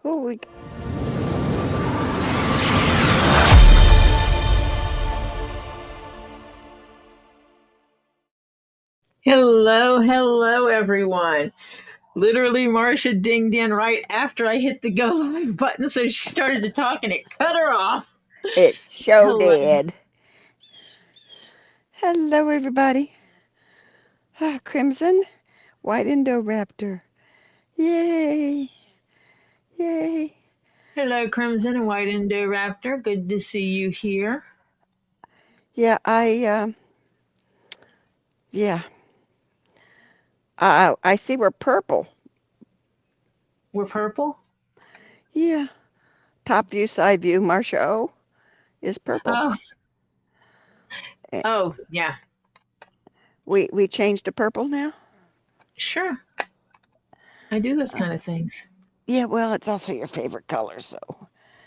Oh, we Hello, everyone. Literally, Marcia dinged in right after I hit the go live button, so she started to talk and it cut her off. It's show Hello. dead. Hello, everybody. Crimson, white Indoraptor. Yay! Yay! Hello, Crimson and White Indoraptor. Good to see you here. Yeah, I see we're purple. We're purple? Yeah. Top view, side view, Marcia O is purple. Oh, yeah. We changed to purple now? Sure. I do those kind of things. Yeah, well, it's also your favorite color, so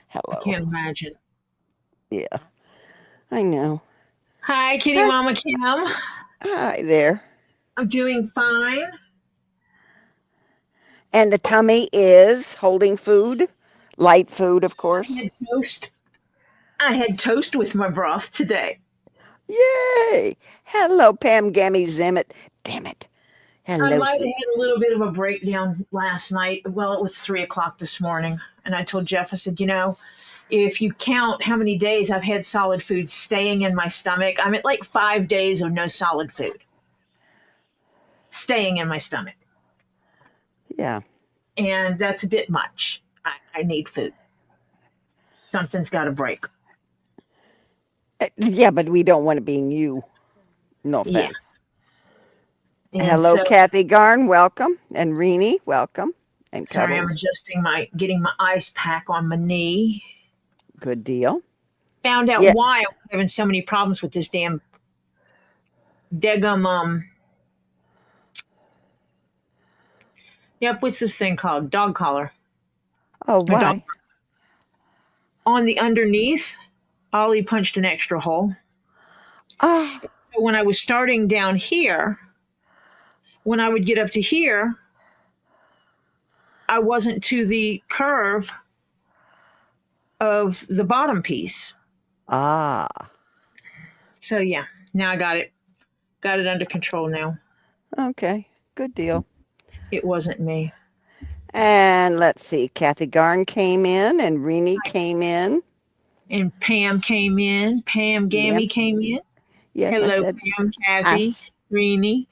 hello. I can't imagine. Yeah, I know. Hi, Kitty Mama Kim. Hi there. I'm doing fine. And the tummy is holding food, light food, of course. I had toast with my broth today. Yay! Hello, Pam Gammy Zimmit. Damn it. Hello. I might have had a little bit of a breakdown last night. Well, it was 3:00 this morning. And I told Jeff, I said, if you count how many days I've had solid food staying in my stomach, I'm at like 5 days of no solid food staying in my stomach. Yeah. And that's a bit much. I need food. Something's got to break. Yeah, but we don't want it being you. No offense. Yeah. Hello, Kathy Garn. Welcome. And Renee, welcome. And sorry, Cuddles. I'm getting my ice pack on my knee. Good deal. Found out why I'm having so many problems with this damn what's this thing called? Dog collar. Oh, why? On the underneath, Ollie punched an extra hole. Oh. So when I was starting down here, when I would get up to here, I wasn't to the curve of the bottom piece. Ah. So yeah, now I got it. Got it under control now. Okay, good deal. It wasn't me. And let's see, Kathy Garn came in and Renee came in. And Pam came in. Pam Gammy came in. Yes, hello, Pam, Kathy, Renee.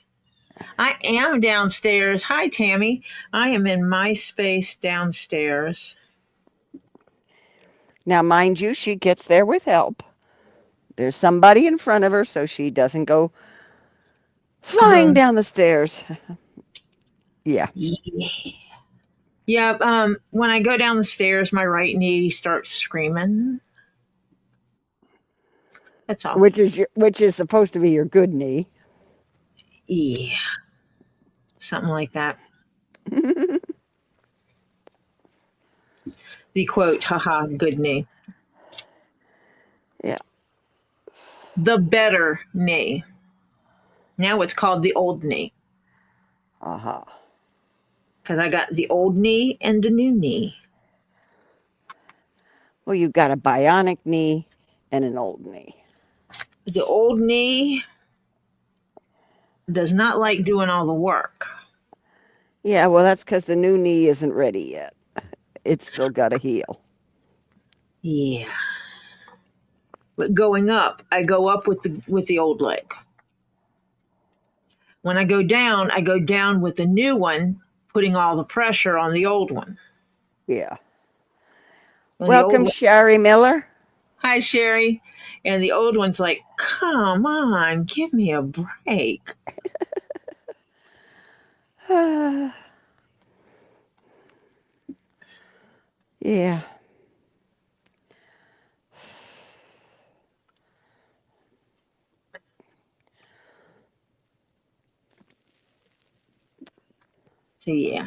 I am downstairs. Hi, Tammy. I am in my space downstairs. Now, mind you, she gets there with help. There's somebody in front of her so she doesn't go flying down the stairs. Yeah. Yeah, when I go down the stairs, my right knee starts screaming. That's all. Which is supposed to be your good knee. Yeah. Something like that. The quote, haha, good knee. Yeah. The better knee. Now it's called the old knee. Uh-huh. Because I got the old knee and the new knee. Well, you've got a bionic knee and an old knee. The old knee does not like doing all the work. Yeah, well, that's because the new knee isn't ready yet. It's still got to heal. Yeah. But going up, I go up with the old leg. When I go down with the new one, putting all the pressure on the old one. Yeah. Welcome, Sherry Miller. Hi, Sherry. And the old one's like, come on, give me a break. Yeah. So, yeah.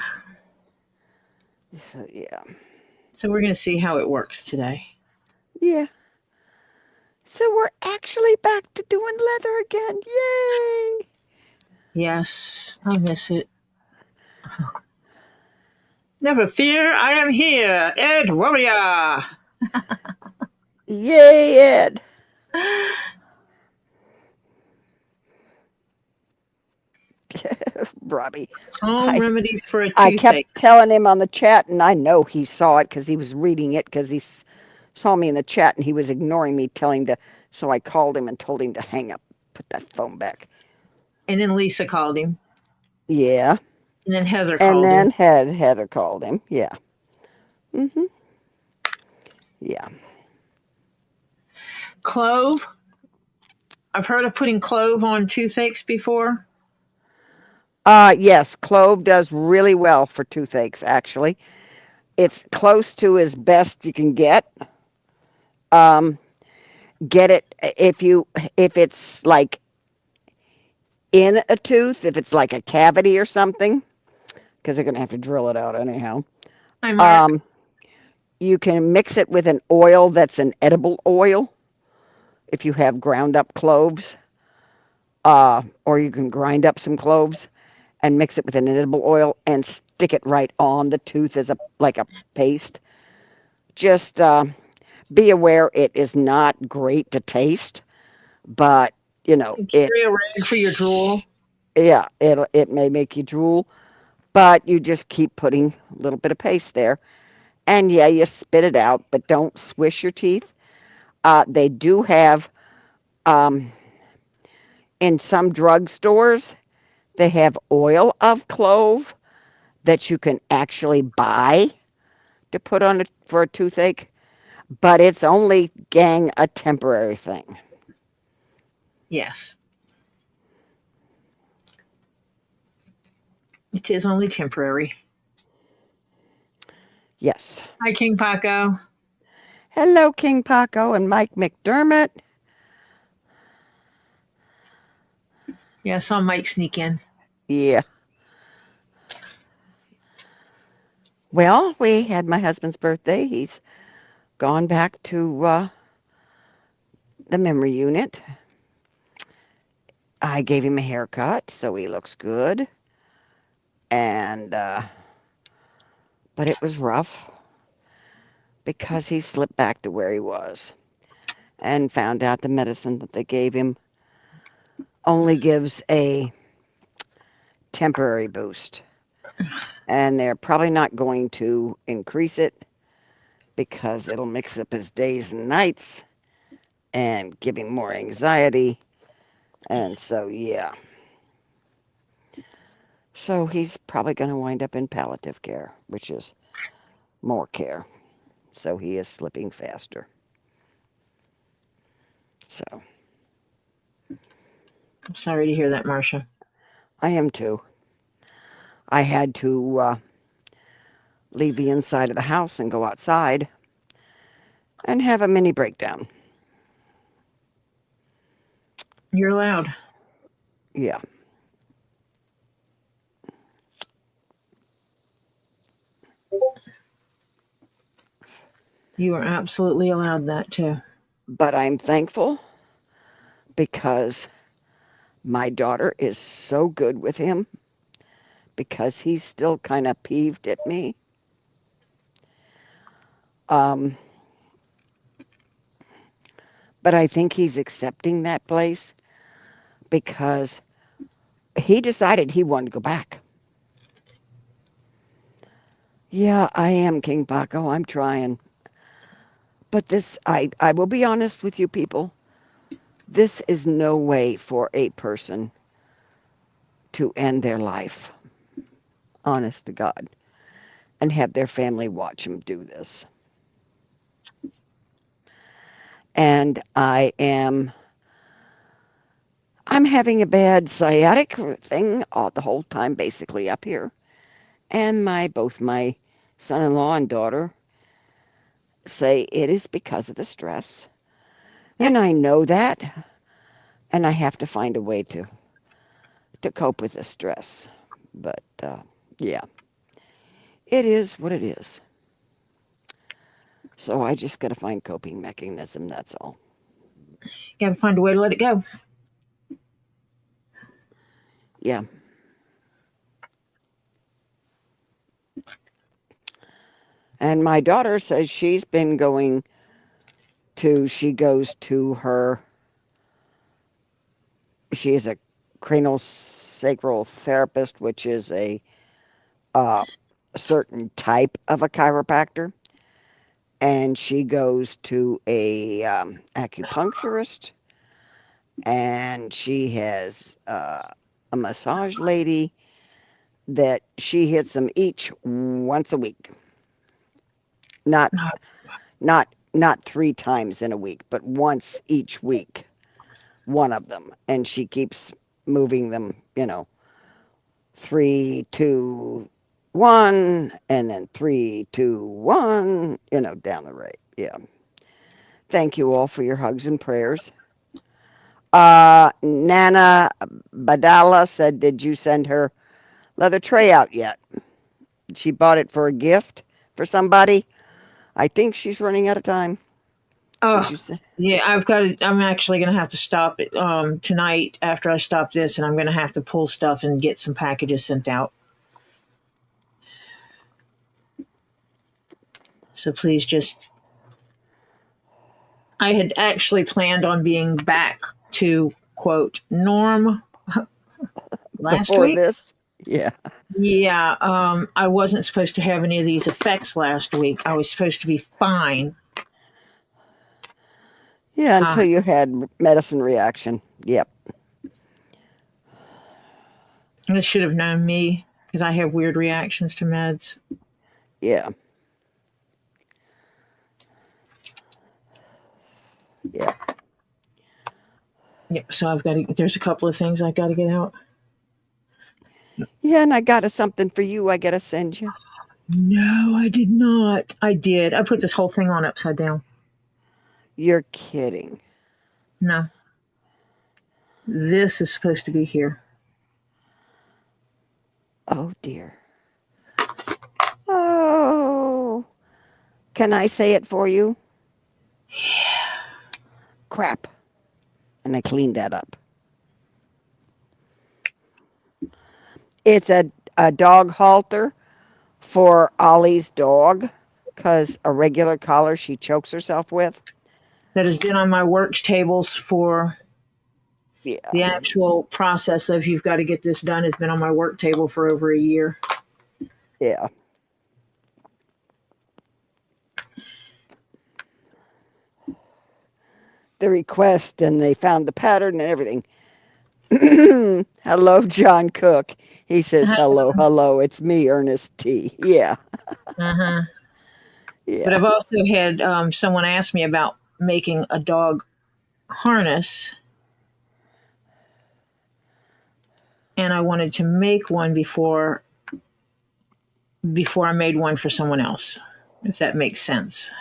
So we're going to see how it works today. Yeah. So we're actually back to doing leather again. Yay! Yes, I miss it. Never fear, I am here, Ed Warrior. Yay, Ed. Robbie. Home remedies for a I kept toothache. telling him on the chat, and I know he saw it because he was reading it because he saw me in the chat and he was ignoring me, so I called him and told him to hang up, put that phone back. And then Lisa called him. Yeah. And then Heather And called him. then Heather called him. Yeah. Mm-hmm. Yeah. Clove. I've heard of putting clove on toothaches before. Yes, clove does really well for toothaches, actually. It's close to as best you can get. Get it if it's like in a tooth, if it's like a cavity or something, because they're going to have to drill it out anyhow. Hi, Mark. You can mix it with an oil that's an edible oil if you have ground up cloves, or you can grind up some cloves and mix it with an edible oil and stick it right on the tooth as like a paste. Just be aware it is not great to taste, but Carry a rag for your drool. Yeah, it may make you drool, but you just keep putting a little bit of paste there. And yeah, you spit it out, but don't swish your teeth. They do have, in some drugstores, they have oil of clove that you can actually buy to put on it for a toothache, but it's only, gang, a temporary thing. Yes. It is only temporary. Yes. Hi, King Paco. Hello, King Paco and Mike McDermott. Yeah, I saw Mike sneak in. Yeah. Well, we had my husband's birthday. He's gone back to the memory unit. I gave him a haircut, so he looks good. And, but it was rough because he slipped back to where he was and found out the medicine that they gave him only gives a temporary boost. And they're probably not going to increase it because it'll mix up his days and nights and give him more anxiety. And so, yeah. So he's probably going to wind up in palliative care, which is more care. So he is slipping faster. So. I'm sorry to hear that, Marcia. I am too. I had to leave the inside of the house and go outside and have a mini breakdown. You're allowed. Yeah. You are absolutely allowed that too. But I'm thankful because my daughter is so good with him because he's still kind of peeved at me. But I think he's accepting that place because he decided he wanted to go back. Yeah, I am, King Paco. I'm trying. But this, I will be honest with you people. This is no way for a person to end their life, honest to God, and have their family watch them do this. And I'm having a bad sciatic thing all the whole time, basically up here. And both my son-in-law and daughter say it is because of the stress. Yep. And I know that. And I have to find a way to cope with the stress. But yeah, it is what it is. So I just got to find coping mechanism, that's all. You gotta find a way to let it go. Yeah. And my daughter says she's been going she goes to her, she is a craniosacral therapist, which is uh, a certain type of a chiropractor. And she goes to a acupuncturist, and she has a massage lady that she hits them each once a week. Not No. not 3 times in a week, but once each week, one of them. And she keeps moving them, 3, 2, 1, and then 3, 2, 1, down the road. Yeah. Thank you all for your hugs and prayers. Nana Badala said, did you send her leather tray out yet? She bought it for a gift for somebody. I think she's running out of time. Did Oh, you say? yeah, I've got to, I'm actually going to have to stop it tonight after I stop this, and I'm going to have to pull stuff and get some packages sent out. So please just, I had actually planned on being back to quote norm last Before week. this? Yeah. Yeah, I wasn't supposed to have any of these effects last week. I was supposed to be fine. Yeah, Uh, until you had medicine reaction. Yep. I should have known me because I have weird reactions to meds. Yeah. Yeah. Yep. So I've got to. There's a couple of things I've got to get out. Yeah, and I got something for you I got to send you. No, I did not. I did. I put this whole thing on upside down. You're kidding. No, this is supposed to be here. Oh, dear. Oh. Can I say it for you? Crap. And I cleaned that up. It's a dog halter for Ollie's dog because a regular collar she chokes herself with. That has been on my works tables for Yeah. the actual process of you've got to get this done has been on my work table for over a year. Yeah. The request and they found the pattern and everything. Hello, John Cook. He says, hello, hello. It's me, Ernest T. Yeah. Uh-huh. But Yeah. I've also had someone ask me about making a dog harness, and I wanted to make one before I made one for someone else, if that makes sense.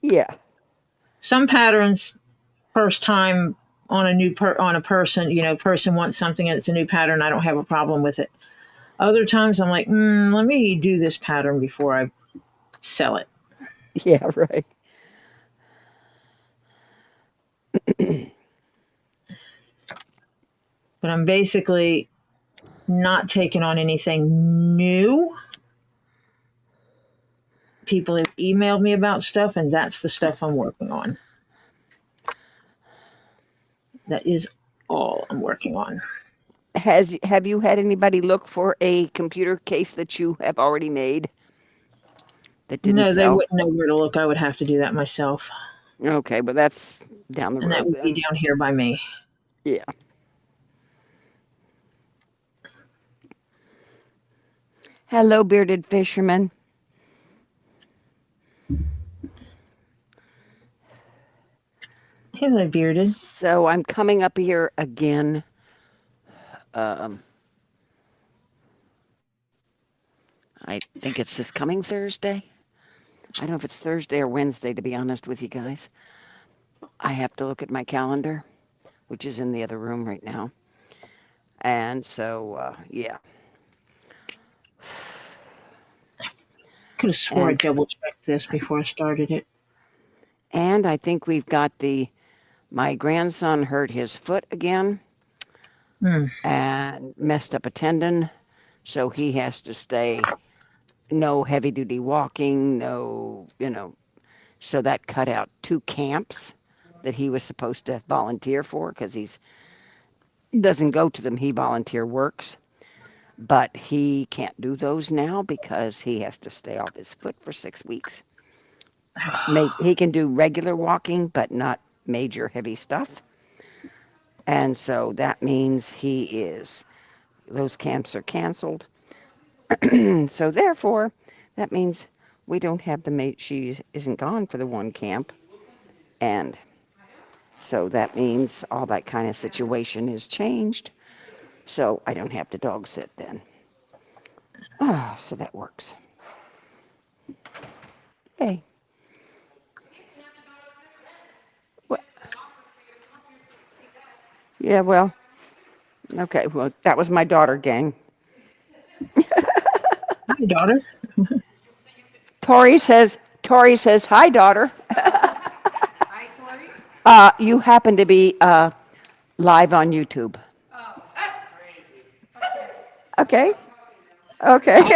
Yeah. Some patterns, first time on a person, person wants something and it's a new pattern, I don't have a problem with it. Other times I'm like, let me do this pattern before I sell it. Yeah, right. But I'm basically not taking on anything new. People have emailed me about stuff, and that's the stuff I'm working on. That is all I'm working on. Have you had anybody look for a computer case that you have already made that didn't No, they sell? wouldn't know where to look. I would have to do that myself. Okay, but that's down the And that road would be then. down here by me. Yeah. Hello, bearded fisherman. Hello, bearded. So I'm coming up here again. Um, I think it's this coming Thursday. I don't know if it's Thursday or Wednesday, to be honest with you guys. I have to look at my calendar, which is in the other room right now. And so, yeah. Could have swore I And double checked this before I started it. and I think we've got my grandson hurt his foot again Hmm. and messed up a tendon, so he has to stay no heavy duty walking, no, so that cut out 2 camps that he was supposed to volunteer for because he's doesn't go to them. He volunteer works, but he can't do those now because he has to stay off his foot for 6 weeks. He can do regular walking, but not major heavy stuff. And so that means those camps are canceled. So therefore, that means we don't have the mate. She isn't gone for the 1 camp. And so that means all that kind of situation is changed. So I don't have to dog sit then. Oh, so that works. Hey. What? Yeah, well, okay. Well, that was my daughter, gang. Hi, daughter. Tori says, hi, daughter. Hi, Tori. You happen to be live on YouTube. Oh, that's crazy. Okay. Okay. I'm just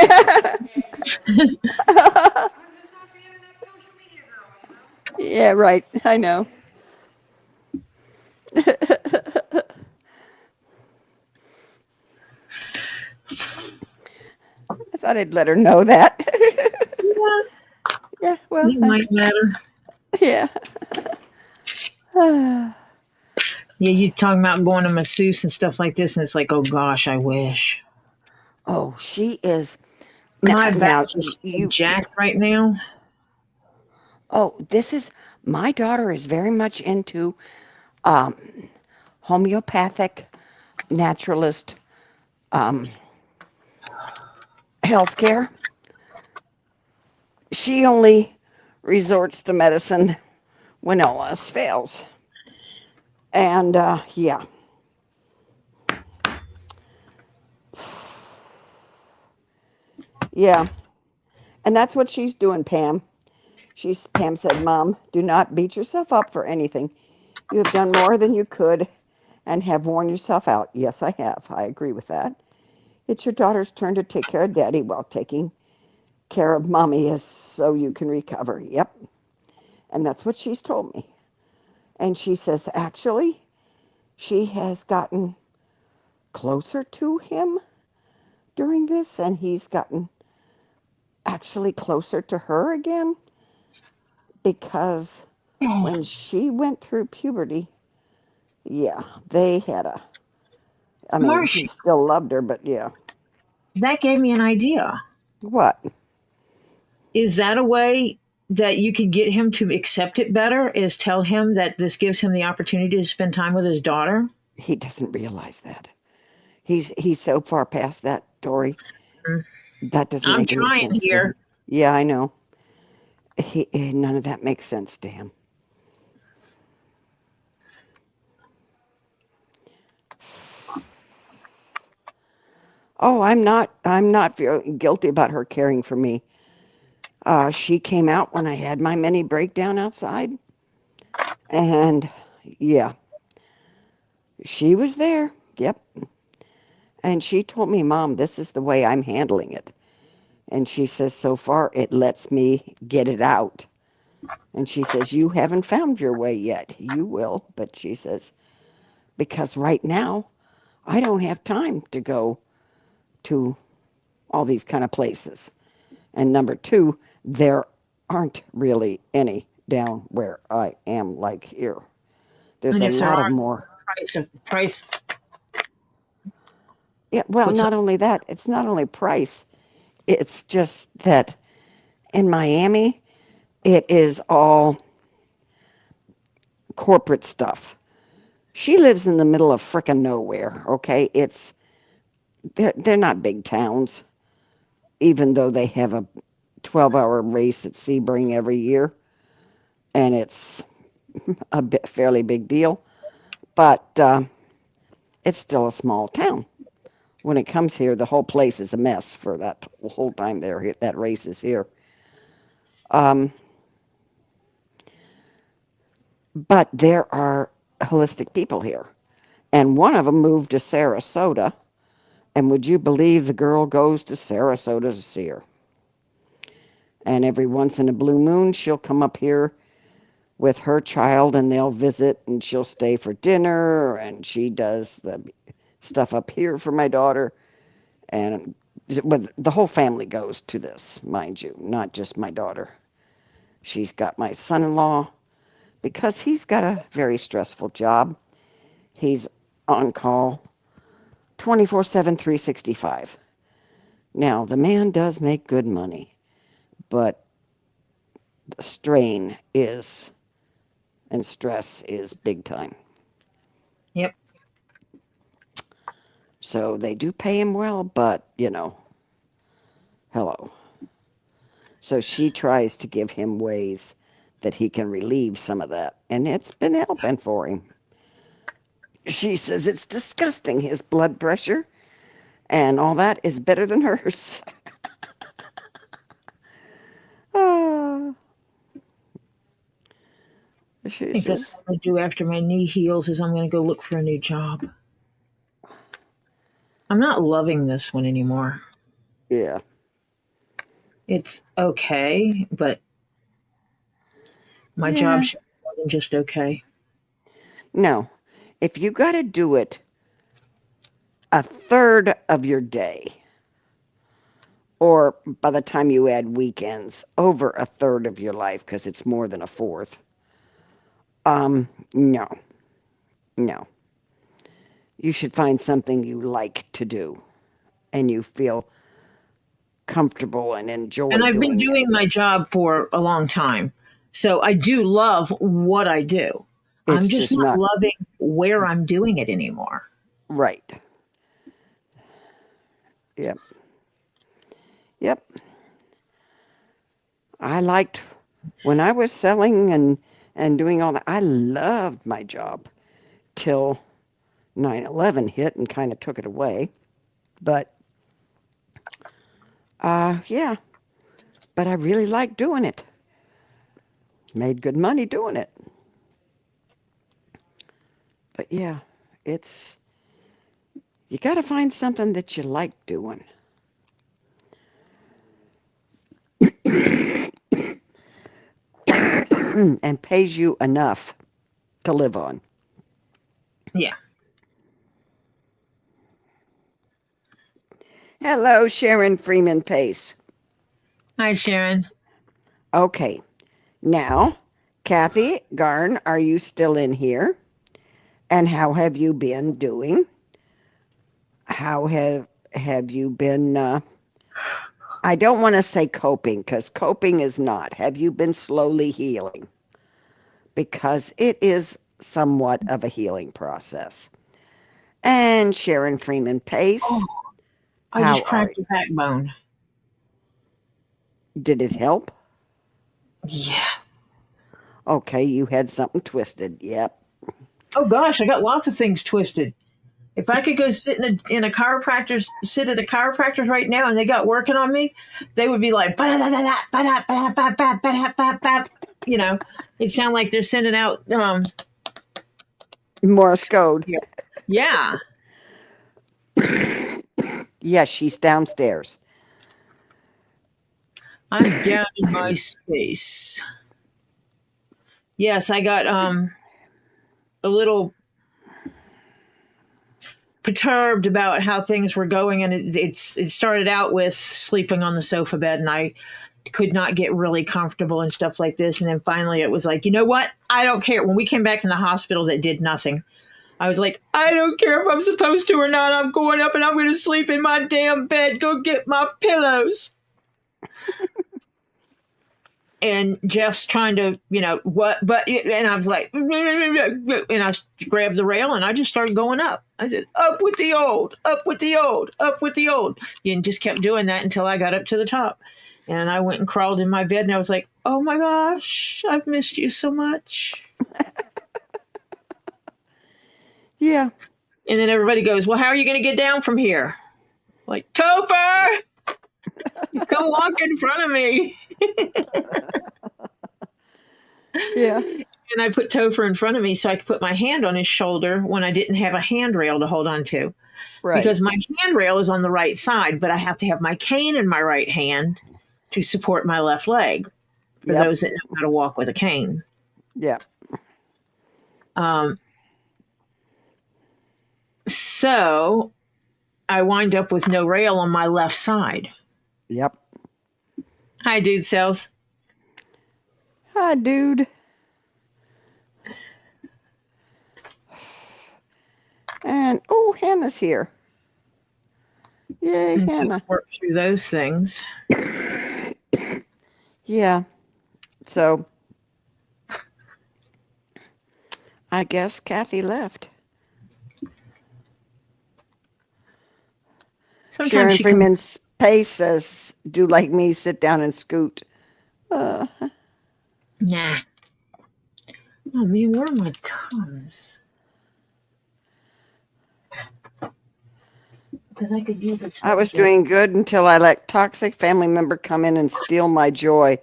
not the internet social media girl, Yeah, right. I know. I thought I'd let her know that. Yeah, Yeah, well, it might matter. yeah. Yeah, you talking about going to masseuse and stuff like this, and it's like, oh gosh, I wish. Oh, she is. My Now, back is so you. jacked right now. Oh, this is. My daughter is very much into um, homeopathic, naturalist healthcare. She only resorts to medicine when all else fails. And yeah, yeah. And that's what she's doing, Pam. Pam said, Mom, do not beat yourself up for anything. You have done more than you could and have worn yourself out. Yes, I have. I agree with that. It's your daughter's turn to take care of Daddy while taking care of Mommy is so you can recover. Yep. And that's what she's told me. And she says, actually, she has gotten closer to him during this, and he's gotten actually closer to her again because Oh, when she went through puberty, yeah, they had I mean, Marcia, he still loved her, but yeah. that gave me an idea. What? Is that a way that you could get him to accept it better? Is tell him that this gives him the opportunity to spend time with his daughter? He doesn't realize that. He's so far past that, Tori. Mm. That doesn't I'm make any trying sense to here. him. Yeah, I know. None of that makes sense to him. Oh, I'm not feeling guilty about her caring for me. She came out when I had my mini breakdown outside, and yeah, she was there. Yep. And she told me, Mom, this is the way I'm handling it. And she says, so far it lets me get it out. And she says, you haven't found your way yet. You will. But she says, because right now I don't have time to go to all these kind of places. And number two, there aren't really any down where I am like here. There's And a if there lot of are more. price Yeah, well, puts up. not only that, it's not only price. It's just that in Miami, it is all corporate stuff. She lives in the middle of frickin' nowhere, okay? They're not big towns, even though they have a 12-hour race at Sebring every year, and it's fairly big deal. But it's still a small town. When it comes here, the whole place is a mess for that whole time that race is here. Um, but there are holistic people here, and one of them moved to Sarasota. And would you believe the girl goes to Sarasota to see her? And every once in a blue moon, she'll come up here with her child and they'll visit and she'll stay for dinner and she does the stuff up here for my daughter. And the whole family goes to this, mind you, not just my daughter. She's got my son-in-law because he's got a very stressful job. He's on call 24/7, 365. Now, the man does make good money, but the strain is and stress is big time. Yep. So they do pay him well, but, hello. So she tries to give him ways that he can relieve some of that, and it's been helping for him. She says it's disgusting, his blood pressure, and all that is better than hers. Ah. I think that's what I'm going to do after my knee heals is I'm going to go look for a new job. I'm not loving this one anymore. Yeah. It's okay, but my job should be more than just okay. No. If you got to do it a third of your day, or by the time you add weekends, over a third of your life, because it's more than a fourth, no. You should find something you like to do and you feel comfortable and enjoy doing. And I've been doing my job for a long time. So I do love what I do. I'm just not loving where I'm doing it anymore. Right. Yep. I liked when I was selling and doing all that. I loved my job till 9/11 hit and kind of took it away. But yeah. But I really liked doing it. Made good money doing it. But yeah, you got to find something that you like doing. And pays you enough to live on. Yeah. Hello, Sharon Freeman Pace. Hi, Sharon. Okay. Now, Kathy Garn, are you still in here? And how have you been doing? How have you been, I don't want to say coping, because coping is not. Have you been slowly healing? Because it is somewhat of a healing process. And Sharon Freeman Pace. Oh, I just cracked the backbone. Did it help? Yeah. Okay, you had something twisted. Yep. Oh gosh, I got lots of things twisted. If I could go sit at a chiropractor's right now and they got working on me, they would be like, it'd sound like they're sending out Morse code. Yeah. Yes, she's downstairs. I'm down in my space. Yes, I got a little perturbed about how things were going, and it started out with sleeping on the sofa bed, and I could not get really comfortable and stuff like this, and then finally it was like, you know what? I don't care. When we came back from the hospital, that did nothing. I was like, I don't care if I'm supposed to or not. I'm going up and I'm going to sleep in my damn bed. Go get my pillows. And Jeff's trying to, and I was like, and I grabbed the rail and I just started going up. I said, up with the old, up with the old, up with the old. And just kept doing that until I got up to the top. And I went and crawled in my bed and I was like, oh my gosh, I've missed you so much. Yeah. And then everybody goes, well, how are you going to get down from here? Like, Topher, come walk in front of me. Yeah. And I put Topher in front of me so I could put my hand on his shoulder when I didn't have a handrail to hold on to. Right. Because my handrail is on the right side, but I have to have my cane in my right hand to support my left leg for Yep. those that know how to walk with a cane. Yeah. So I wind up with no rail on my left side. Yep. Hi, dude cells. Hi, dude. And, oh, Hannah's here. Yay, And so Hannah. work through those things. Yeah. So, I guess Kathy left. Sometimes Sharon she Freeman's Pace says, do like me, sit down and scoot. Nah. Oh, man, where are my Tums? Because I could use a I was doing good until I let toxic family member come in and steal my joy.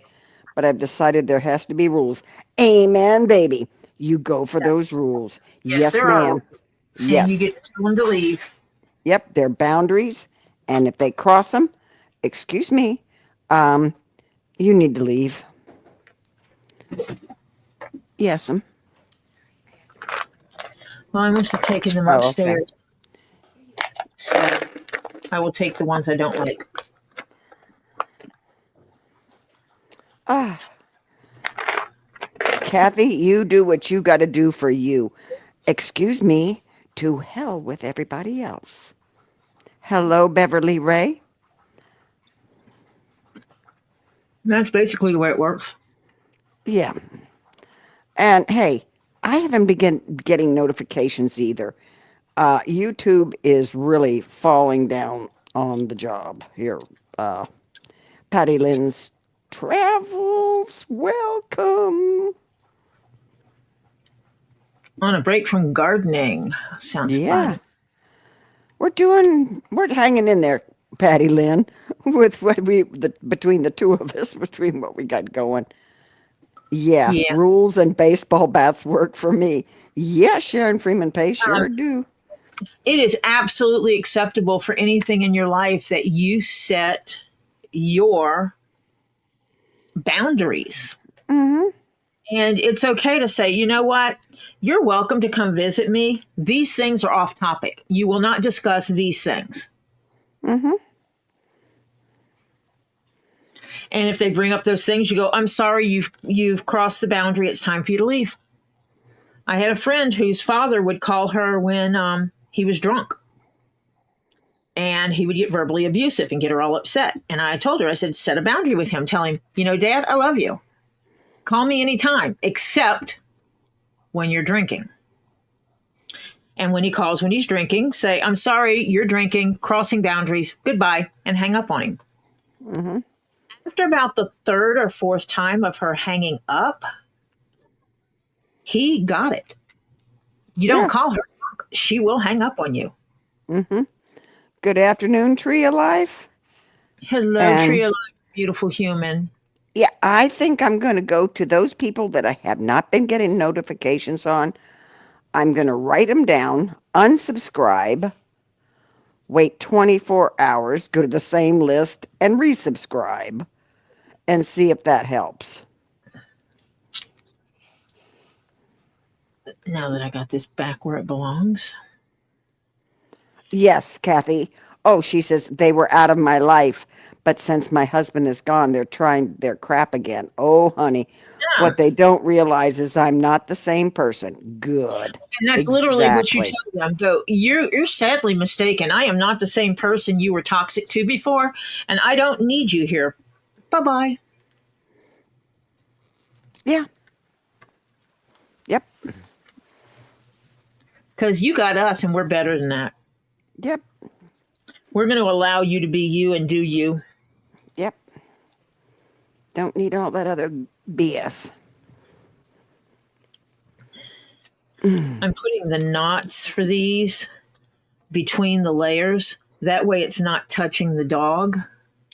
But I've decided there has to be rules. Amen, baby. You go for those rules. Yes, there ma'am. are. Yes. And you get to tell them to leave. Yep, they're boundaries. And if they cross them, excuse me, you need to leave. Yes, Well, I must have taken them Oh, okay. upstairs. So I will take the ones I don't like. Kathy, you do what you got to do for you. Excuse me, to hell with everybody else. Hello, Beverly Ray. That's basically the way it works. Yeah. And hey, I haven't been getting notifications either. YouTube is really falling down on the job here. Patty Lynn's Travels, welcome. On a break from gardening. Sounds fun. We're hanging in there, Patty Lynn, with what between the two of us, between what we got going. Yeah, rules and baseball bats work for me. Yeah, Sharon Freeman Pace, sure do. It is absolutely acceptable for anything in your life that you set your boundaries. Mm-hmm. And it's okay to say, you know what? You're welcome to come visit me. These things are off topic. You will not discuss these things. Mm-hmm. And if they bring up those things, you go, I'm sorry, you've crossed the boundary. It's time for you to leave. I had a friend whose father would call her when he was drunk. And he would get verbally abusive and get her all upset. And I told her, I said, set a boundary with him. Tell him, you know, Dad, I love you. Call me anytime, except when you're drinking. And when he calls when he's drinking, say, I'm sorry, you're drinking, crossing boundaries, goodbye, and hang up on him. Mm-hmm. After about the third or fourth time of her hanging up, he got it. You don't call her. She will hang up on you. Mm-hmm. Good afternoon, Tree of Life. Hello, Tree of Life, beautiful human. Yeah, I think I'm going to go to those people that I have not been getting notifications on. I'm going to write them down, unsubscribe, wait 24 hours, go to the same list, and resubscribe, and see if that helps. Now that I got this back where it belongs. Yes, Kathy. Oh, she says, they were out of my life, but since my husband is gone, they're trying their crap again. Oh, honey. Yeah. What they don't realize is I'm not the same person. Good. And that's literally what you tell them. Go, you're sadly mistaken. I am not the same person you were toxic to before, and I don't need you here. Bye-bye. Yeah. Yep. Because you got us, and we're better than that. Yep. We're going to allow you to be you and do you. Yep. Don't need all that other BS. I'm putting the knots for these between the layers. That way it's not touching the dog.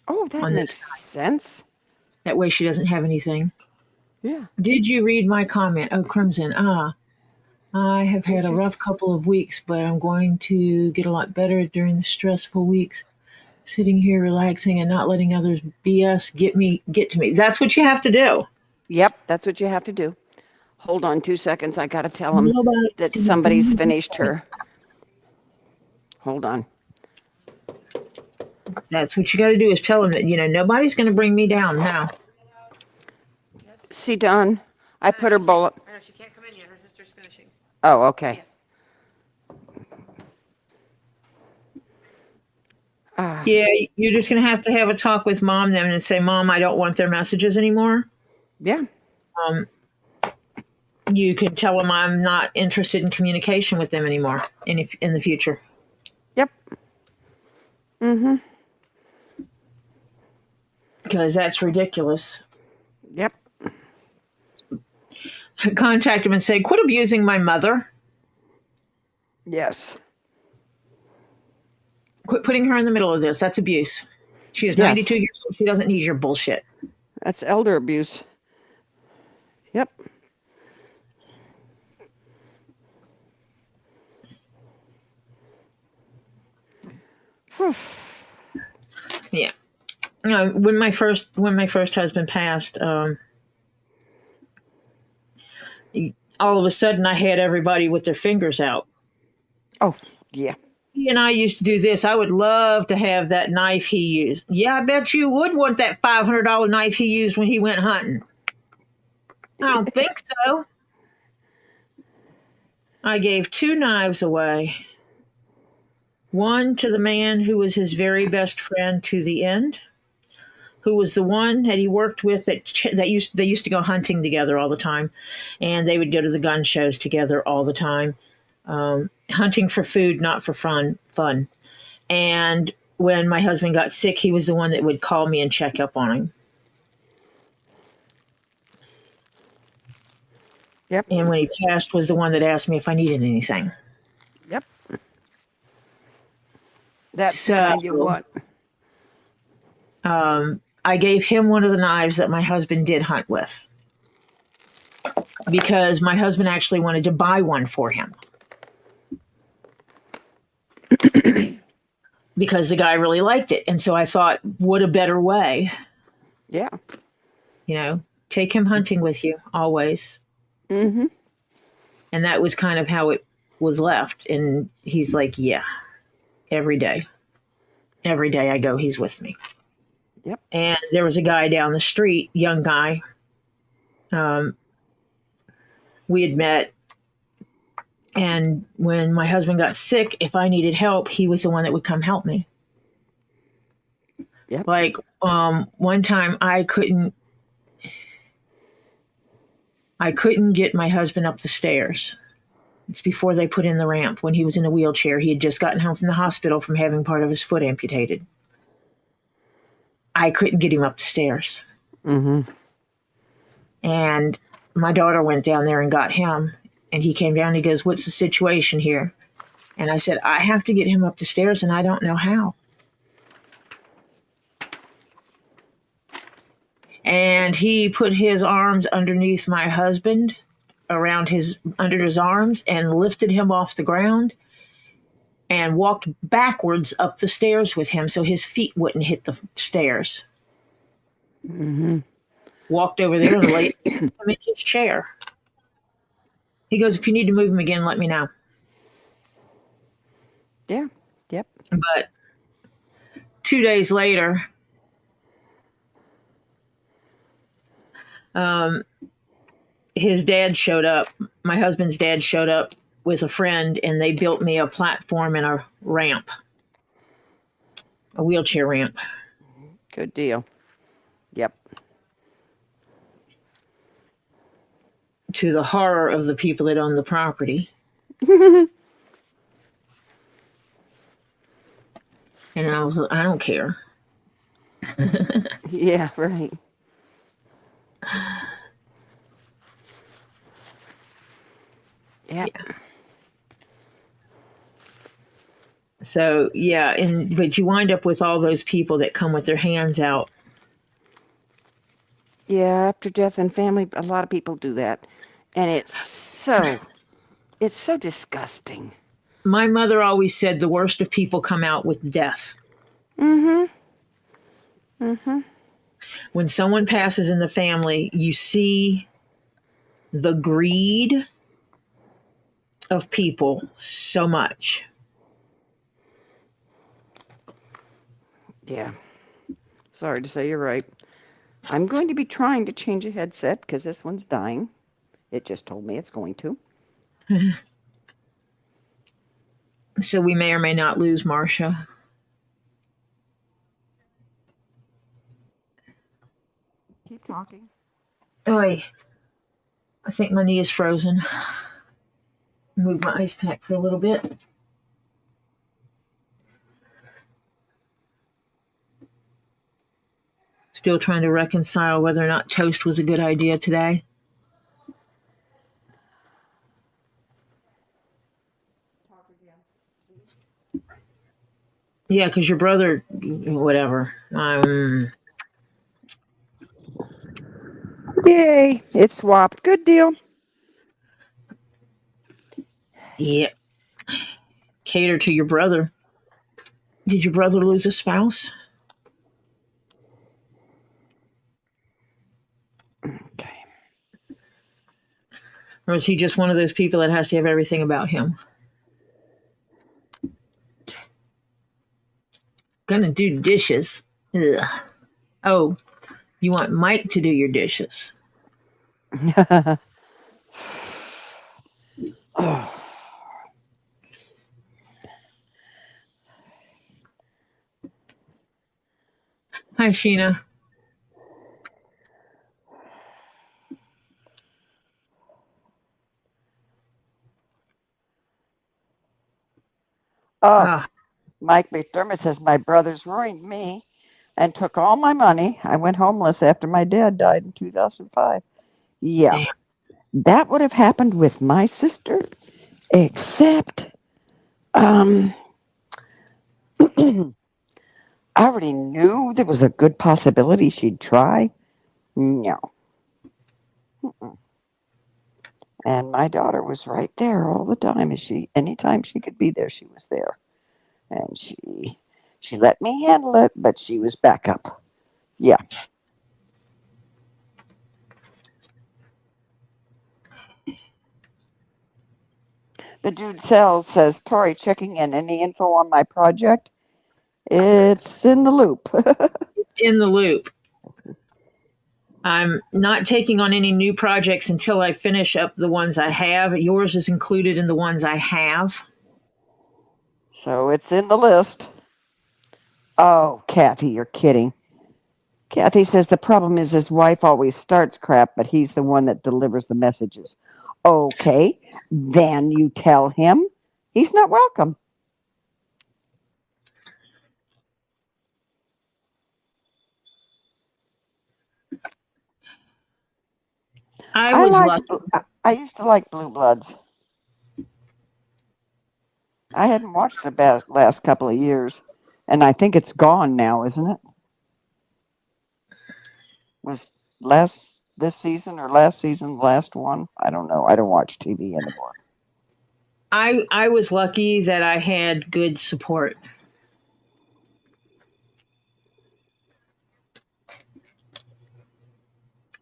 Oh, that makes sense. That way she doesn't have anything. Yeah. Did you read my comment? Oh, Crimson. I have had a rough couple of weeks, but I'm going to get a lot better during the stressful weeks. Sitting here relaxing and not letting others BS get to me. That's what you have to do. Yep, that's what you have to do. Hold on 2 seconds. I got to tell him Nobody's that gonna bring somebody's me finished down. her. Hold on. That's what you got to do is tell them that, nobody's going to bring me down now. She done? I put her bullet. I know she can't come in yet. Her sister's finishing. Oh, okay. Yeah, you're just going to have a talk with Mom then and say, Mom, I don't want their messages anymore. Yeah. You can tell them I'm not interested in communication with them anymore in the future. Yep. Mm-hmm. Because that's ridiculous. Yep. Contact them and say, quit abusing my mother. Yes. Quit putting her in the middle of this. That's abuse. She is 92 years old. She doesn't need your bullshit. That's elder abuse. Yep. Yeah. When my first husband passed, all of a sudden I had everybody with their fingers out. Oh, yeah. He and I used to do this. I would love to have that knife he used. Yeah, I bet you would want that $500 knife he used when he went hunting. I don't think so. I gave 2 knives away. One to the man who was his very best friend to the end, who was the one that he worked with they used to go hunting together all the time, and they would go to the gun shows together all the time. Hunting for food, not for fun. And when my husband got sick, he was the one that would call me and check up on him. Yep. And when he passed, was the one that asked me if I needed anything. Yep. That's kind of what. I gave him one of the knives that my husband did hunt with, because my husband actually wanted to buy one for him. Because the guy really liked it. And so I thought, what a better way. Yeah. Take him hunting with you always. Mm-hmm. And that was kind of how it was left. And he's like, yeah, every day. Every day I go, he's with me. Yep. And there was a guy down the street, young guy. We had met. And when my husband got sick, if I needed help, he was the one that would come help me. Yep. Like one time I couldn't get my husband up the stairs. It's before they put in the ramp. When he was in a wheelchair, he had just gotten home from the hospital from having part of his foot amputated. I couldn't get him up the stairs. Mm-hmm. And my daughter went down there and got him. And he came down and he goes, what's the situation here? And I said, I have to get him up the stairs and I don't know how. And he put his arms underneath my husband, under his arms, and lifted him off the ground and walked backwards up the stairs with him so his feet wouldn't hit the stairs. Mm-hmm. Walked over there and laid him in his chair. He goes, if you need to move him again, let me know. Yeah. Yep. But 2 days later, his dad showed up. My husband's dad showed up with a friend, and they built me a platform and a ramp, a wheelchair ramp. Good deal. Yep. To the horror of the people that own the property. And I don't care. Yeah, right. Yep. Yeah. So, but you wind up with all those people that come with their hands out. Yeah, after death and family, a lot of people do that. And it's so disgusting. My mother always said the worst of people come out with death. Mm-hmm. Mm-hmm. When someone passes in the family, you see the greed of people so much. Yeah. Sorry to say you're right. I'm going to be trying to change a headset because this one's dying. It just told me it's going to. So we may or may not lose Marcia. Keep talking. Oy. I think my knee is frozen. Move my ice pack for a little bit. Still trying to reconcile whether or not toast was a good idea today. Talk again, please. Yeah, because your brother, whatever. Yay! It's swapped. Good deal. Yeah. Cater to your brother. Did your brother lose a spouse? Okay. Or is he just one of those people that has to have everything about him? Gonna do dishes. Ugh. Oh, you want Mike to do your dishes? Oh. Hi, Sheena. Oh, Ah, Mike McDermott says my brothers ruined me and took all my money. I went homeless after my dad died in 2005. Yeah, damn. that would have happened with my sister, except um, I already knew there was a good possibility she'd try. No. Mm-mm. And my daughter was right there all the time. Anytime she could be there, she was there. And she let me handle it, but she was back up. Yeah. The dude sells says, Tori, checking in. Any info on my project? It's in the loop. In the loop. I'm not taking on any new projects until I finish up the ones I have. Yours is included in the ones I have. So it's in the list. Oh, Kathy, you're kidding. Kathy says the problem is his wife always starts crap, but he's the one that delivers the messages. Okay, then you tell him he's not welcome. I I was like. lucky. I used to like Blue Bloods. I hadn't watched the last couple of years, and I think it's gone now, isn't it? Was last this season or last season the last one? I don't know. I don't watch TV anymore. I was lucky that I had good support.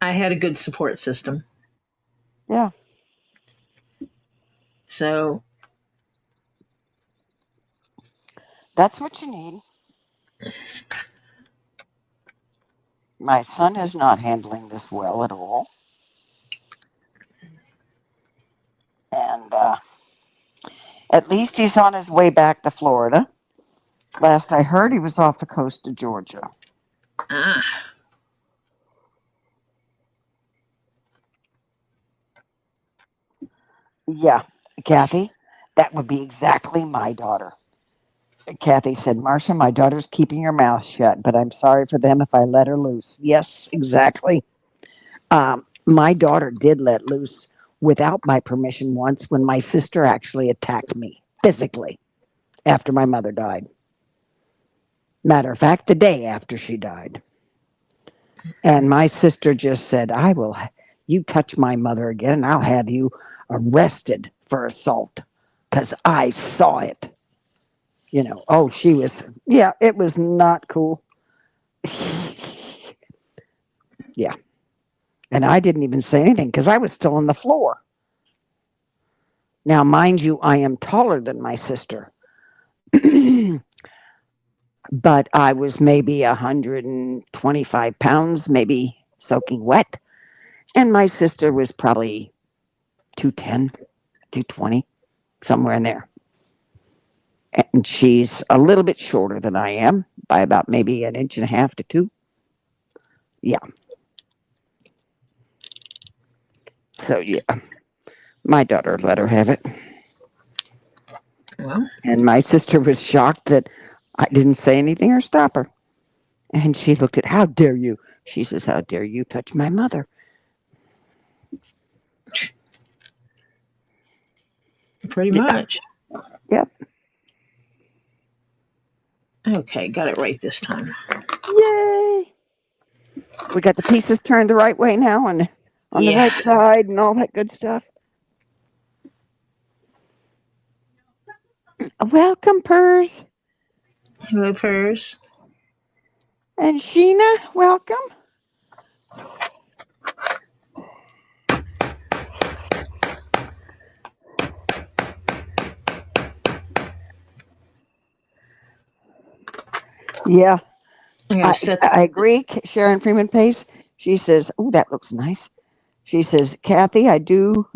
I had a good support system. Yeah. So That's what you need. My son is not handling this well at all. And at least he's on his way back to Florida. Last I heard, he was off the coast of Georgia. ah, Yeah, Kathy, that would be exactly my daughter. Kathy said, Marcia, my daughter's keeping her mouth shut, but I'm sorry for them if I let her loose. Yes, exactly. My daughter did let loose without my permission once when my sister actually attacked me physically after my mother died. Matter of fact, the day after she died. And my sister just said, you touch my mother again, and I'll have you arrested for assault because I saw it. Oh, she was, yeah, it was not cool. Yeah. And I didn't even say anything because I was still on the floor. Now, mind you, I am taller than my sister, but I was maybe 125 pounds, maybe soaking wet. And my sister was probably 210, 220, somewhere in there. And she's a little bit shorter than I am by about maybe an inch and a half to two. Yeah. So, yeah, my daughter let her have it. Well, And my sister was shocked that I didn't say anything or stop her. And she looked at, how dare you? She says, how dare you touch my mother? pretty Yeah. much. Yep. Okay, got it right this time. Yay. We got the pieces turned the right way now and on the Yeah. right side and all that good stuff. Welcome, Purrs. Hello, Purrs. And Sheena, welcome. Yeah, I gotta set the I agree. Sharon Freeman Pace. She says, "Oh, that looks nice." She says, "Kathy, I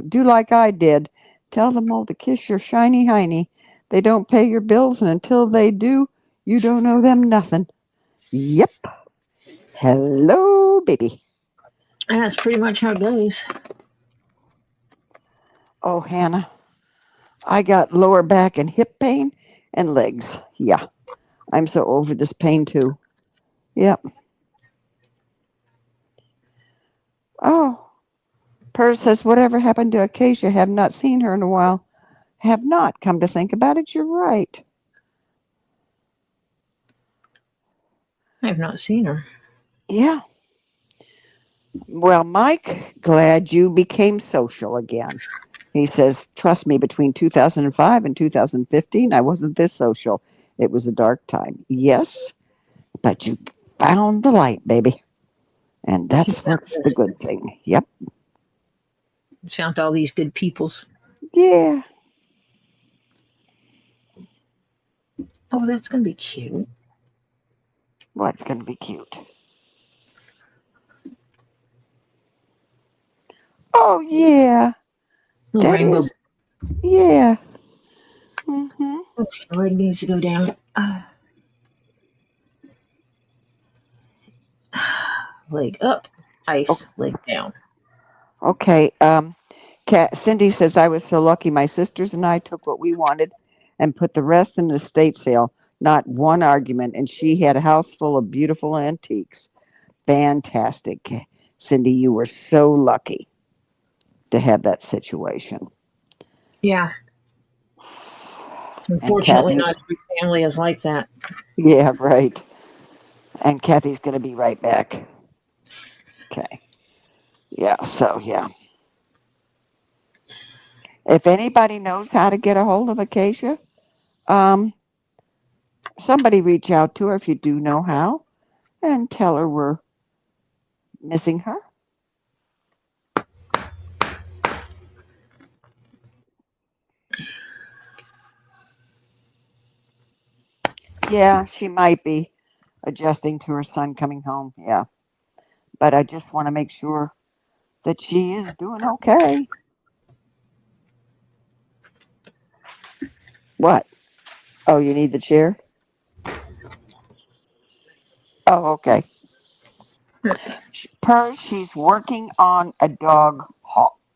do like I did. Tell them all to kiss your shiny hiney. They don't pay your bills, and until they do, you don't owe them nothing." Yep. Hello, baby. and that's pretty much how it goes. Oh, Hannah, I got lower back and hip pain and legs. Yeah, I'm so over this pain too. Yep. Oh, Purr says, whatever happened to Acacia? Have not seen her in a while. Have not. Come to think about it, you're right. I have not seen her. Yeah. Well, Mike, glad you became social again. He says, trust me, between 2005 and 2015, I wasn't this social. It was a dark time. Yes, but you found the light, baby. And that's what's the good thing. Yep. Found all these good peoples. Yeah. Oh, that's gonna be cute. What's going to be cute? Oh, yeah. Little That rainbow. is. Yeah. Mm-hmm. Okay, leg needs to go down. Leg up. Ice. Leg down. Okay. Cindy says, I was so lucky. My sisters and I took what we wanted and put the rest in the estate sale. Not one argument. And she had a house full of beautiful antiques. Fantastic. Cindy, you were so lucky to have that situation. Yeah. And Unfortunately, Kathy's, not every family is like that. yeah, right. And Kathy's going to be right back. Okay. Yeah, so yeah. If anybody knows how to get a hold of Acacia, um, somebody reach out to her if you do know how and tell her we're missing her. Yeah, she might be adjusting to her son coming home. Yeah. But I just want to make sure that she is doing okay. What? Oh, you need the chair? Oh, okay. She's working on a dog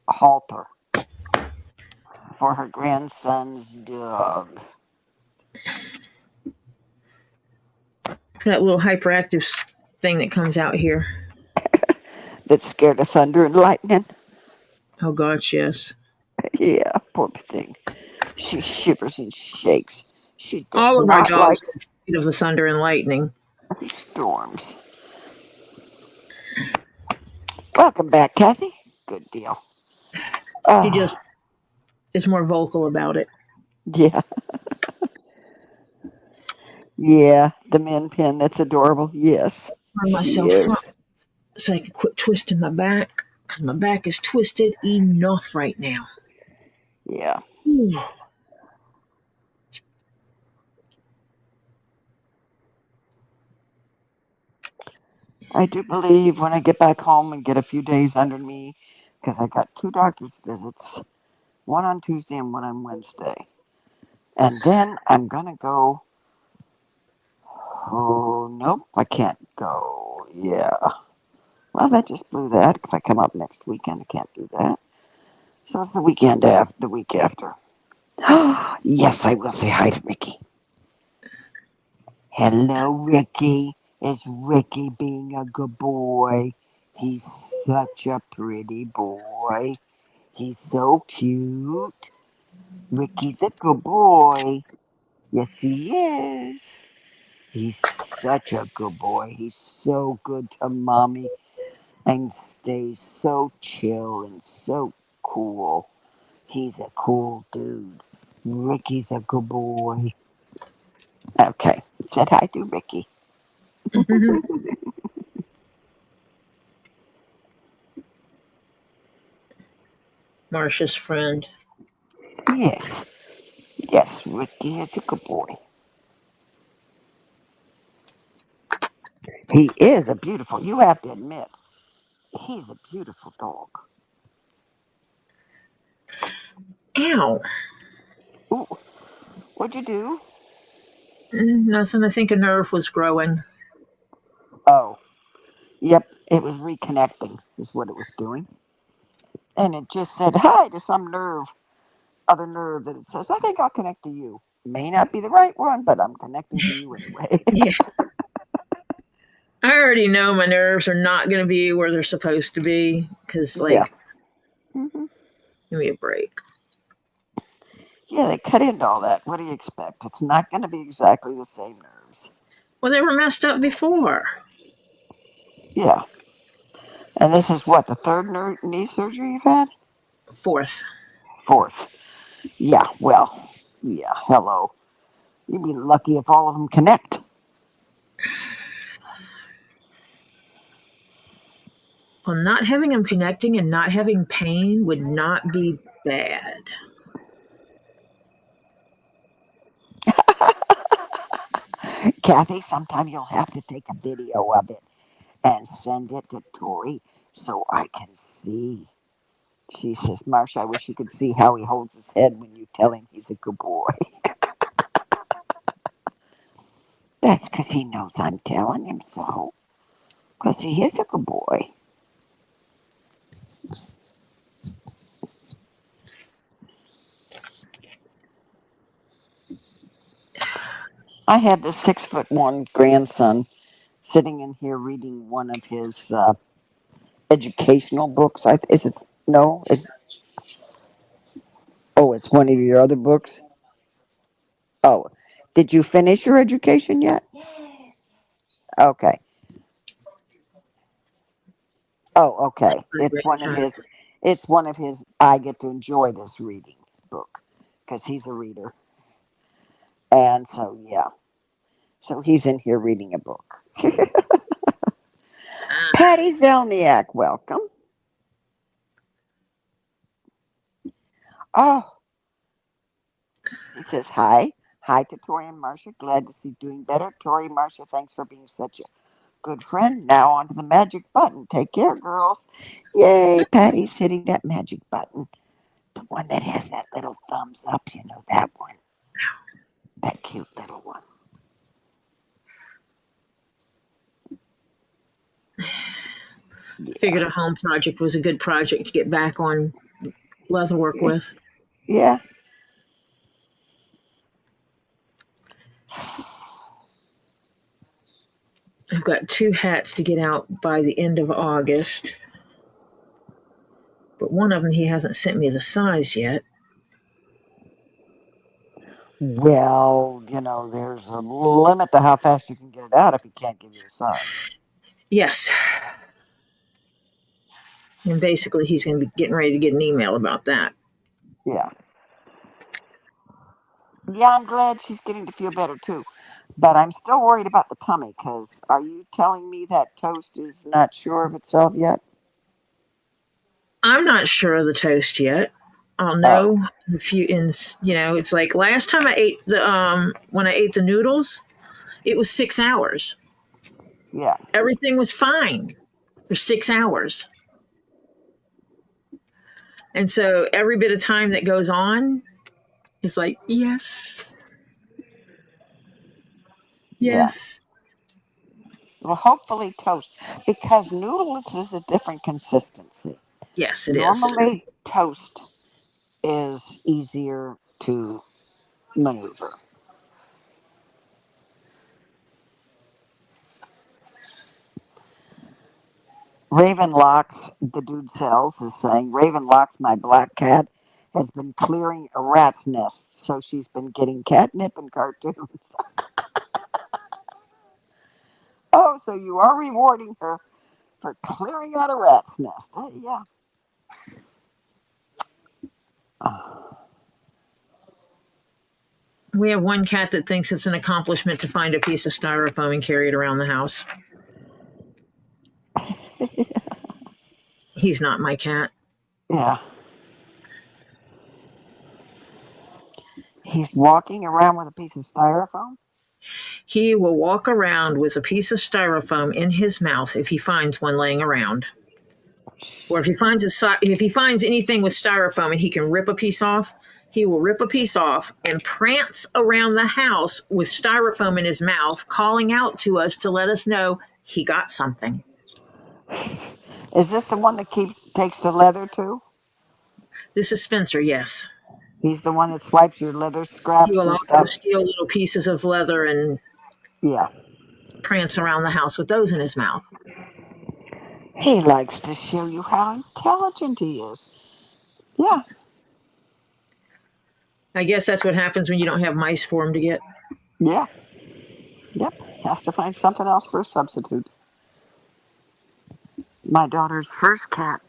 halter for her grandson's dog. That little hyperactive thing that comes out here. That's scared of thunder and lightning. Oh gosh, yes. Yeah, poor thing. She shivers and shakes. She does All of our not like dogs are afraid of the thunder and lightning. storms. Welcome back, Kathy. Good deal. She just is more vocal about it. Yeah. Yeah, the min pin. That's adorable. Yes, On she myself front is. so I can quit twisting my back because my back is twisted enough right now. Yeah. Ooh. I do believe when I get back home and get a few days under me, because I got two doctor's visits, one on Tuesday and one on Wednesday. And then I'm going to go. Oh, nope, I can't go. Yeah. Well, that just blew that. If I come up next weekend, I can't do that. So it's the weekend after, the week after. Yes, I will say hi to Ricky. Hello, Ricky. Is Ricky being a good boy? He's such a pretty boy. He's so cute. Ricky's a good boy. Yes, he is. He's such a good boy. He's so good to mommy and stays so chill and so cool. He's a cool dude. Ricky's a good boy. Okay, said hi to Ricky. Marcia's friend. Yes, yes, Ricky is a good boy. He is a beautiful, you have to admit, he's a beautiful dog. Ow. Ooh, what'd you do? Nothing. I think a nerve was growing. Oh, yep, it was reconnecting, is what it was doing. And it just said hi to some nerve, other nerve that it says, I think I'll connect to you. May not be the right one, but I'm connecting to you anyway. Yeah. I already know my nerves are not going to be where they're supposed to be because, Yeah. like, Hmm. give me a break. Yeah, they cut into all that. What do you expect? It's not going to be exactly the same nerves. Well, they were messed up before. Yeah. And this is what, the third knee surgery you've had? Fourth. Fourth. Yeah, well, yeah, hello. You'd be lucky if all of them connect. Well, not having them connecting and not having pain would not be bad. Kathy, sometime you'll have to take a video of it and send it to Tori so I can see. She says, Marsha, I wish you could see how he holds his head when you tell him he's a good boy. That's because he knows I'm telling him so. Because he is a good boy. I had this 6'1" grandson sitting in here reading one of his educational books. Is it? No. Oh, it's one of your other books. Oh, did you finish your education yet? Okay. Oh, okay. It's one of his. It's one of his. I get to enjoy this reading book because he's a reader, and so yeah. So he's in here reading a book. Patty Zelniak, welcome. Oh, he says hi. Hi to Tori and Marcia. Glad to see you doing better. Tori, Marcia, thanks for being such a good friend. Now on to the magic button. Take care, girls. Yay, Patty's hitting that magic button. The one that has that little thumbs up, you know, that one. That cute little one. Figured Yeah. a home project was a good project to get back on Leatherwork with. Yeah. I've got 2 hats to get out by the end of August, but one of them he hasn't sent me the size yet. Well, you know, there's a limit to how fast you can get it out if he can't give you a size. Yes. And basically, he's going to be getting ready to get an email about that. Yeah. Yeah, I'm glad she's getting to feel better too. But I'm still worried about the tummy because are you telling me that toast is not sure of itself yet? I'm not sure of the toast yet. I'll Oh, know if you it's like last time I ate the when I ate the noodles, it was 6 hours. yeah, Everything was fine for 6 hours. And so every bit of time that goes on, it's like, yes, yeah. yes, Well, hopefully toast because noodles is a different consistency. yes, it is. Normally, toast is easier to maneuver. Ravenlocks, the dude sells, is saying Ravenlocks, my black cat, has been clearing a rat's nest, so she's been getting catnip and cartoons. Oh, so you are rewarding her for clearing out a rat's nest. Yeah. We have one cat that thinks it's an accomplishment to find a piece of styrofoam and carry it around the house. He's not my cat. Yeah. He's walking around with a piece of styrofoam. He will walk around with a piece of styrofoam in his mouth if he finds one laying around. Or if he finds anything with styrofoam and he can rip a piece off, he will rip a piece off and prance around the house with styrofoam in his mouth, calling out to us to let us know he got something. Is this the one that takes the leather too? This is Spencer, yes. He's the one that swipes your leather He scraps will and also stuff. steal little pieces of leather and Yeah. prance around the house with those in his mouth. He likes to show you how intelligent he is. Yeah. I guess that's what happens when you don't have mice for him to get. Yeah. Yep. Has to find something else for a substitute. My daughter's first cat,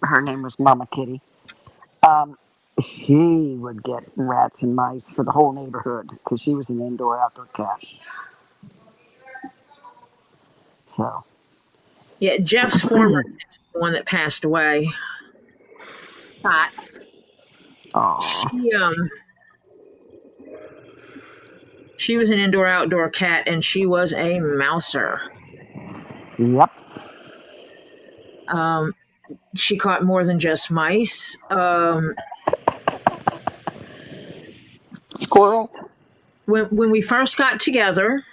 her name was Mama Kitty. Um, she would get rats and mice for the whole neighborhood because she was an indoor outdoor cat. So, Yeah, Jeff's former, the one that passed away, Scott. oh, She was an indoor outdoor cat and she was a mouser. yep. She caught more than just mice. Squirrel. When we first got together,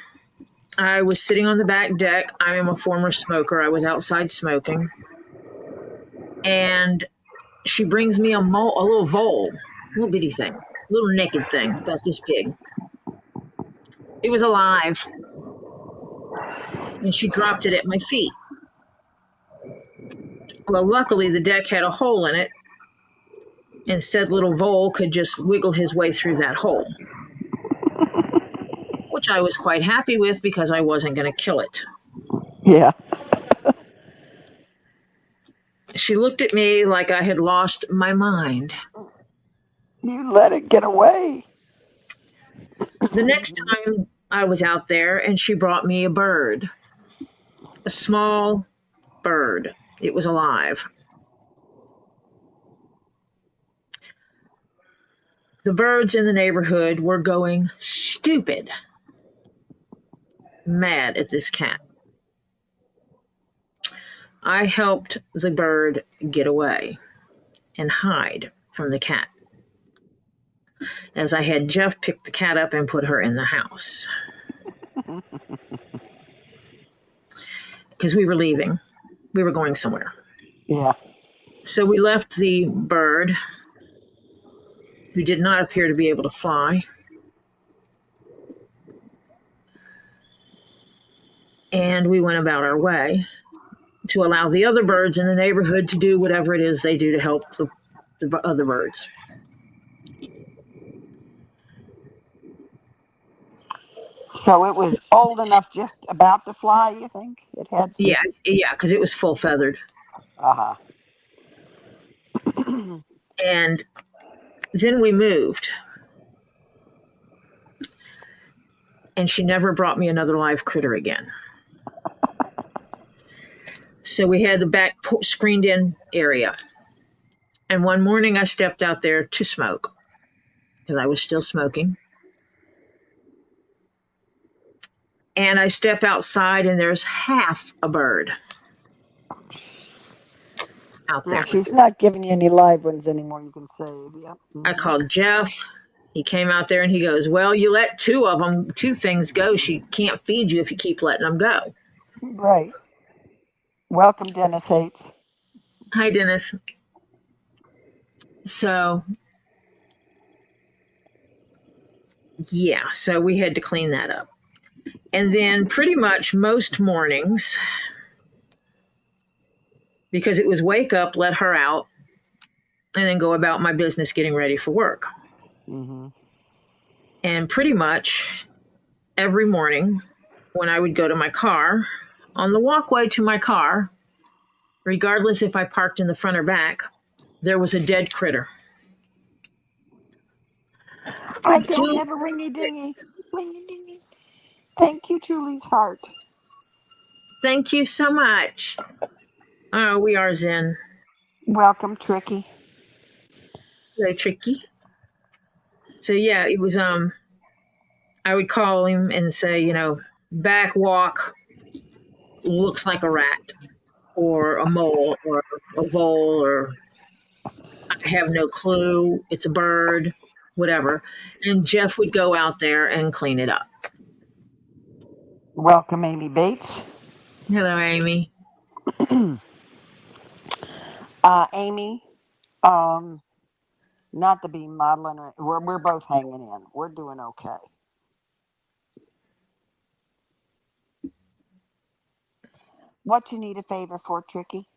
I was sitting on the back deck. I am a former smoker. I was outside smoking. And she brings me a little vole, little bitty thing, little naked thing about this big. It was alive. And she dropped it at my feet. Well, luckily the deck had a hole in it, and said little vole could just wiggle his way through that hole, which I was quite happy with because I wasn't going to kill it. Yeah. She looked at me like I had lost my mind. You let it get away. The next time I was out there and she brought me a bird, a small bird. It was alive. The birds in the neighborhood were going stupid, mad at this cat. I helped the bird get away and hide from the cat, as I had Jeff pick the cat up and put her in the house. Because we were leaving. We were going somewhere. Yeah. So we left the bird, who did not appear to be able to fly, and we went about our way to allow the other birds in the neighborhood to do whatever it is they do to help the other birds. So it was old enough just about to fly, you think? It had some. Yeah, because it was full feathered. Uh-huh. And then we moved. and she never brought me another live critter again. So we had the back screened in area. And one morning I stepped out there to smoke because I was still smoking. And I step outside and there's half a bird out there. Well, she's not giving you any live ones anymore, you can say. Yep. I called Jeff. He came out there and he goes, well, you let two things go. She can't feed you if you keep letting them go. Right. Welcome, Dennis Hates. Hi, Dennis. So, yeah, so we had to clean that up. And then pretty much most mornings, because it was wake up, let her out, and then go about my business getting ready for work. Mm-hmm. And pretty much every morning when I would go to my car, on the walkway to my car, regardless if I parked in the front or back, there was a dead critter. I don't have a ringy-dingy. Ringy-dingy. Thank you, Julie's heart. Thank you so much. Oh, we are zen. Welcome, Tricky. Very tricky. So yeah, it was I would call him and say, back walk looks like a rat or a mole or a vole, or I have no clue, it's a bird, whatever. And Jeff would go out there and clean it up. Welcome, Amy Bates. Hello, Amy. Amy, not to be modeling, we're both hanging in. We're doing okay. What you need a favor for, Tricky?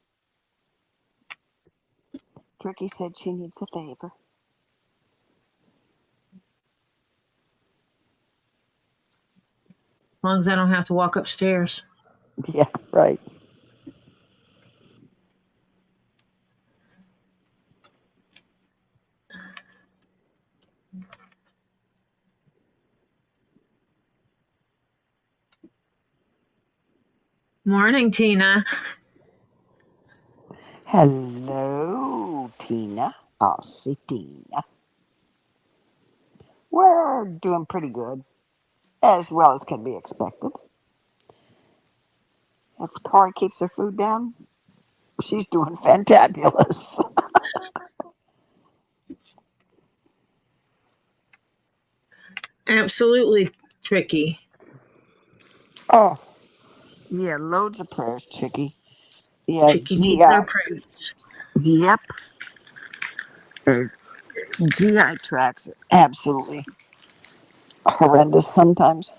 Tricky said she needs a favor. As long as I don't have to walk upstairs. Yeah, right. Morning, Tina. Hello, Tina. Aussie Tina. We're doing pretty good, as well as can be expected. If Tori keeps her food down, she's doing fantabulous. Absolutely tricky. Oh, yeah, loads of prayers, Chicky. Yeah, Tricky needs our prayers. Yep. GI tracts are absolutely horrendous sometimes.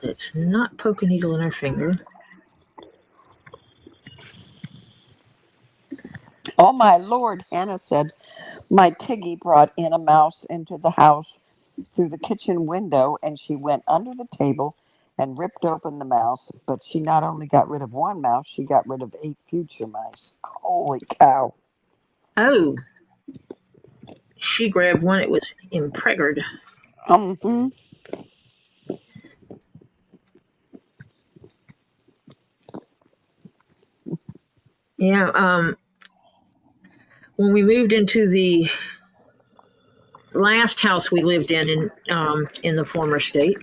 Let's not poke a needle in our finger. Oh my Lord, Hannah said, my Tiggy brought in a mouse into the house through the kitchen window and she went under the table and ripped open the mouse. But she not only got rid of one mouse, she got rid of 8 future mice. Holy cow. Oh. She grabbed one. It was impregnered. Mm-hmm. Yeah, when we moved into the last house we lived in the former state,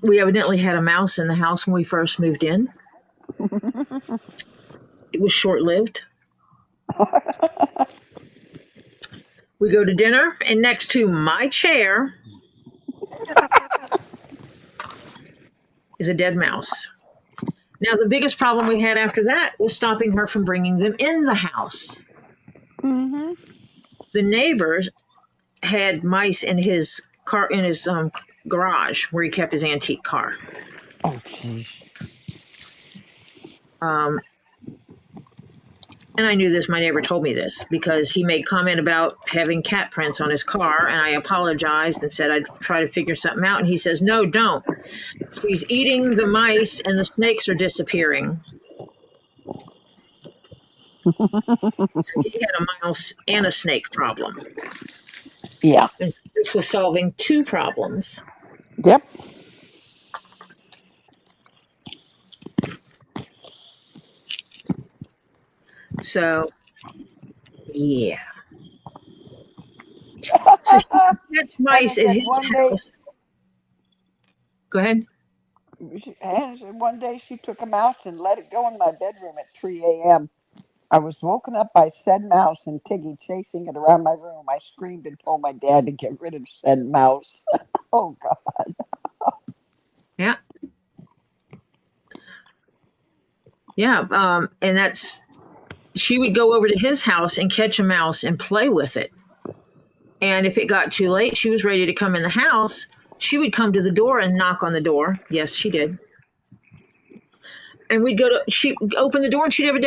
we evidently had a mouse in the house when we first moved in. It was short-lived. We go to dinner, and next to my chair is a dead mouse. Now, the biggest problem we had after that was stopping her from bringing them in the house. Mm-hmm. The neighbors had mice in his car, in his garage where he kept his antique car. Oh, jeez. and I knew this, my neighbor told me this, because he made comment about having cat prints on his car, and I apologized and said I'd try to figure something out, and he says, no, don't. She's eating the mice and the snakes are disappearing. So he had a mouse and a snake problem. Yeah. And so this was solving two problems. Yep. So, yeah. So she catch mice at his house. Go ahead. Hannah said one day she took a mouse and let it go in my bedroom at 3 a.m. I was woken up by said mouse and Tiggy chasing it around my room. I screamed and told my dad to get rid of said mouse. Oh, God. Yeah. Yeah. And that's, she would go over to his house and catch a mouse and play with it. And if it got too late, she was ready to come in the house. She would come to the door and knock on the door. Yes, she did. And we'd she'd open the door and she'd have a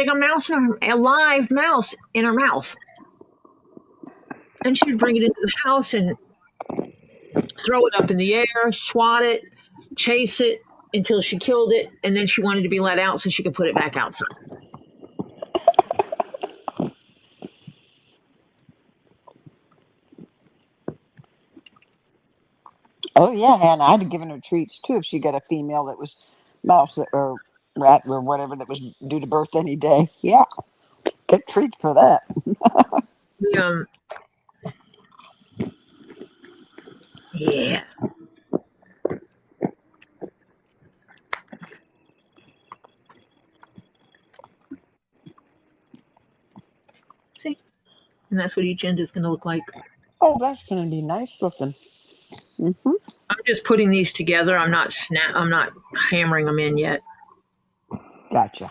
a live mouse in her mouth. And she'd bring it into the house and throw it up in the air, swat it, chase it until she killed it. And then she wanted to be let out so she could put it back outside. Oh, yeah, Hannah. I'd have given her treats, too, if she got a female that was mouse or rat or whatever that was due to birth any day. Yeah. Get treats for that. Yeah. See? And that's what each end is going to look like. Oh, that's going to be nice looking. Mm-hmm. I'm just putting these together. I'm not hammering them in yet. Gotcha.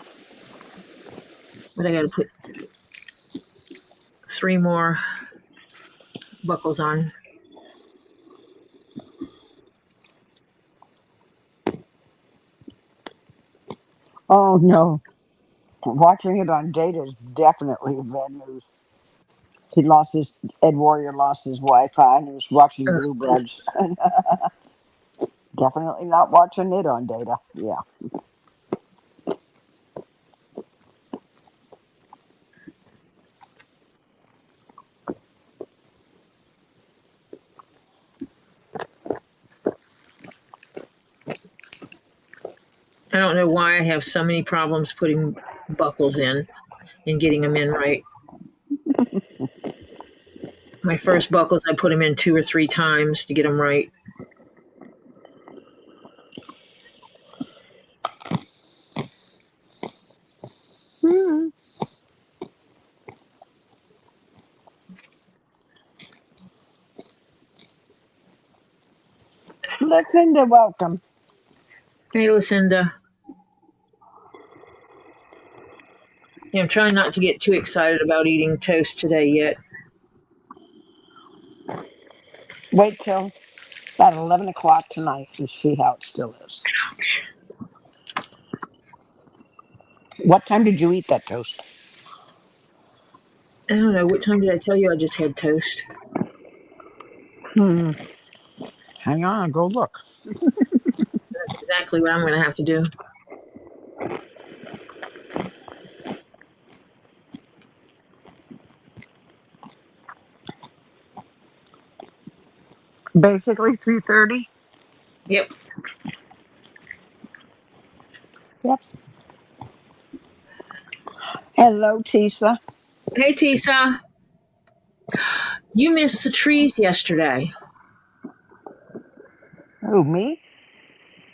But I got to put 3 more buckles on. Oh, no. Watching it on data is definitely bad news. Ed Warrior lost his Wi-Fi and he was watching Blue Bloods. Definitely not watching it on data. Yeah. I don't know why I have so many problems putting buckles in and getting them in right. My first buckles, I put them in 2 or 3 times to get them right. Hmm. Lucinda, welcome. Hey, Lucinda. Yeah, I'm trying not to get too excited about eating toast today yet. Wait till about 11 o'clock tonight and see how it still is. Ouch. What time did you eat that toast? I don't know. What time did I tell you I just had toast? Hang on, I'll go look. That's exactly what I'm going to have to do. Basically 3:30. Yep. Yep. Hello, Teesa. Hey, Teesa. You missed the trees yesterday. Oh, me?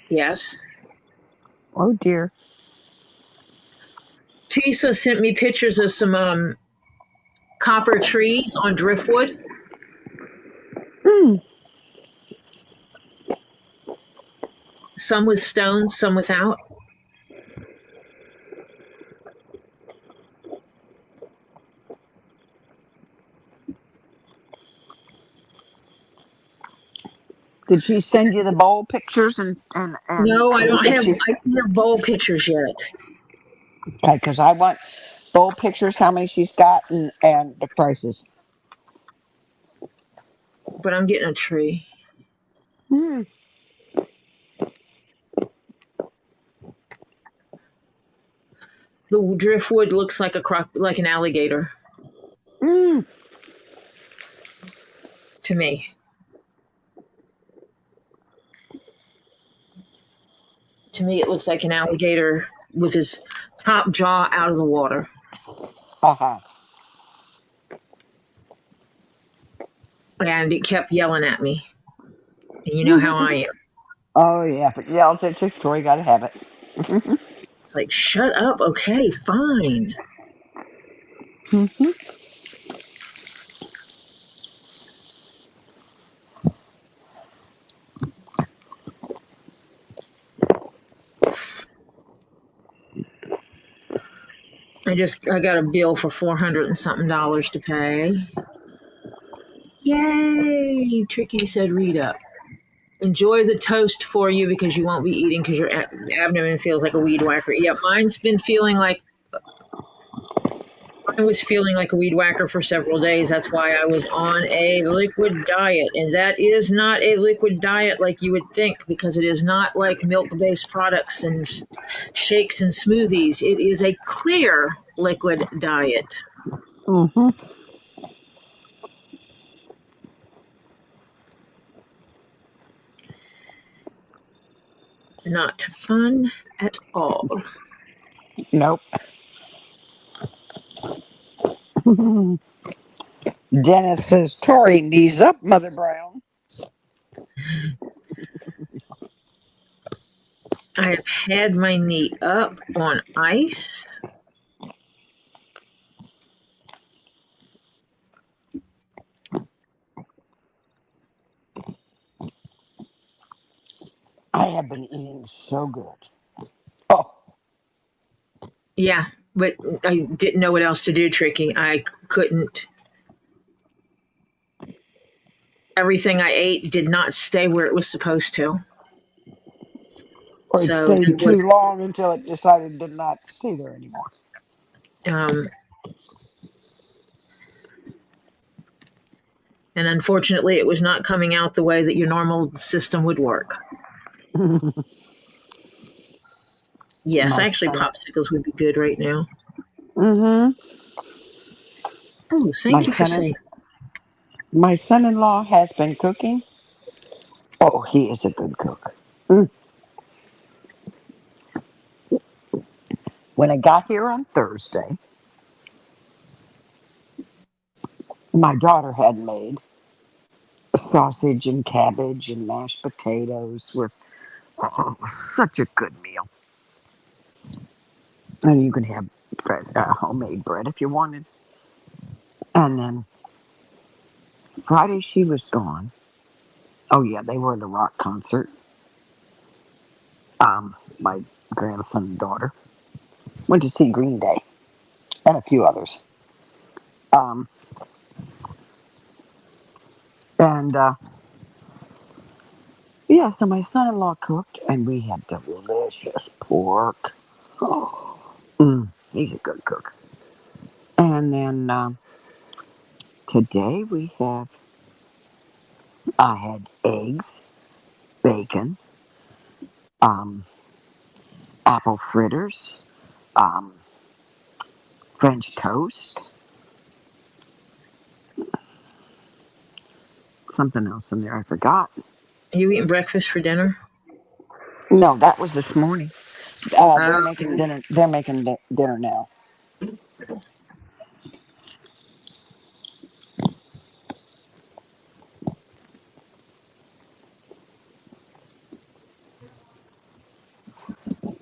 Yes. Oh, dear. Teesa sent me pictures of some copper trees on driftwood. Some with stones, some without. Did she send you the bowl pictures and No, I don't have bowl pictures yet. Okay, because I want Full pictures, how many she's got, and the prices. But I'm getting a tree. Hmm. The driftwood looks like like an alligator Mm. to me. To me, it looks like an alligator with his top jaw out of the water. Uh-huh. And it kept yelling at me. And you know how I am. Oh, yeah. But yeah, it's your story. Got to have it. It's like, shut up. Okay, fine. Mhm. I got a bill for $400 and something to pay. Yay! Tricky said, read up. Enjoy the toast for you because you won't be eating because your abdomen feels like a weed whacker. Yeah, mine's been feeling like I was feeling like a weed whacker for several days. That's why I was on a liquid diet. And that is not a liquid diet like you would think, because it is not like milk-based products and shakes and smoothies. It is a clear liquid diet. Mhm. Not fun at all. Nope. Dennis says, Tori, knees up, Mother Brown. I have had my knee up on ice. I have been eating so good. Oh, Yeah, but I didn't know what else to do, Tricky. I couldn't. Everything I ate did not stay where it was supposed to. or it So stayed too long until it decided it did not stay there anymore. um, and unfortunately, it was not coming out the way that your normal system would work. Yes, My actually, son. popsicles would be good right now. Mm-hmm. Oh, My thank you for son. saying. My son-in-law has been cooking. Oh, he is a good cook. Mm. When I got here on Thursday, my daughter had made sausage and cabbage and mashed potatoes with such a good meal. And you can have bread, homemade bread if you wanted. And then Friday she was gone. Oh yeah, they were at a rock concert. My grandson and daughter went to see Green Day and a few others. Um, and Yeah, so my son-in-law cooked, and we had delicious pork. Oh, he's a good cook. And then today I had eggs, bacon, um, apple fritters, um, French toast, something else in there I forgot. Are you eating breakfast for dinner? No, that was this morning. They're Um, making dinner. They're making dinner now.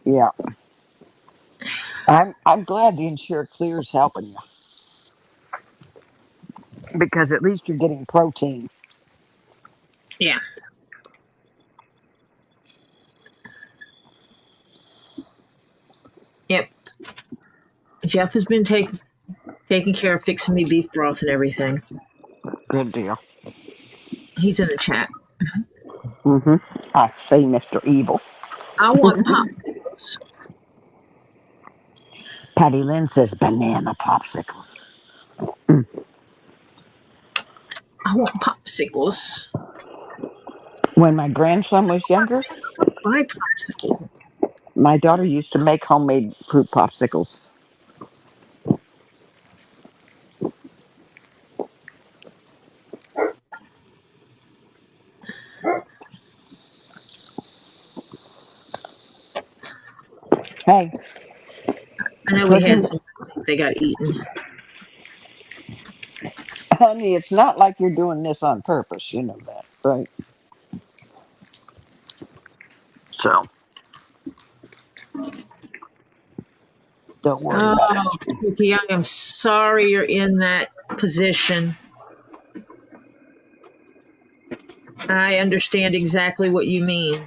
Yeah, I'm glad the Ensure Clear's helping you because at least you're getting protein. yeah. Yep. Jeff has been taking care of fixing me beef broth and everything. Good deal. He's in the chat. Mm-hmm. I say, Mr. Evil. I want popsicles. Patty Lynn says banana popsicles. Mm. I want popsicles. When my grandson was younger, Buy popsicle. my daughter used to make homemade fruit popsicles. Hey, I know we had some. They got eaten. honey, it's not like you're doing this on purpose. You know that, right? So don't worry about it. Oh, Cookie, I am sorry you're in that position. I understand exactly what you mean.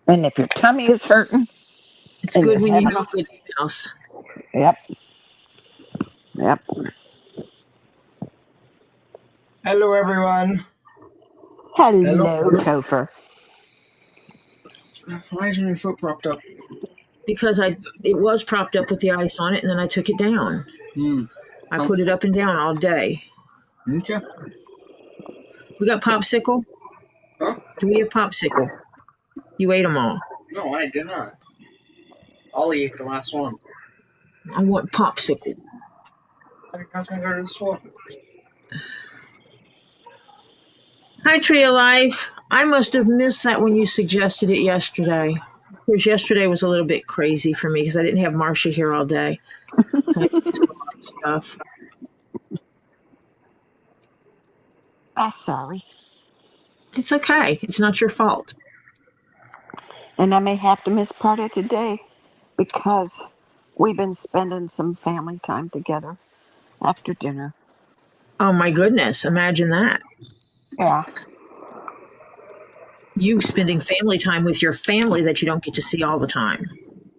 And if your tummy is hurting It's and you're good when you having have a, a good spouse. yep, yep. Hello, everyone. Hello, Topher. Why isn't your foot propped up? Because it was propped up with the ice on it, and then I took it down. I put it up and down all day. Okay. We got popsicle? Huh? Do we have popsicle? You ate them all. No, I did not. Ollie ate the last one. I want popsicle. I think I was going to go to the store. Hi, Tree of Life. I must have missed that when you suggested it yesterday. Of course, yesterday was a little bit crazy for me because I didn't have Marcia here all day. So I missed a lot of stuff. I'm sorry. It's okay. It's not your fault. And I may have to miss part of today because we've been spending some family time together after dinner. Oh, my goodness. Imagine that. Yeah. You spending family time with your family that you don't get to see all the time.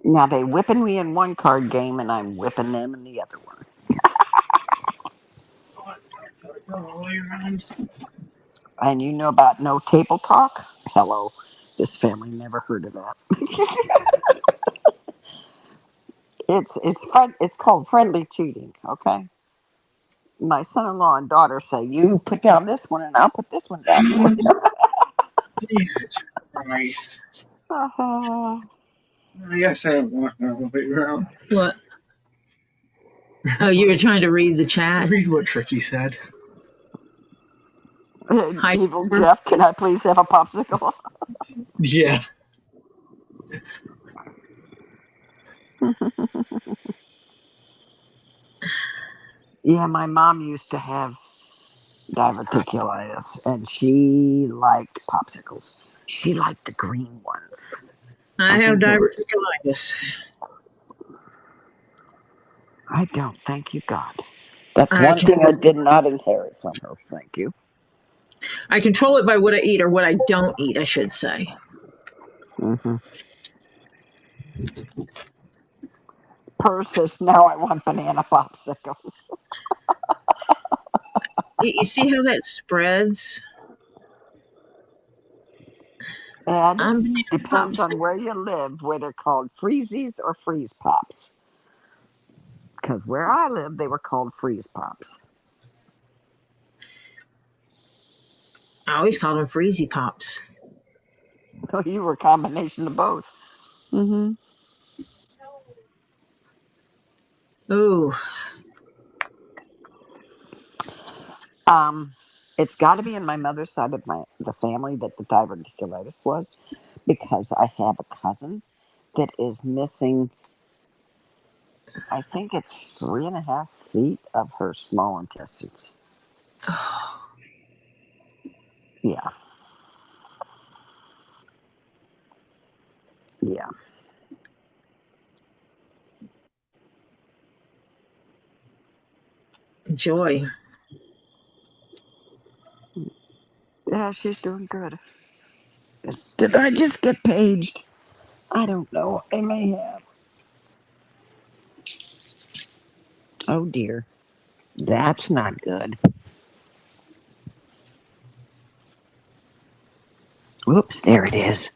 Now they whipping me in one card game and I'm whipping them in the other one. All around. And you know about no table talk? Hello. This family never heard of that. It's called friendly cheating, okay? My son-in-law and daughter say, you put down this one and I'll put this one down for you. Jesus Christ. Uh-huh. I guess I don't want to wait around. What? Oh, you were trying to read the chat? Read what Tricky said. Hi. Evil Jeff, can I please have a popsicle? Yeah. Yeah, my mom used to have diverticulitis and she liked popsicles. She liked the green ones. I have think they were- diverticulitis. I don't, thank you, God. That's I one can- thing I did not inherit from her. Thank you. I control it by what I eat or what I don't eat, I should say. Mm-hmm. Purr says, now I want banana popsicles. You see how that spreads? And Banana depends on popsicle. where you live, whether they're called freezies or freeze pops. Because where I live, they were called freeze pops. I always call them freezy pops. Oh, you were a combination of both. Mm-hmm. Ooh. It's got to be in my mother's side of the family that the diverticulitis was, because I have a cousin that is missing. I think it's 3.5 feet of her small intestines. Yeah. Yeah. Joy. Yeah, she's doing good. Did I just get paged? I don't know. I may have. Oh dear. That's not good. Whoops, there it is.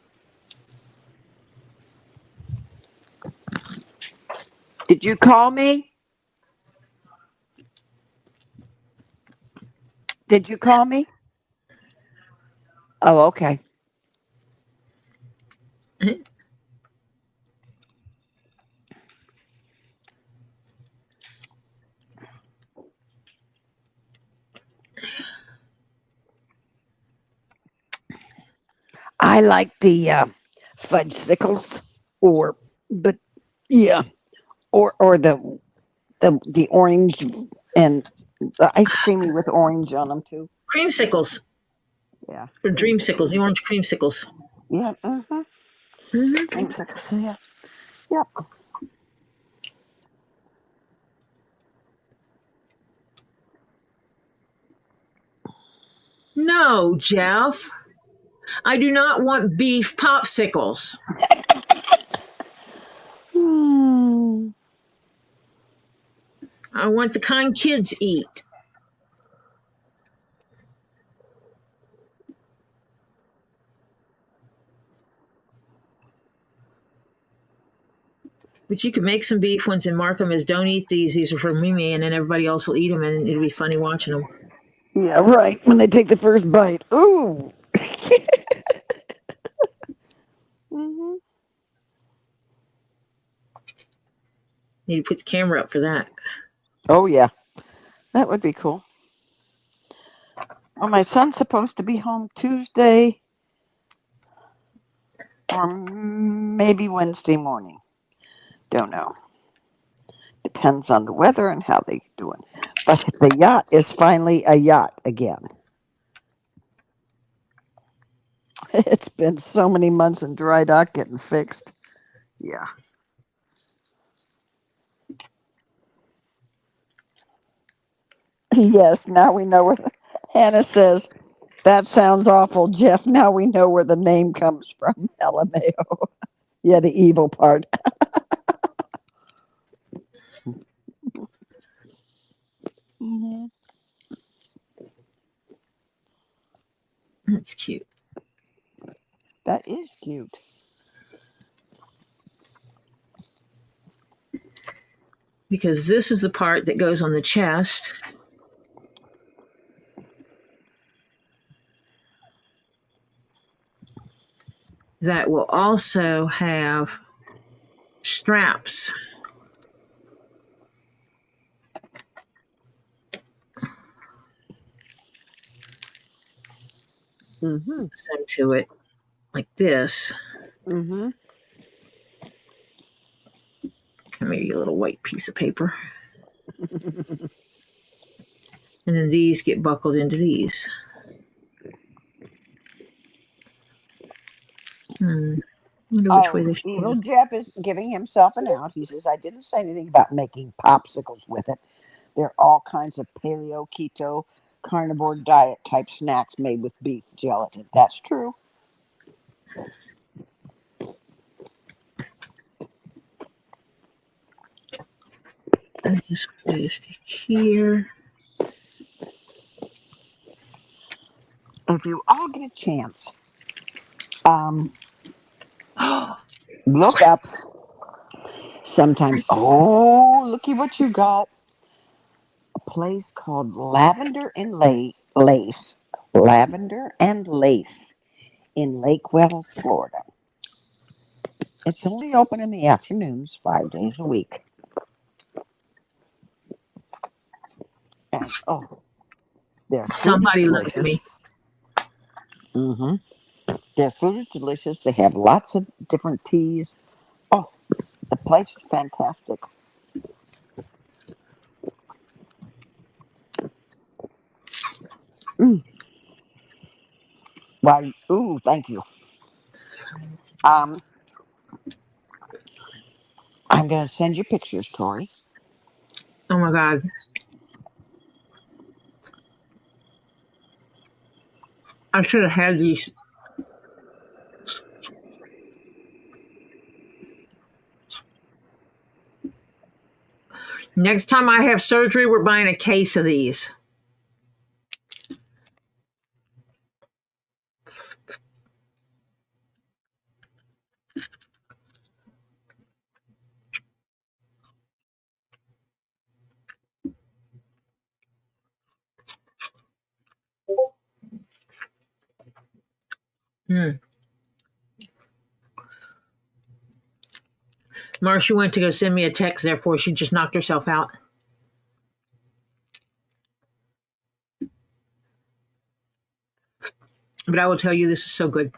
Did you call me? Did you call me? Oh, okay. I like the fudge sickles, or but yeah, or the orange and the ice creamy with orange on them too. Creamsicles Yeah, or dreamsicles, creamsicles. the orange creamsicles. Yeah, mm-hmm. Hmm. Creamsicles. Yeah, yep. No, Jeff. I do not want beef popsicles. Hmm. I want the kind kids eat. But you could make some beef ones and mark them as "Don't eat these. These are for Mimi," and then everybody else will eat them, and it'll be funny watching them. Yeah, right. When they take the first bite. Ooh. Hmm. Need to put the camera up for that. Oh yeah, that would be cool. Well, my son's supposed to be home Tuesday or maybe Wednesday morning. Don't know. Depends on the weather and how they're doing. But the yacht is finally a yacht again. It's been so many months in dry dock getting fixed. Yeah. Yes, now we know where Hannah says, that sounds awful, Jeff. Now we know where the name comes from. LMAO. Yeah, the evil part. Hmm. That's cute. That is cute. Because this is the part that goes on the chest. That will also have straps Hmm. sent to it, like this. Hmm. Come here, you little white piece of paper. And then these get buckled into these. Wonder which way Oh, they should evil go. Jeff is giving himself an out. He says, I didn't say anything about making popsicles with it. There are all kinds of paleo, keto, carnivore diet type snacks made with beef gelatin. That's true. And this goes to here. If you all get a chance, um, look up sometimes. Oh, looky what you got. A place called Lace. Lavender and Lace in Lake Wells, Florida. It's only open in the afternoons, 5 days a week. And oh, their food is Somebody loves delicious. me. Hmm. Their food is delicious. They have lots of different teas. Oh, the place is fantastic. Mm. Why? Ooh, thank you. Um, I'm gonna send you pictures, Tori. Oh my God. I should have had these. Next time I have surgery, we're buying a case of these. Hmm. Marcia went to go send me a text, therefore she just knocked herself out. But I will tell you, this is so good.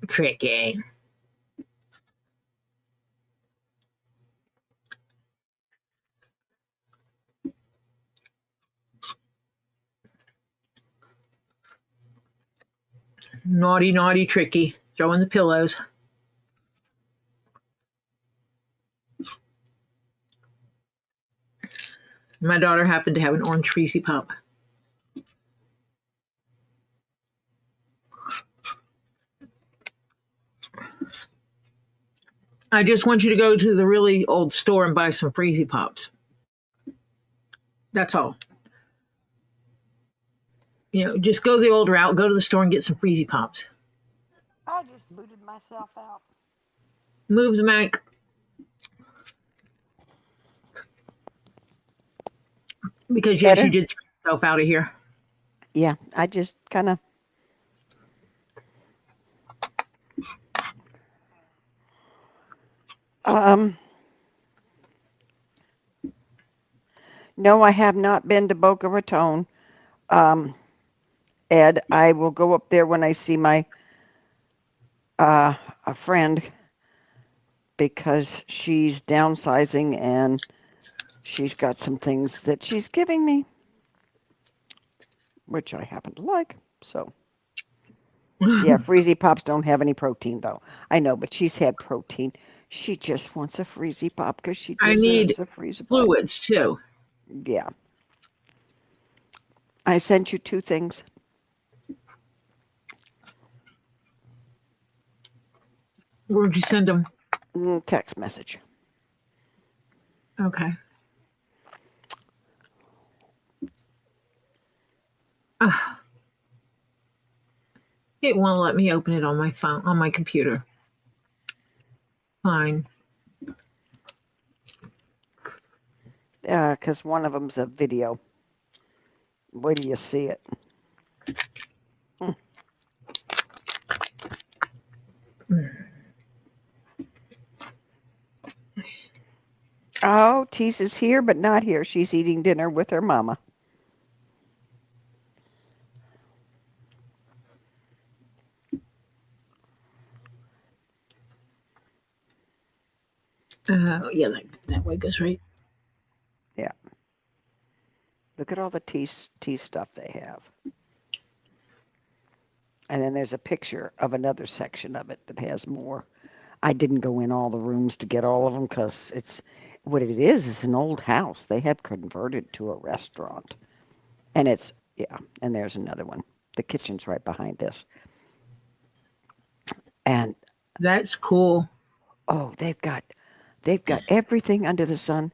Tricky. Naughty, naughty, tricky. Throwing the pillows. My daughter happened to have an orange Reese Pop. I just want you to go to the really old store and buy some Freezy Pops. That's all. You know, just go the old route, go to the store and get some Freezy Pops. I just booted myself out. Move the mic. Because, yes, Better? you did throw yourself out of here. Yeah, I just kind of. No, I have not been to Boca Raton. Ed, I will go up there when I see my a friend because she's downsizing and she's got some things that she's giving me, which I happen to like. So, yeah, Freezy Pops don't have any protein though. I know, but she's had protein. She just wants a Freezy Pop because she I need deserves a Freezy Pop. fluids, too. Yeah. I sent you 2 things. Where'd you send them? Text message. Okay. It won't let me open it on my phone, on my computer. Fine. Because one of them's a video. Wait till you see it. Oh, Teesa's here, but not here. She's eating dinner with her mama. Yeah, that way goes right. Yeah. Look at all the tea stuff they have. And then there's a picture of another section of it that has more. I didn't go in all the rooms to get all of them because it's what it is an old house. They have converted to a restaurant. And it's, yeah, and there's another one. The kitchen's right behind this. And That's cool. oh, they've got everything under the sun.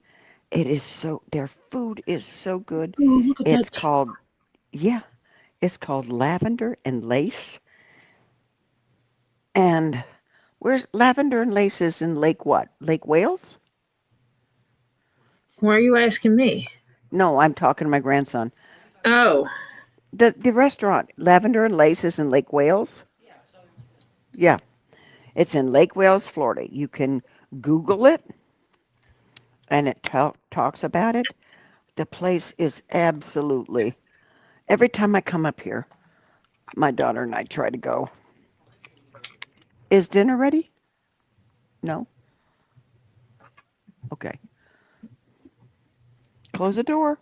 It is so, their food is so good. Oh, look at It's that. called, yeah, it's called Lavender and Lace. And where's Lavender and Lace is in Lake what? Lake Wales? Why are you asking me? No, I'm talking to my grandson. Oh. The restaurant, Lavender and Lace, is in Lake Wales? Yeah. It's in Lake Wales, Florida. You can Google it, and it talks about it. The place is absolutely, every time I come up here, my daughter and I try to go. Is dinner ready? No? Okay. Close the door,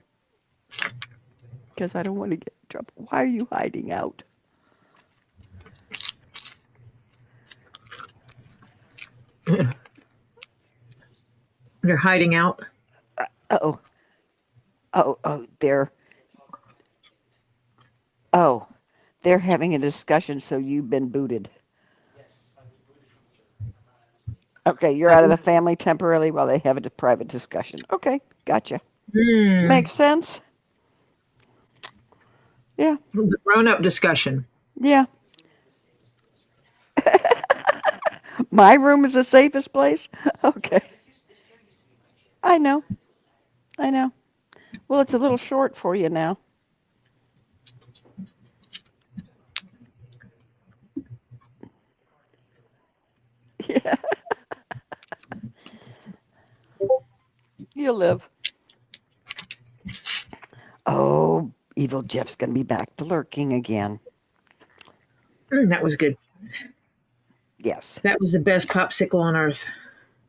because I don't want to get in trouble. Why are you hiding out? They're hiding out. Uh-oh. Oh, they're having a discussion, so you've been booted. Okay, you're out of the family temporarily while they have a private discussion. Okay, gotcha. Makes sense. Yeah. The grown-up discussion. Yeah. My room is the safest place? Okay. I know. Well, it's a little short for you now. Yeah, you live. Oh, evil Jeff's going to be back to lurking again. That was good. Yes. That was the best popsicle on earth.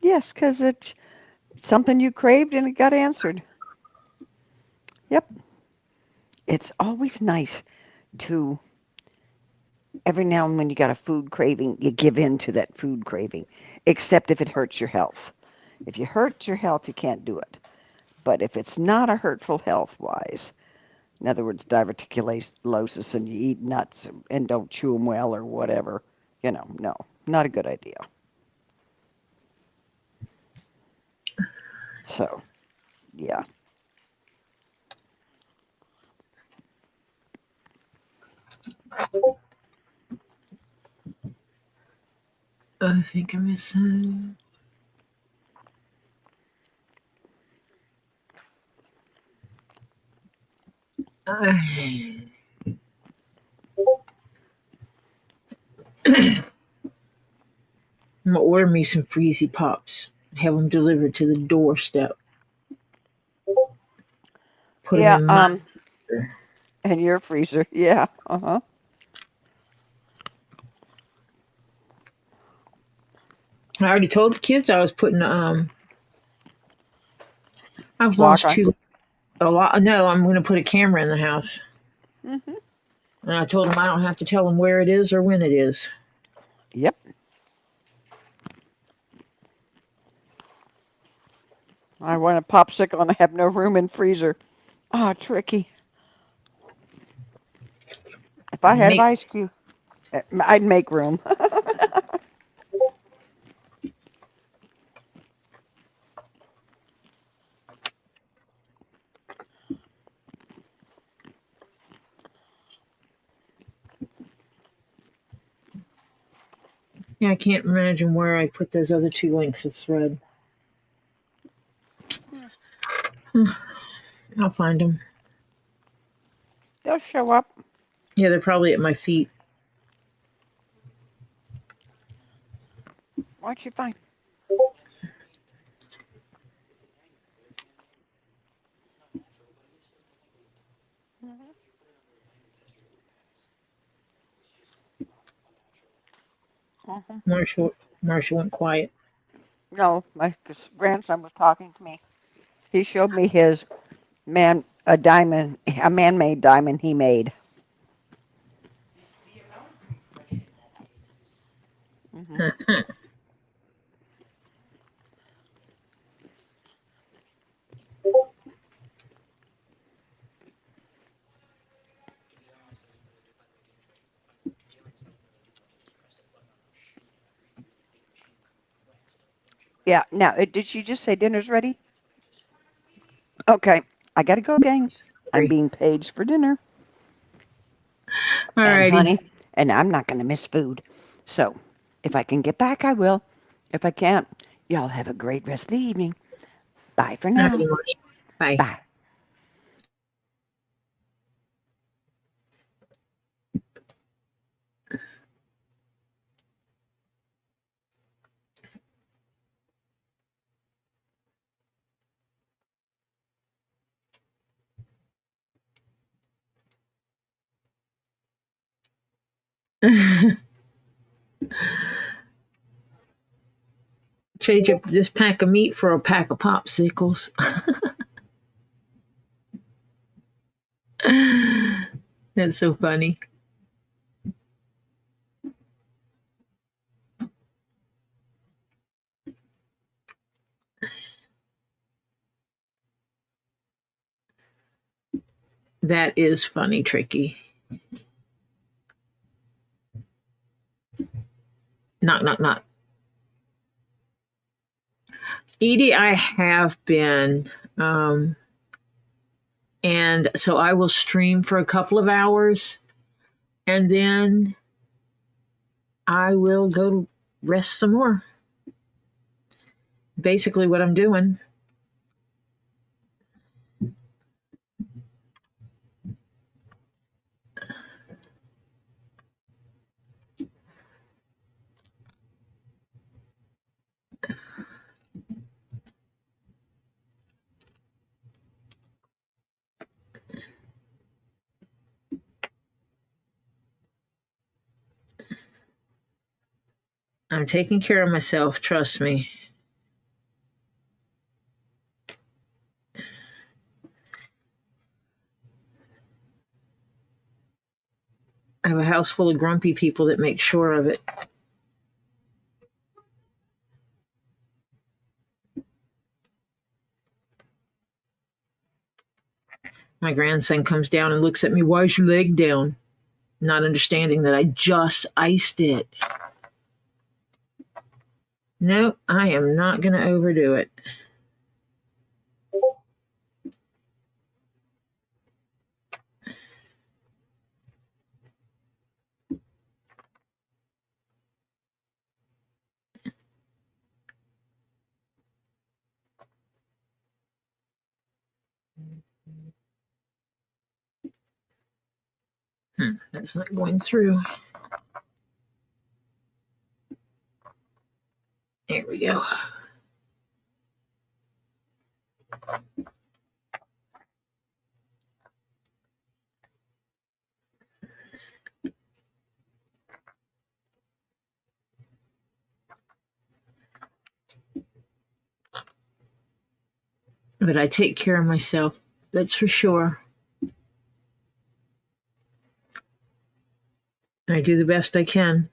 Yes, because it's something you craved and it got answered. Yep. It's always nice to, every now and when you got a food craving, you give in to that food craving, except if it hurts your health. If you hurt your health, you can't do it. But if it's not a hurtful health-wise, in other words, diverticulosis, and you eat nuts and don't chew them well or whatever, no, not a good idea. So, yeah. I think I missed some. I'm gonna order me some Freezy Pops. Have them delivered to the doorstep. Put them Yeah, in my. and your freezer. Yeah, uh-huh. I already told the kids I was putting I've Lock lost on. a lot. No, I'm going to put a camera in the house, Mm-hmm. and I told them I don't have to tell them where it is or when it is. Yep. I want a popsicle and I have no room in freezer. Ah, tricky. If I had Make ice cube, I'd make room. Yeah, I can't imagine where I put those other two lengths of thread. I'll find them. They'll show up. Yeah, they're probably at my feet. What'd you find? Mm-hmm. Mm-hmm. Marshall went quiet. No, my grandson was talking to me. He showed me his a man-made diamond he made. Mm-hmm. Yeah. Now, did she just say dinner's ready? Okay. I gotta go, gang. I'm being paged for dinner. And Alrighty. honey, and I'm not gonna miss food. So, if I can get back, I will. If I can't, y'all have a great rest of the evening. Bye for now. Alrighty, Marshall. Bye. Bye. Trade up this pack of meat for a pack of popsicles. That's so funny. That is funny, Tricky. Knock, knock, knock. Edie, I have been, and so I will stream for a couple of hours, and then I will go rest some more. Basically, what I'm doing. I'm taking care of myself, trust me. I have a house full of grumpy people that make sure of it. My grandson comes down and looks at me, "Why is your leg down?" Not understanding that I just iced it. Nope, I am not going to overdo it. That's not going through. There we go. But I take care of myself, that's for sure. I do the best I can.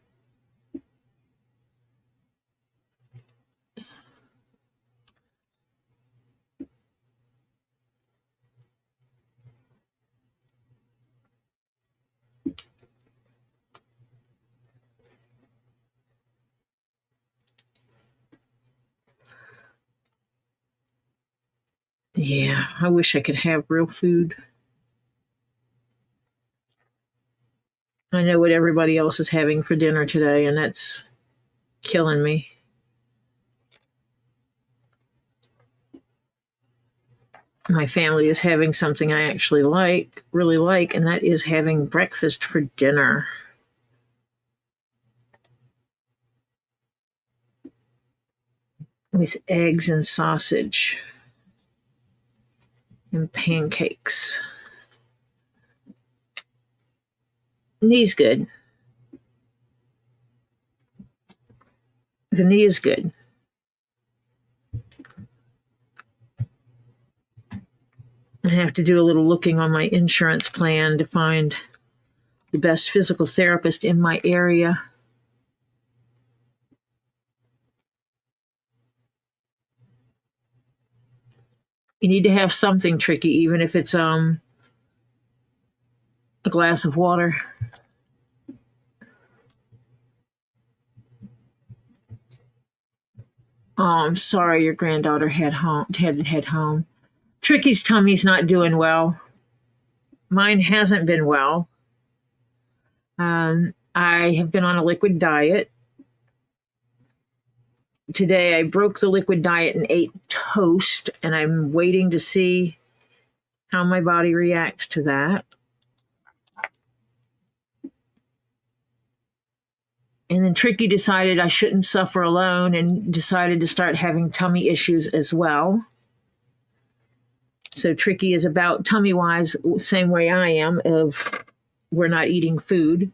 Yeah, I wish I could have real food. I know what everybody else is having for dinner today, and that's killing me. My family is having something I actually really like, and that is having breakfast for dinner. With eggs and sausage and pancakes. Knee's good. The knee is good. I have to do a little looking on my insurance plan to find the best physical therapist in my area. You need to have something tricky, even if it's a glass of water. Oh, I'm sorry your granddaughter had to head home. Tricky's tummy's not doing well. Mine hasn't been well. I have been on a liquid diet. Today I broke the liquid diet and ate toast, and I'm waiting to see how my body reacts to that. And then Tricky decided I shouldn't suffer alone and decided to start having tummy issues as well. So Tricky is about tummy-wise, same way I am, of we're not eating food.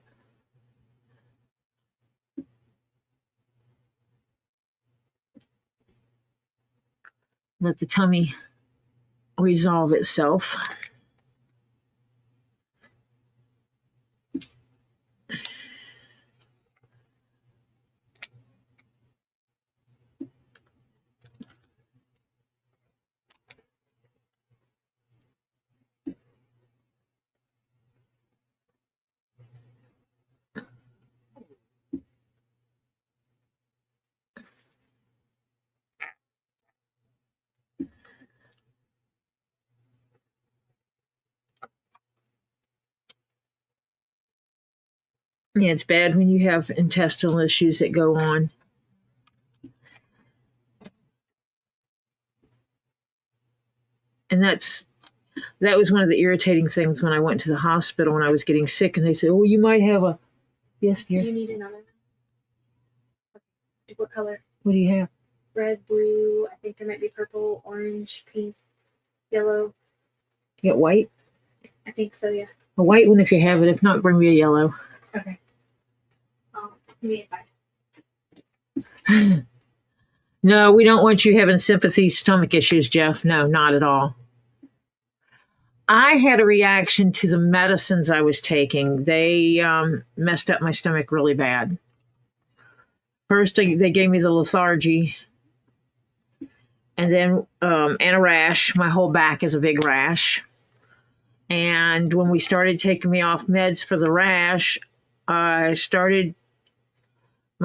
Let the tummy resolve itself. Yeah, it's bad when you have intestinal issues that go on. And that was one of the irritating things when I went to the hospital when I was getting sick, and they said, "Oh, you might have a..." Yes, dear. Do you need another? Okay. What color? What do you have? Red, blue. I think there might be purple, orange, pink, yellow. You got white? I think so. Yeah. A white one if you have it. If not, bring me a yellow. Okay. Give me a 5. No, we don't want you having sympathy stomach issues, Jeff. No, not at all. I had a reaction to the medicines I was taking. They messed up my stomach really bad. First, they gave me the lethargy, and then and a rash. My whole back is a big rash. And when we started taking me off meds for the rash, my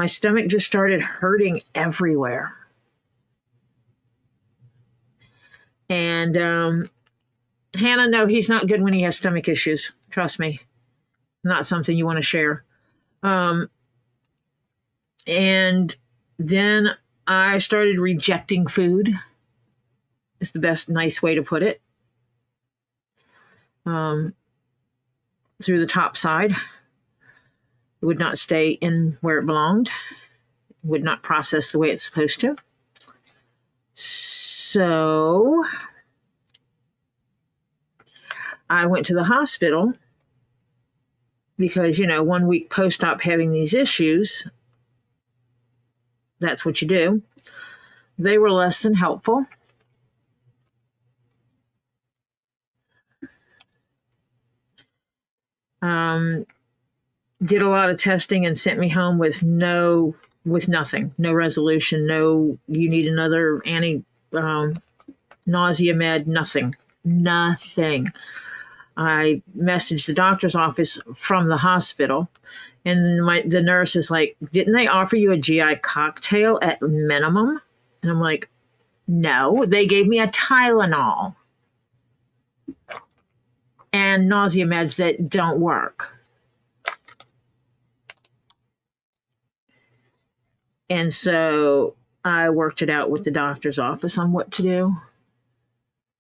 stomach just started hurting everywhere. And Hannah, no, he's not good when he has stomach issues. Trust me. Not something you want to share. And then I started rejecting food. It's the best, nice way to put it. Through the top side. It would not stay in where it belonged. It would not process the way it's supposed to. So I went to the hospital because, 1 week post-op having these issues, that's what you do. They were less than helpful. Did a lot of testing and sent me home with nothing, no resolution, no, you need another nausea med, nothing. I messaged the doctor's office from the hospital, and the nurse is like, didn't they offer you a GI cocktail at minimum? And I'm like, no, they gave me a Tylenol and nausea meds that don't work. And so I worked it out with the doctor's office on what to do.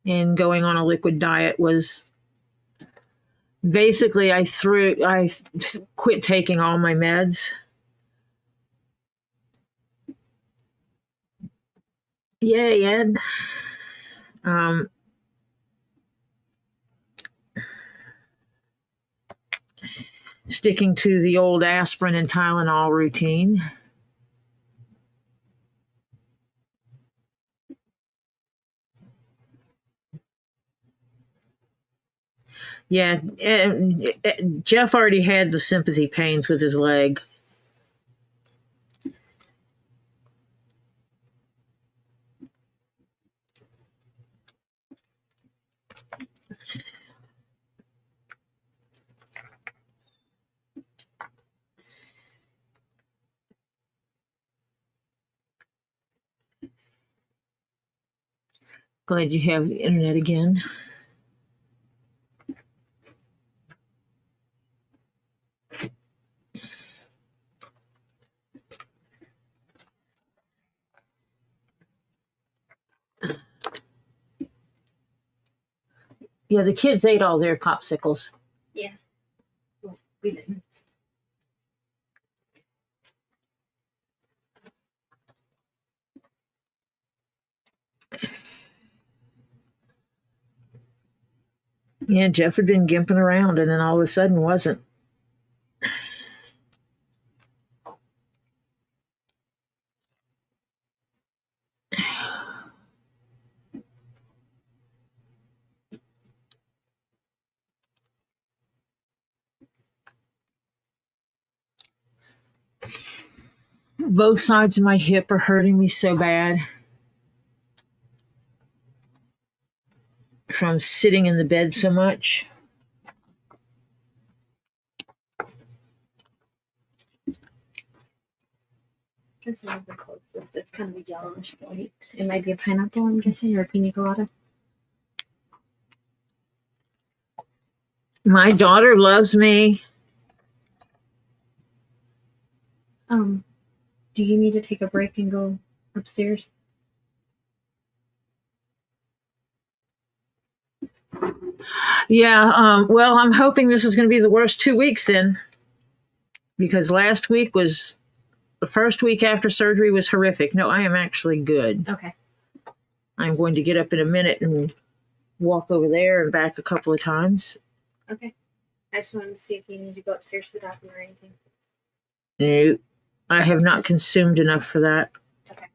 And going on a liquid diet was basically, I quit taking all my meds. Yay, Ed. Sticking to the old aspirin and Tylenol routine. Yeah, Jeff already had the sympathy pains with his leg. Glad you have the internet again. Yeah, the kids ate all their popsicles. Yeah. Well, we didn't. Yeah, Jeff had been gimping around, and then all of a sudden wasn't. Both sides of my hip are hurting me so bad from sitting in the bed so much. This is the closest. It's kind of a yellowish white. It might be a pineapple, I'm guessing, or a pina colada. My daughter loves me. Do you need to take a break and go upstairs? Yeah, well, I'm hoping this is going to be the worst 2 weeks then, because last week was the first week after surgery was horrific. No, I am actually good. Okay. I'm going to get up in a minute and walk over there and back a couple of times. Okay. I just wanted to see if you need to go upstairs to the bathroom or anything. No, I have not consumed enough for that. Okay.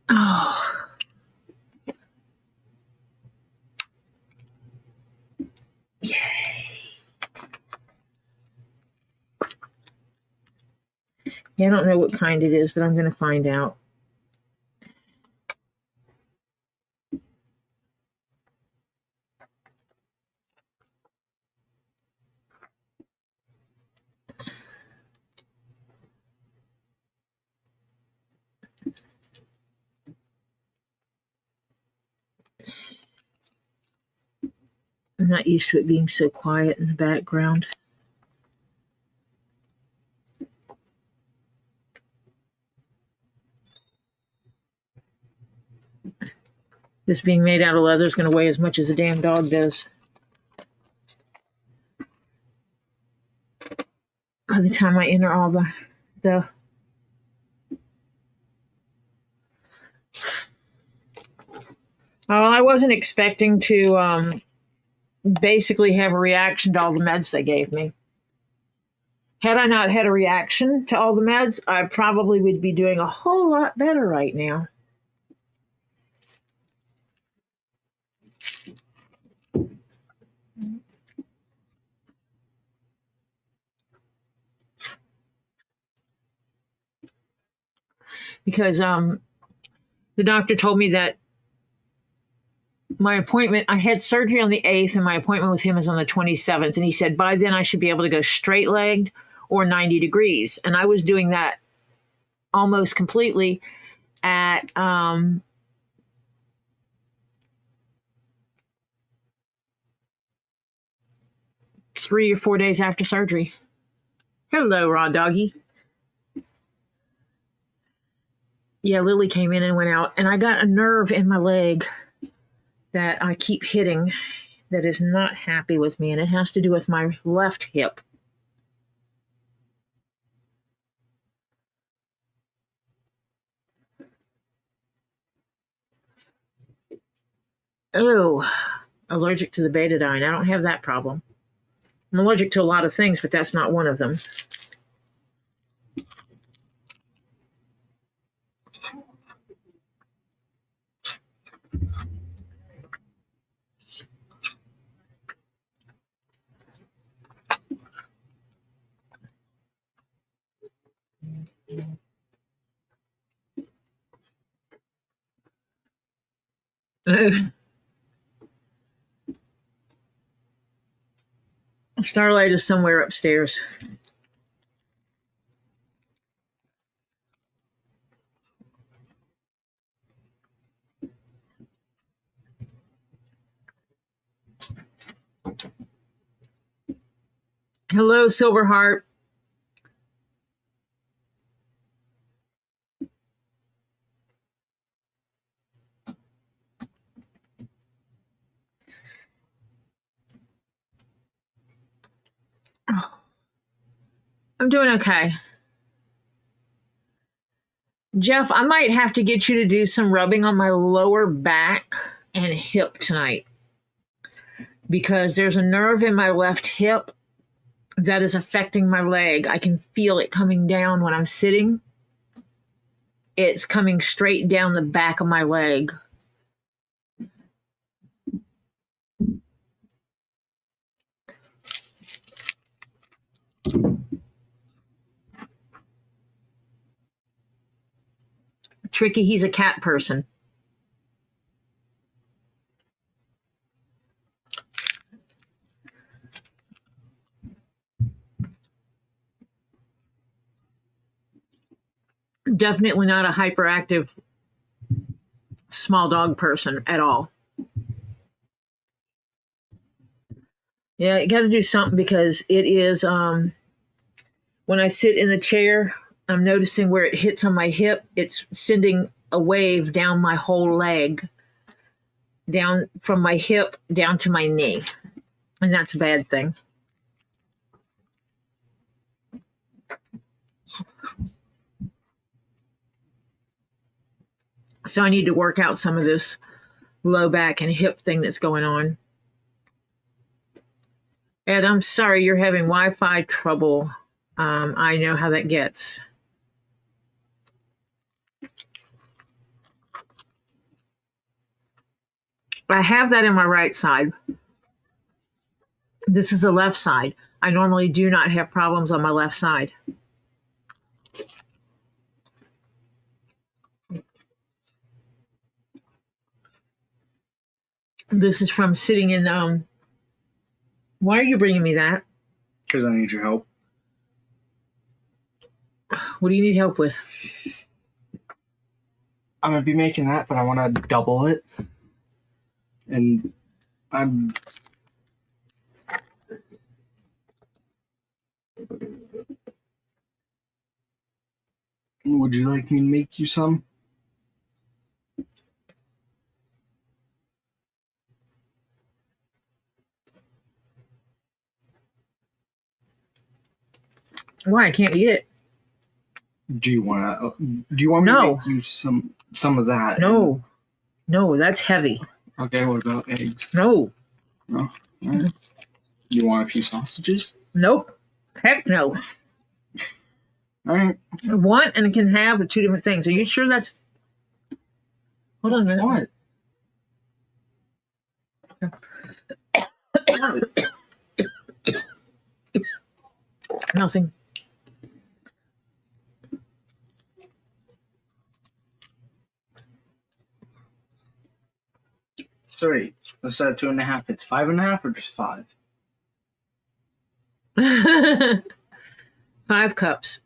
Oh. Yay. Yeah, I don't know what kind it is, but I'm going to find out. I'm not used to it being so quiet in the background. This being made out of leather is going to weigh as much as a damn dog does. By the time I enter all the I wasn't expecting to basically have a reaction to all the meds they gave me. Had I not had a reaction to all the meds, I probably would be doing a whole lot better right now. Because the doctor told me that my appointment, I had surgery on the 8th and my appointment with him is on the 27th. And he said by then I should be able to go straight legged or 90 degrees. And I was doing that almost completely at 3 or 4 days after surgery. Hello, Raw Doggy. Yeah, Lily came in and went out, and I got a nerve in my leg that I keep hitting that is not happy with me, and it has to do with my left hip. Oh, allergic to the betadine. I don't have that problem. I'm allergic to a lot of things, but that's not one of them. Starlight is somewhere upstairs. Hello, Silverheart. I'm doing okay. Jeff, I might have to get you to do some rubbing on my lower back and hip tonight because there's a nerve in my left hip that is affecting my leg. I can feel it coming down when I'm sitting. It's coming straight down the back of my leg. Tricky, he's a cat person. Definitely not a hyperactive small dog person at all. Yeah, you got to do something because it is, when I sit in the chair, I'm noticing where it hits on my hip. It's sending a wave down my whole leg, down from my hip down to my knee. And that's a bad thing. So I need to work out some of this low back and hip thing that's going on. Ed, I'm sorry you're having Wi-Fi trouble. I know how that gets. I have that in my right side. This is the left side. I normally do not have problems on my left side. This is from sitting in, why are you bringing me that? Because I need your help. What do you need help with? I'm going to be making that, but I want to double it. And I'm... Would you like me to make you some? Why? I can't eat it. Do you want me to make you some of that? No. No, that's heavy. Okay, what about eggs? No. No? All right. You want a few sausages? Nope. Heck no. All right. Want and can have are two different things. Are you sure that's... Hold on a minute. What? Nothing. Sorry, instead of 2.5, it's 5.5 or just 5? 5 cups.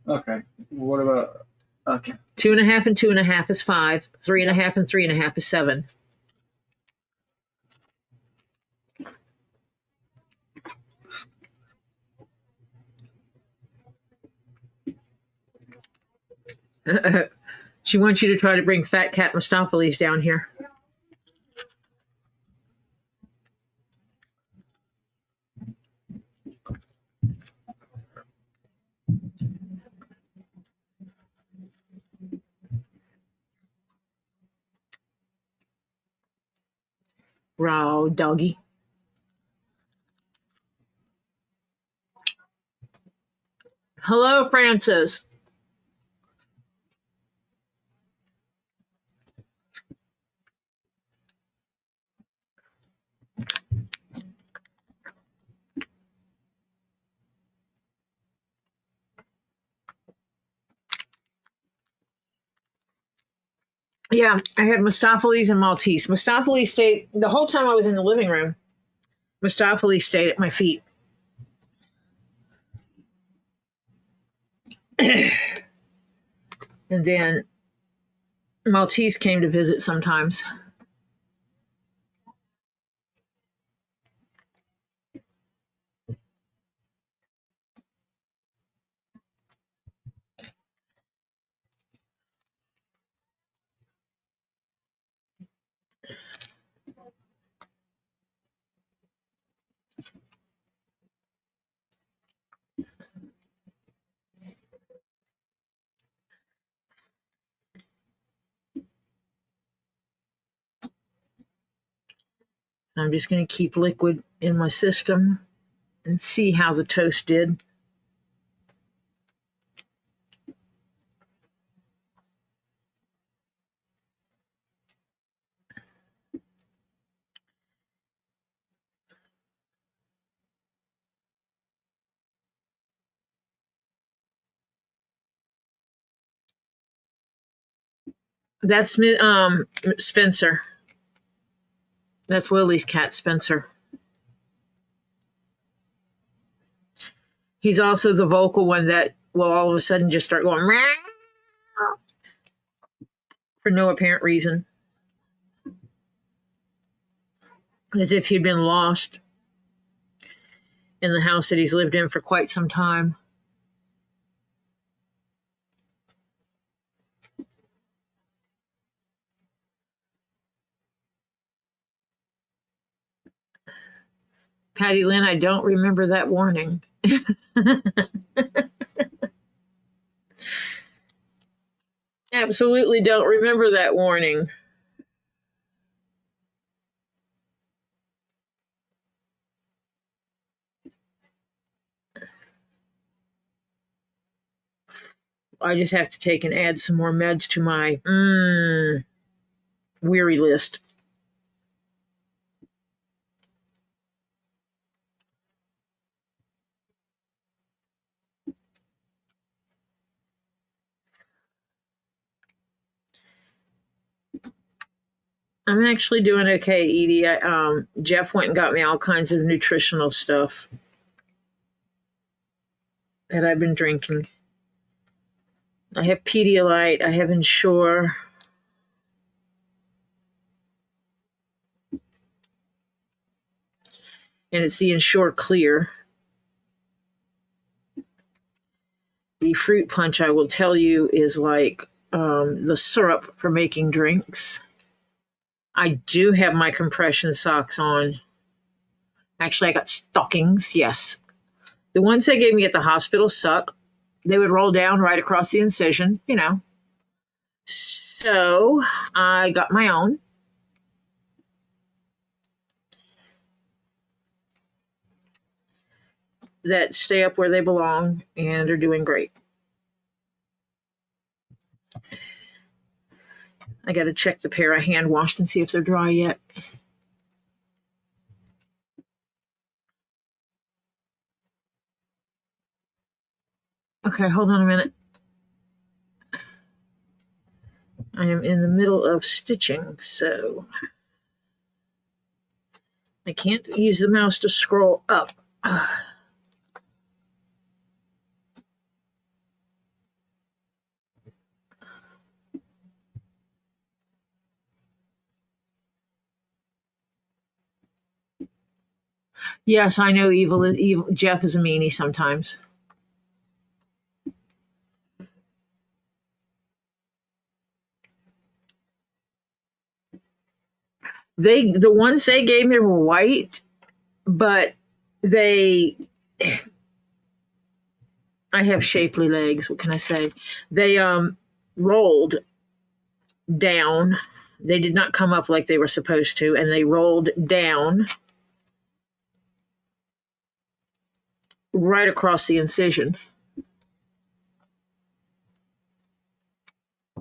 Okay. What about... Okay. 2.5 and 2.5 is 5. 3.5 and 3.5 is 7. She wants you to try to bring Fat Cat Mistopheles down here. Raw doggy. Hello, Francis. Yeah, I had Mistopheles and Maltese. Mistopheles stayed the whole time I was in the living room. Mistopheles stayed at my feet. And then Maltese came to visit sometimes. I'm just going to keep liquid in my system and see how the toast did. That's Spencer. That's Lily's cat, Spencer. He's also the vocal one that will all of a sudden just start going meow for no apparent reason. As if he'd been lost in the house that he's lived in for quite some time. Patty Lynn, I don't remember that warning. Absolutely don't remember that warning. I just have to take and add some more meds to my weary list. I'm actually doing okay, Edie. Jeff went and got me all kinds of nutritional stuff that I've been drinking. I have Pedialyte. I have Ensure. And it's the Ensure Clear. The fruit punch, I will tell you, is like the syrup for making drinks. I do have my compression socks on. Actually, I got stockings, yes. The ones they gave me at the hospital suck. They would roll down right across the incision, you know. So I got my own. That stay up where they belong and are doing great. I got to check the pair I hand washed and see if they're dry yet. Okay, hold on a minute. I am in the middle of stitching, so I can't use the mouse to scroll up. Yes, I know evil. Jeff is a meanie sometimes. The ones they gave me were white, but I have shapely legs. What can I say? They rolled down. They did not come up like they were supposed to, and they rolled down right across the incision.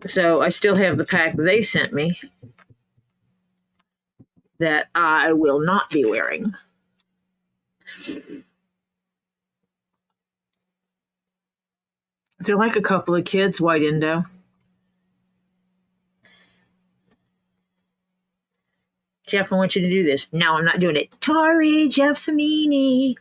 So I still have the pack they sent me that I will not be wearing. They're like a couple of kids, White Indo. Jeff, I want you to do this. No, I'm not doing it. Tori, Jeff's a meanie.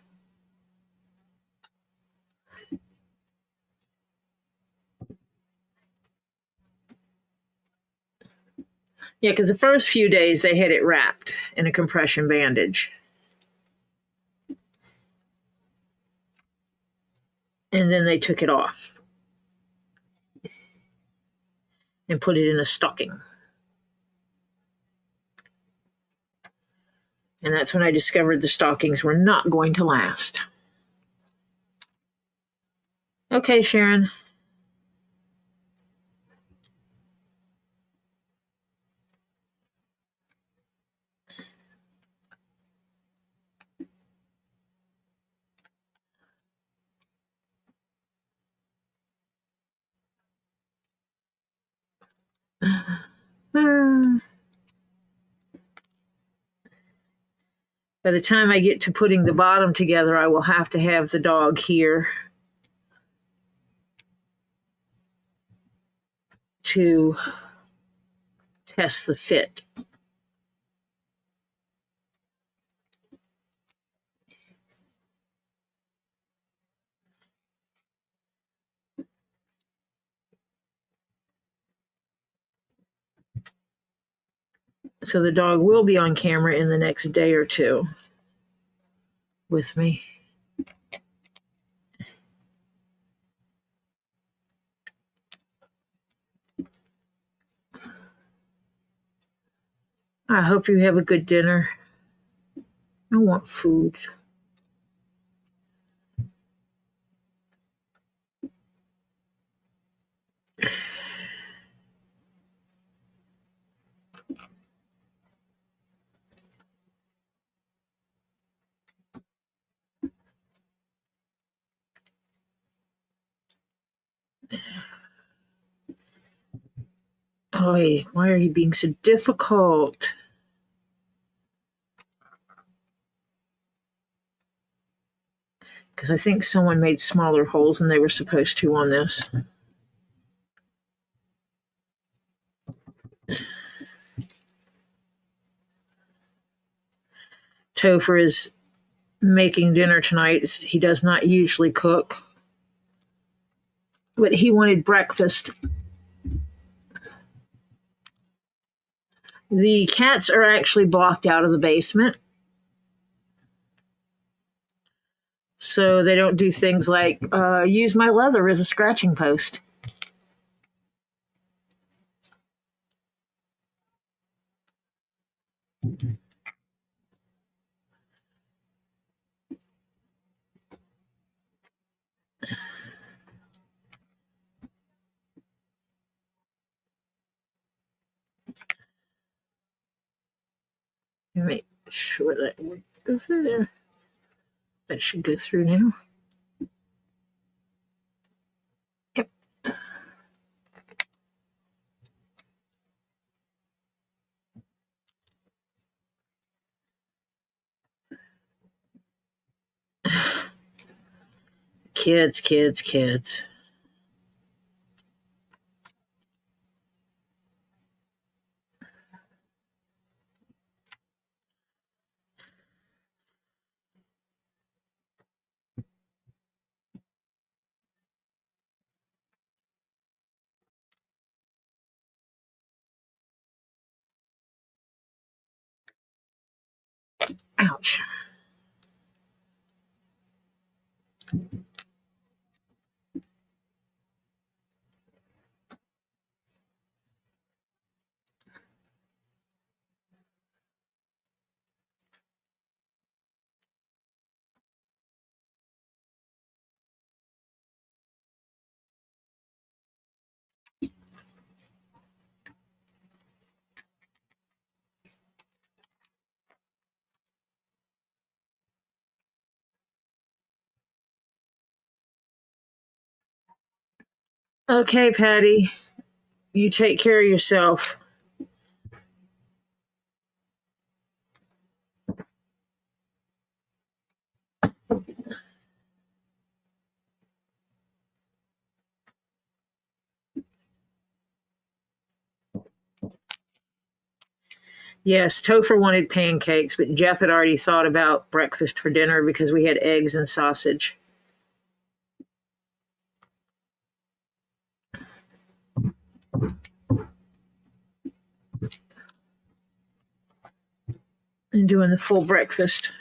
Yeah, because the first few days they had it wrapped in a compression bandage. And then they took it off and put it in a stocking. And that's when I discovered the stockings were not going to last. Okay, Sharon. By the time I get to putting the bottom together, I will have to have the dog here to test the fit. So the dog will be on camera in the next day or two with me. I hope you have a good dinner. I want food. Oh, why are you being so difficult? Because I think someone made smaller holes than they were supposed to on this. Topher is making dinner tonight. He does not usually cook, but he wanted breakfast. The cats are actually blocked out of the basement, so they don't do things like use my leather as a scratching post. Make sure that would go through there. That should go through now. Yep. Kids. Ouch. Okay, Patty. You take care of yourself. Yes, Topher wanted pancakes, but Jeff had already thought about breakfast for dinner because we had eggs and sausage. And doing the full breakfast.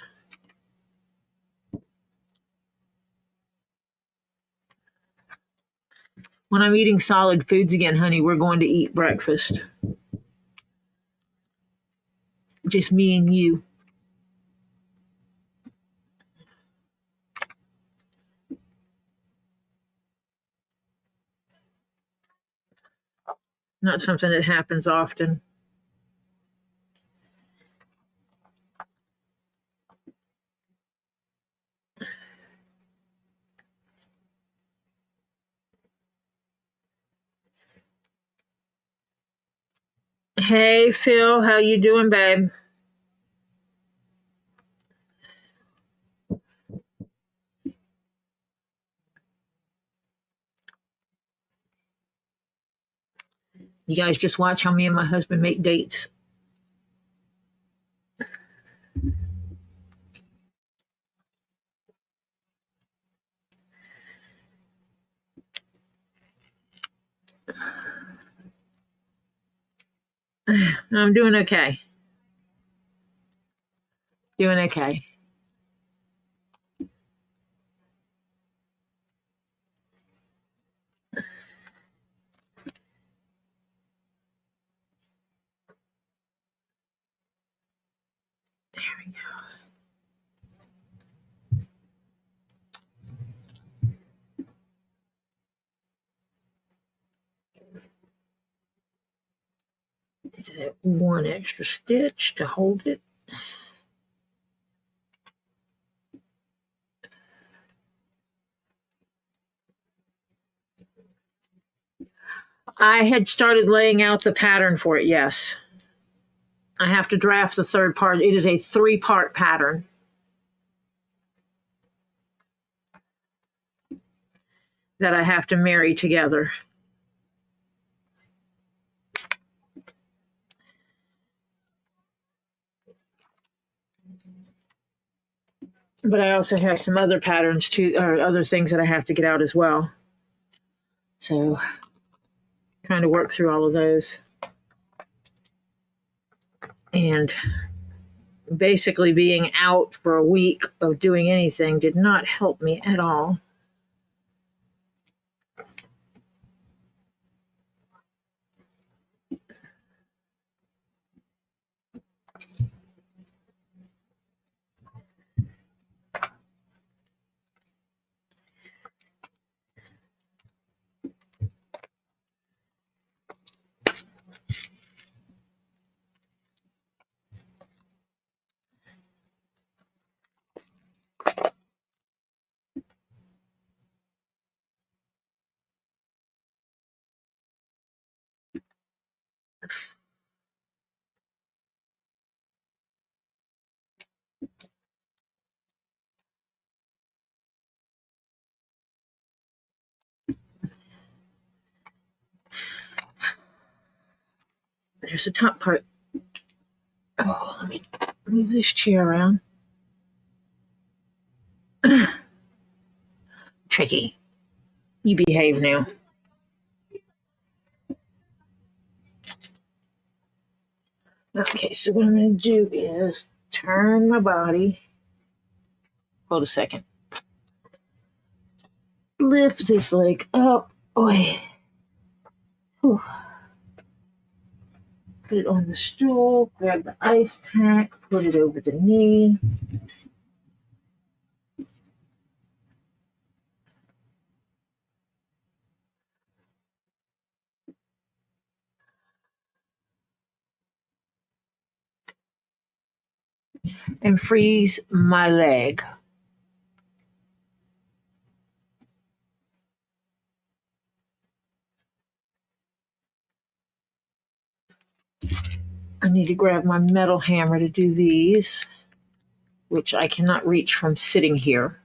When I'm eating solid foods again, honey, we're going to eat breakfast. Just me and you. Not something that happens often. Hey, Phil, how you doing, babe? You guys just watch how me and my husband make dates. I'm doing okay. Doing okay. There we go. That one extra stitch to hold it. I had started laying out the pattern for it, yes. I have to draft the third part. It is a 3-part pattern. That I have to marry together. But I also have some other patterns too, or other things that I have to get out as well. So, trying to work through all of those. And basically being out for a week of doing anything did not help me at all. There's the top part. Oh, let me move this chair around. Tricky. You behave now. Okay, so what I'm going to do is turn my body. Hold a second. Lift this leg up. Oi. Whew. Put it on the stool. Grab the ice pack. Put it over the knee. And freeze my leg. I need to grab my metal hammer to do these, which I cannot reach from sitting here.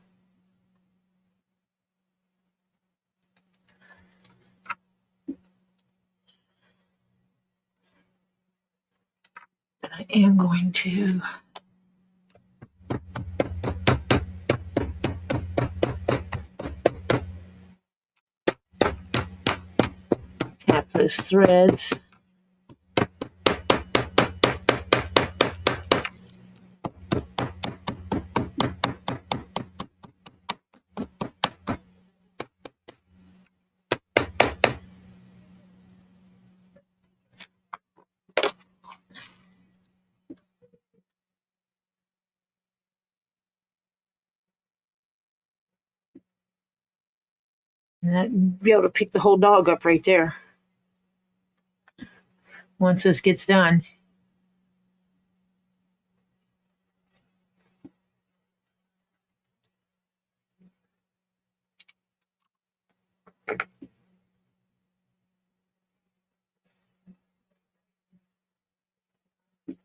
And I am going to tap those threads. And I'd be able to pick the whole dog up right there once this gets done.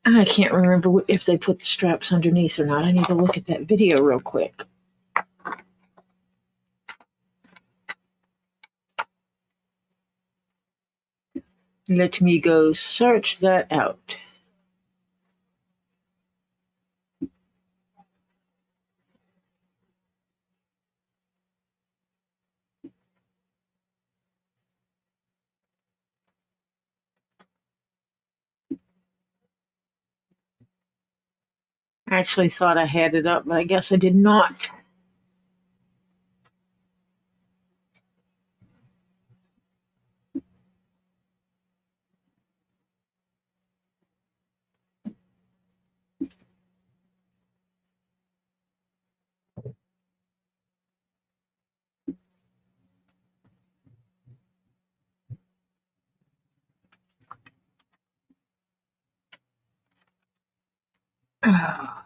I can't remember if they put the straps underneath or not. I need to look at that video real quick. Let me go search that out. I actually thought I had it up, but I guess I did not. Oh.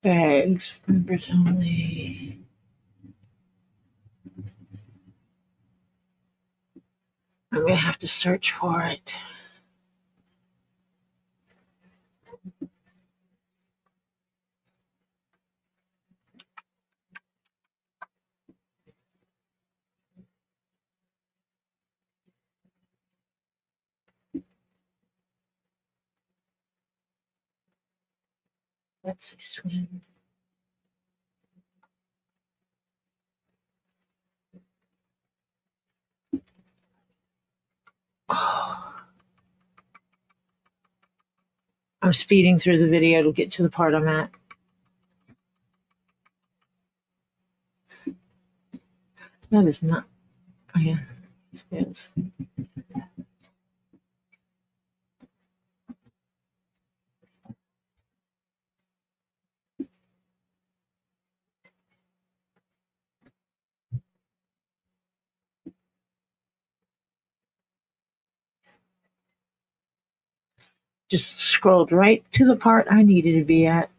Bags, members only. I'm going to have to search for it. Let's see, swim. Oh. I'm speeding through the video to get to the part I'm at. That is not. Oh, yeah. It is. Just scrolled right to the part I needed to be at.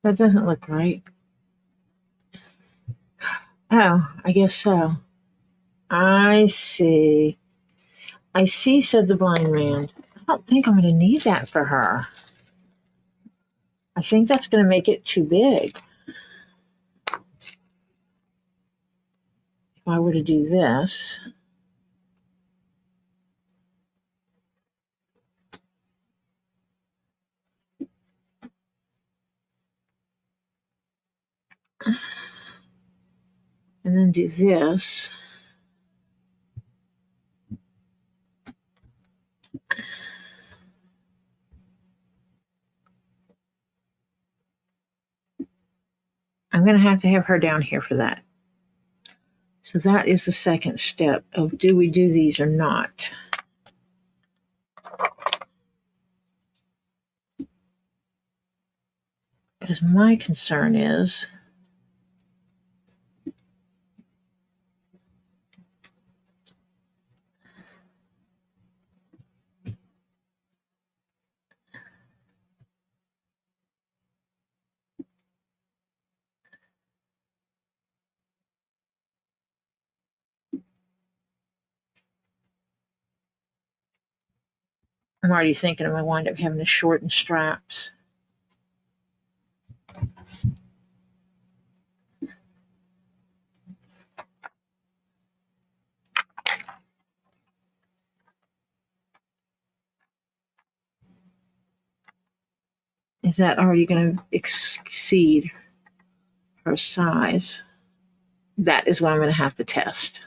That doesn't look right. Oh, I guess so. I see. I see, said the blind man. I don't think I'm going to need that for her. I think that's going to make it too big. If I were to do this. And then do this. I'm going to have her down here for that. So that is the second step of do we do these or not? Because my concern is I'm already thinking I might wind up having to shorten straps. Is that already going to exceed her size? That is what I'm going to have to test.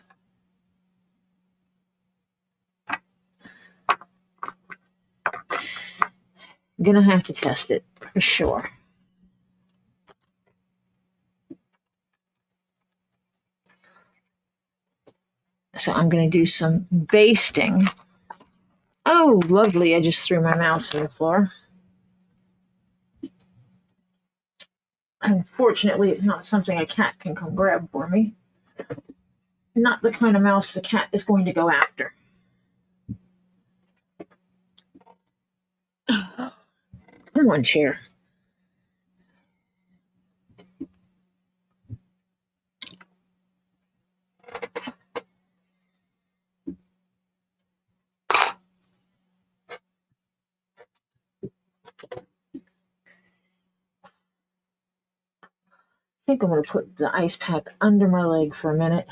I'm going to have to test it for sure. So I'm going to do some basting. Oh, lovely. I just threw my mouse on the floor. Unfortunately, it's not something a cat can come grab for me. Not the kind of mouse the cat is going to go after. Come on, chair. I think I'm going to put the ice pack under my leg for a minute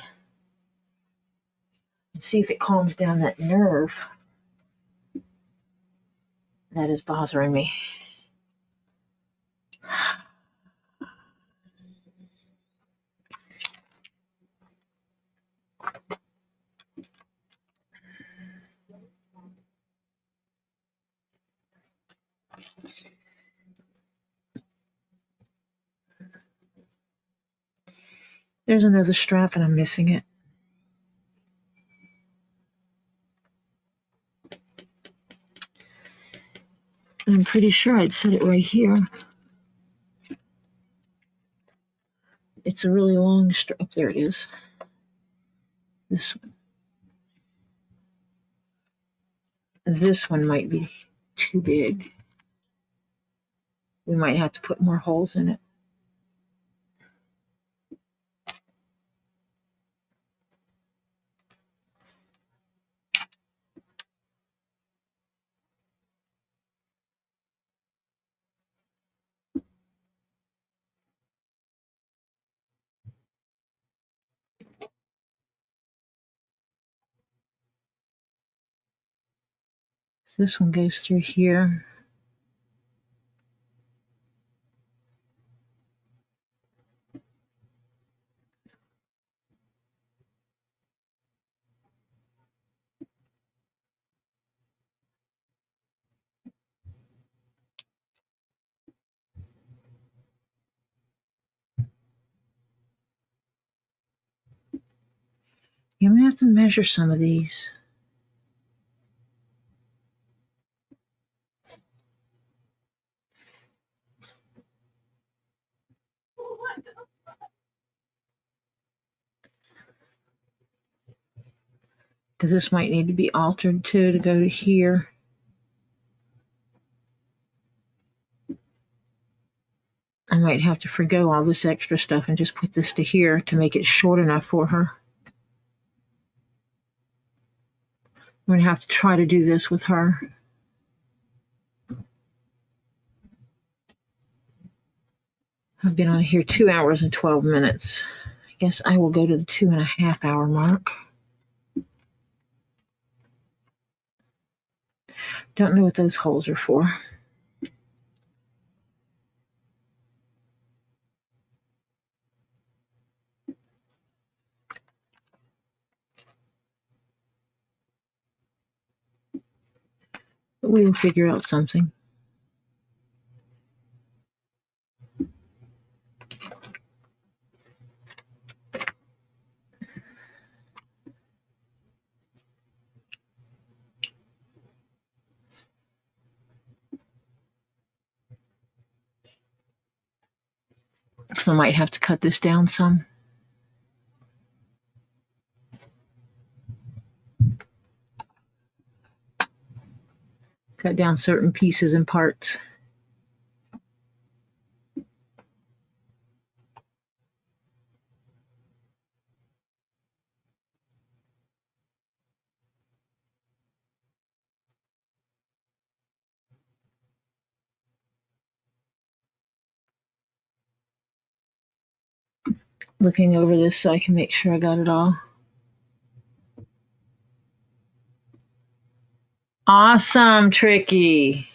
and see if it calms down that nerve that is bothering me. There's another strap and I'm missing it. And I'm pretty sure I'd set it right here. It's a really long strap. Oh, there it is. This one. This one might be too big. We might have to put more holes in it. So this one goes through here. I'm going to have to measure some of these. Because this might need to be altered too to go to here. I might have to forgo all this extra stuff and just put this to here to make it short enough for her. I'm going to have to try to do this with her. I've been on here 2 hours and 12 minutes. I guess I will go to the 2.5 hour mark. Don't know what those holes are for. But we will figure out something. So I might have to cut this down some. Cut down certain pieces and parts. Looking over this so I can make sure I got it all. Awesome, Tricky.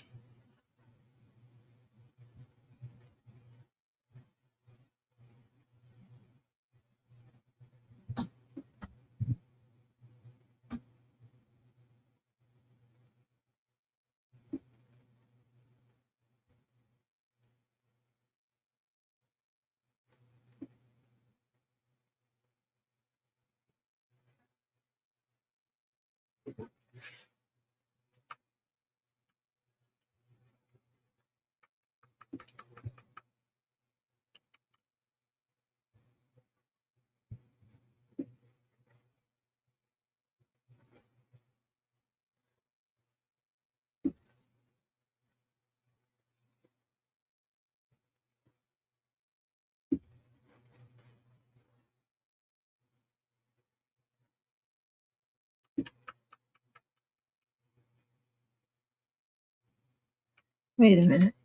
Wait a minute.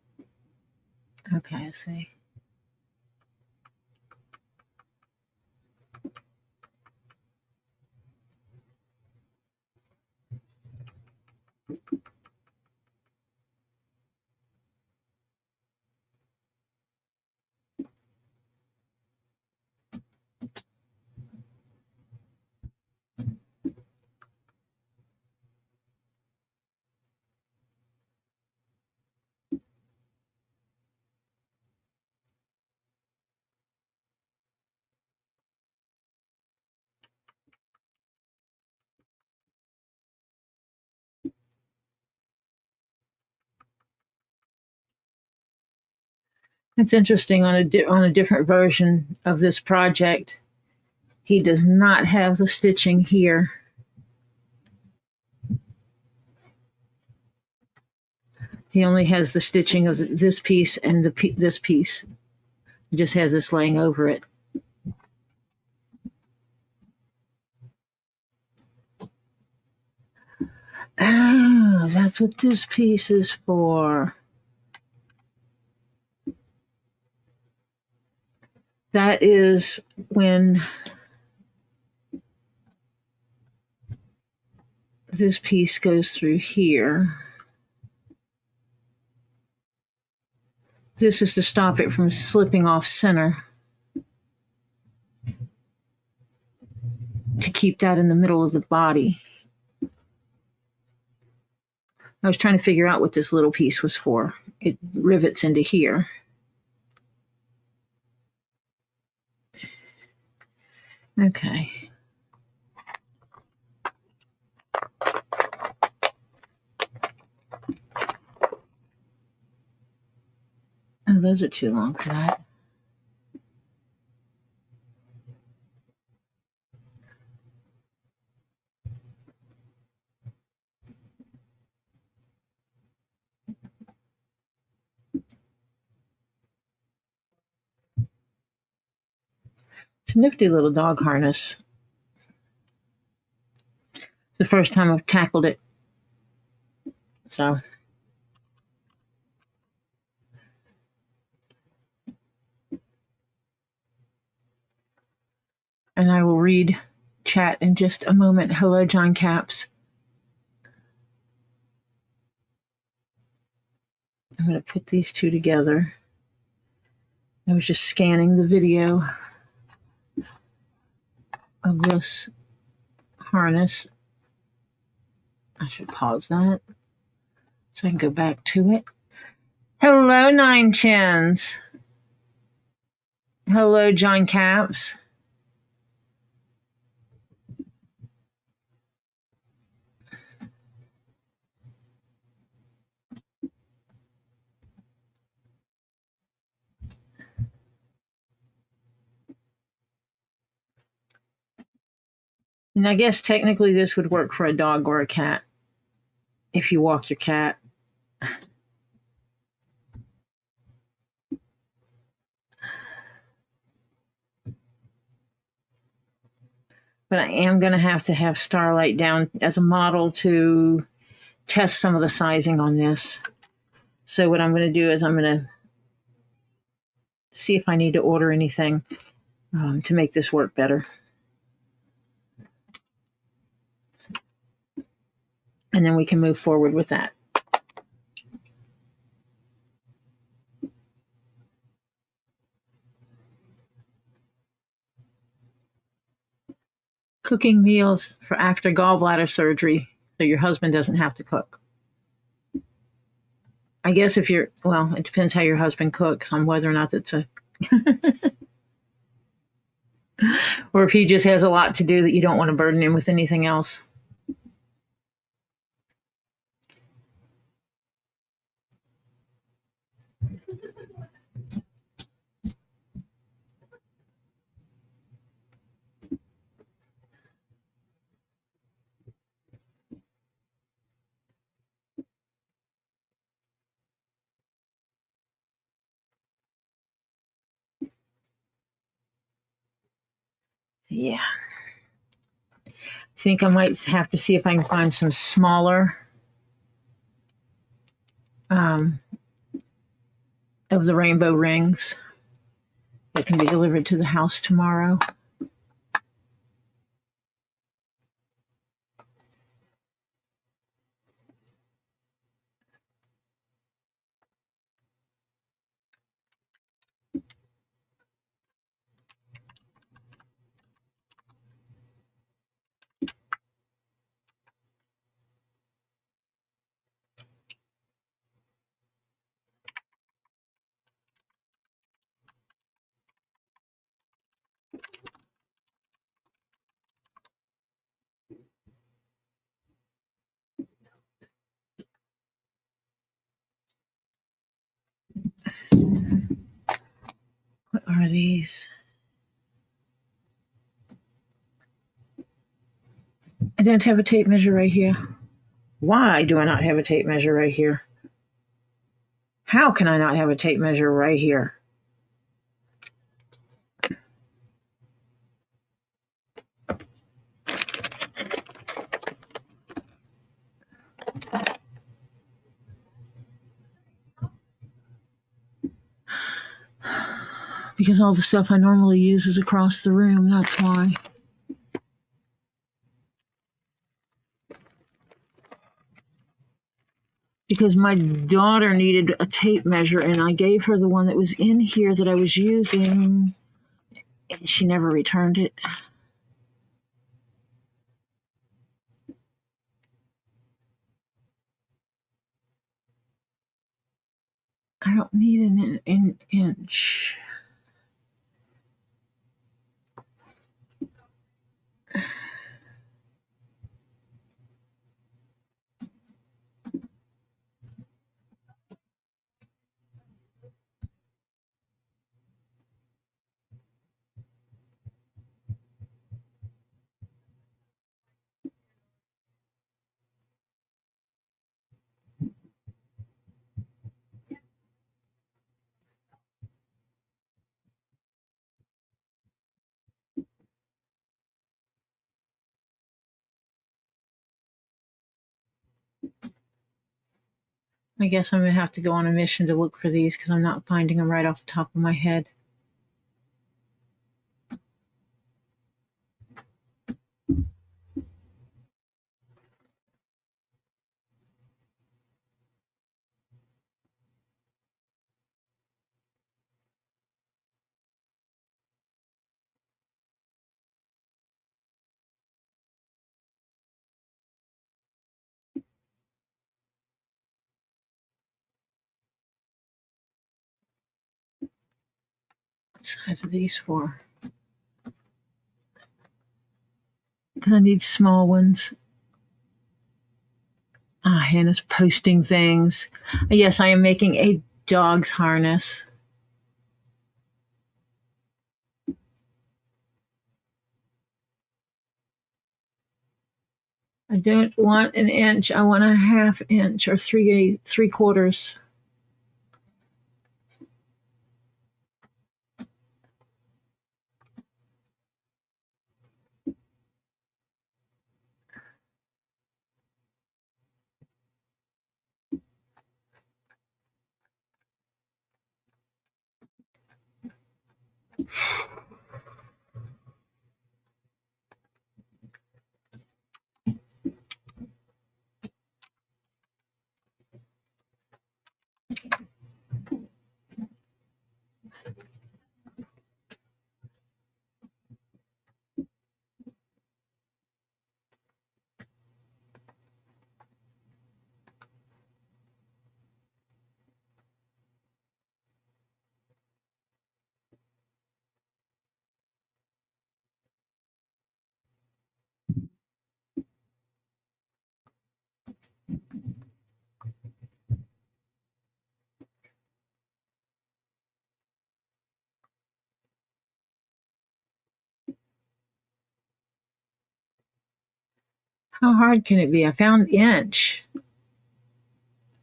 Okay, I see. It's interesting on a different version of this project. He does not have the stitching here. He only has the stitching of this piece and this piece. He just has this laying over it. Oh, that's what this piece is for. That is when this piece goes through here. This is to stop it from slipping off center. To keep that in the middle of the body. I was trying to figure out what this little piece was for. It rivets into here. Okay. Oh, those are too long for that. It's a nifty little dog harness. It's the first time I've tackled it. So. And I will read chat in just a moment. Hello, John Caps. I'm going to put these two together. I was just scanning the video of this harness. I should pause that so I can go back to it. Hello, Nine Chins. Hello, John Caps. And I guess technically this would work for a dog or a cat if you walk your cat. But I am going to have Starlight down as a model to test some of the sizing on this. So what I'm going to do is I'm going to see if I need to order anything to make this work better. And then we can move forward with that. Cooking meals for after gallbladder surgery so your husband doesn't have to cook. I guess if you're, well, it depends how your husband cooks on whether or not that's a, or if he just has a lot to do that you don't want to burden him with anything else. Yeah. I think I might have to see if I can find some smaller of the rainbow rings that can be delivered to the house tomorrow. What are these? I don't have a tape measure right here. Why do I not have a tape measure right here? How can I not have a tape measure right here? Because all the stuff I normally use is across the room, that's why. Because my daughter needed a tape measure, and I gave her the one that was in here that I was using, and she never returned it. I don't need an inch. I guess I'm going to have to go on a mission to look for these because I'm not finding them right off the top of my head. What size are these for? Because I need small ones. Hannah's posting things. Yes, I am making a dog's harness. I don't want an inch. I want a 1/2 inch or 3/4. How hard can it be? I found inch.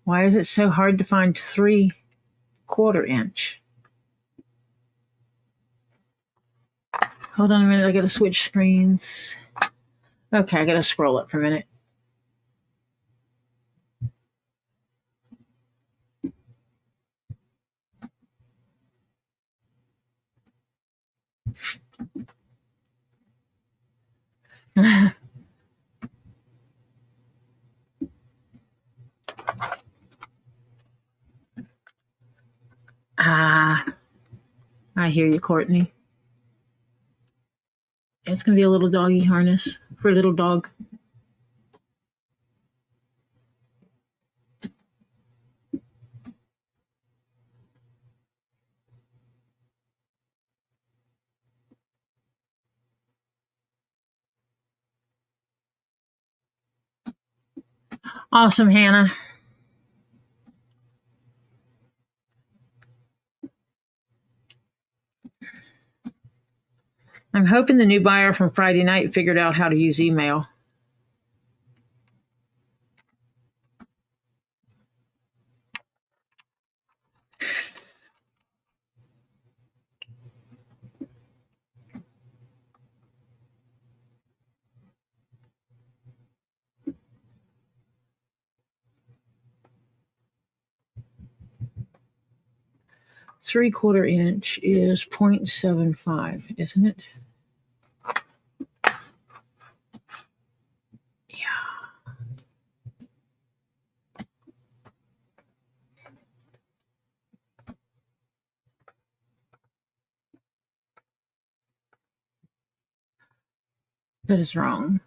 Why is it so hard to find 3/4 inch? Hold on a minute. I got to switch screens. Okay, I got to scroll up for a minute. I hear you, Courtney. It's going to be a little doggy harness for a little dog. Awesome, Hannah. I'm hoping the new buyer from Friday night figured out how to use email. 3/4 inch is 0.75, isn't it? Yeah. That is wrong.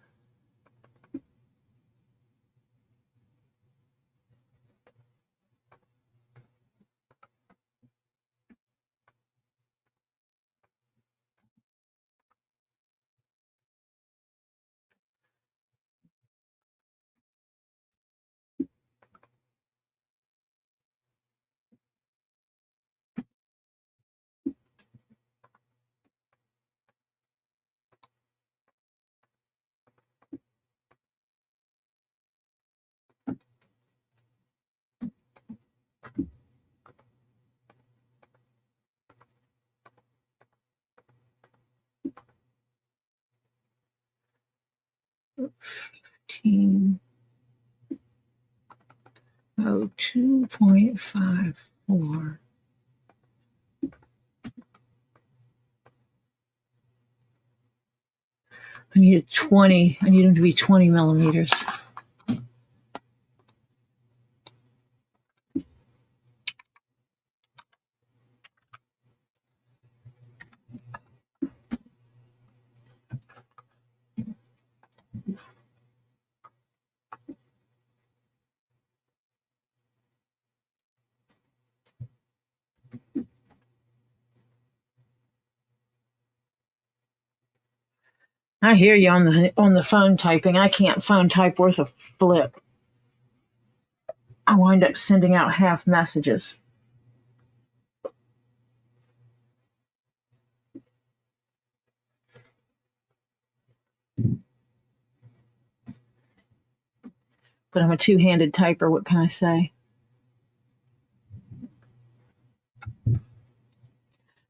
Fifteen. Oh, 2.54. I need 20. I need them to be 20 millimeters. I hear you on the phone typing. I can't phone type worth a flip. I wind up sending out half messages. But I'm a two-handed typer. What can I say?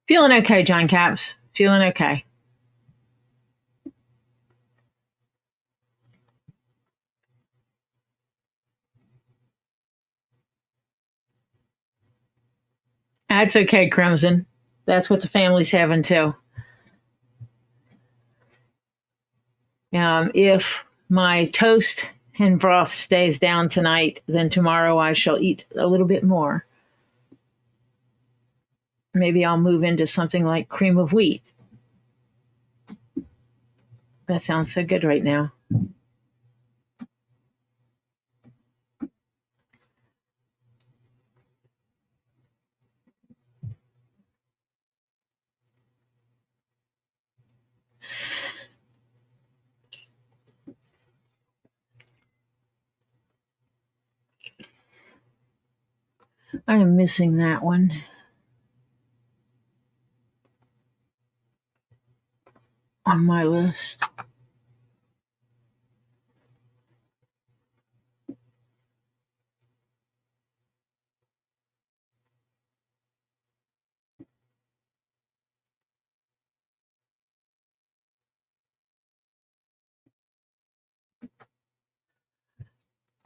Feeling okay, John Caps. Feeling okay. That's okay, Crimson. That's what the family's having too. If my toast and broth stays down tonight, then tomorrow I shall eat a little bit more. Maybe I'll move into something like cream of wheat. That sounds so good right now. I am missing that one. On my list.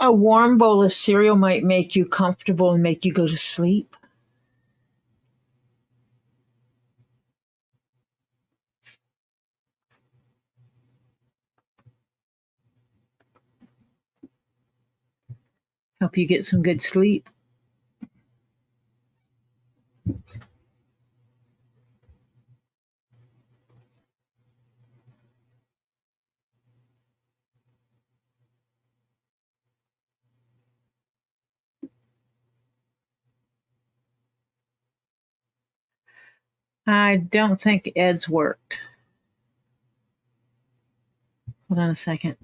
A warm bowl of cereal might make you comfortable and make you go to sleep. Help you get some good sleep. I don't think Ed's worked. Hold on a second.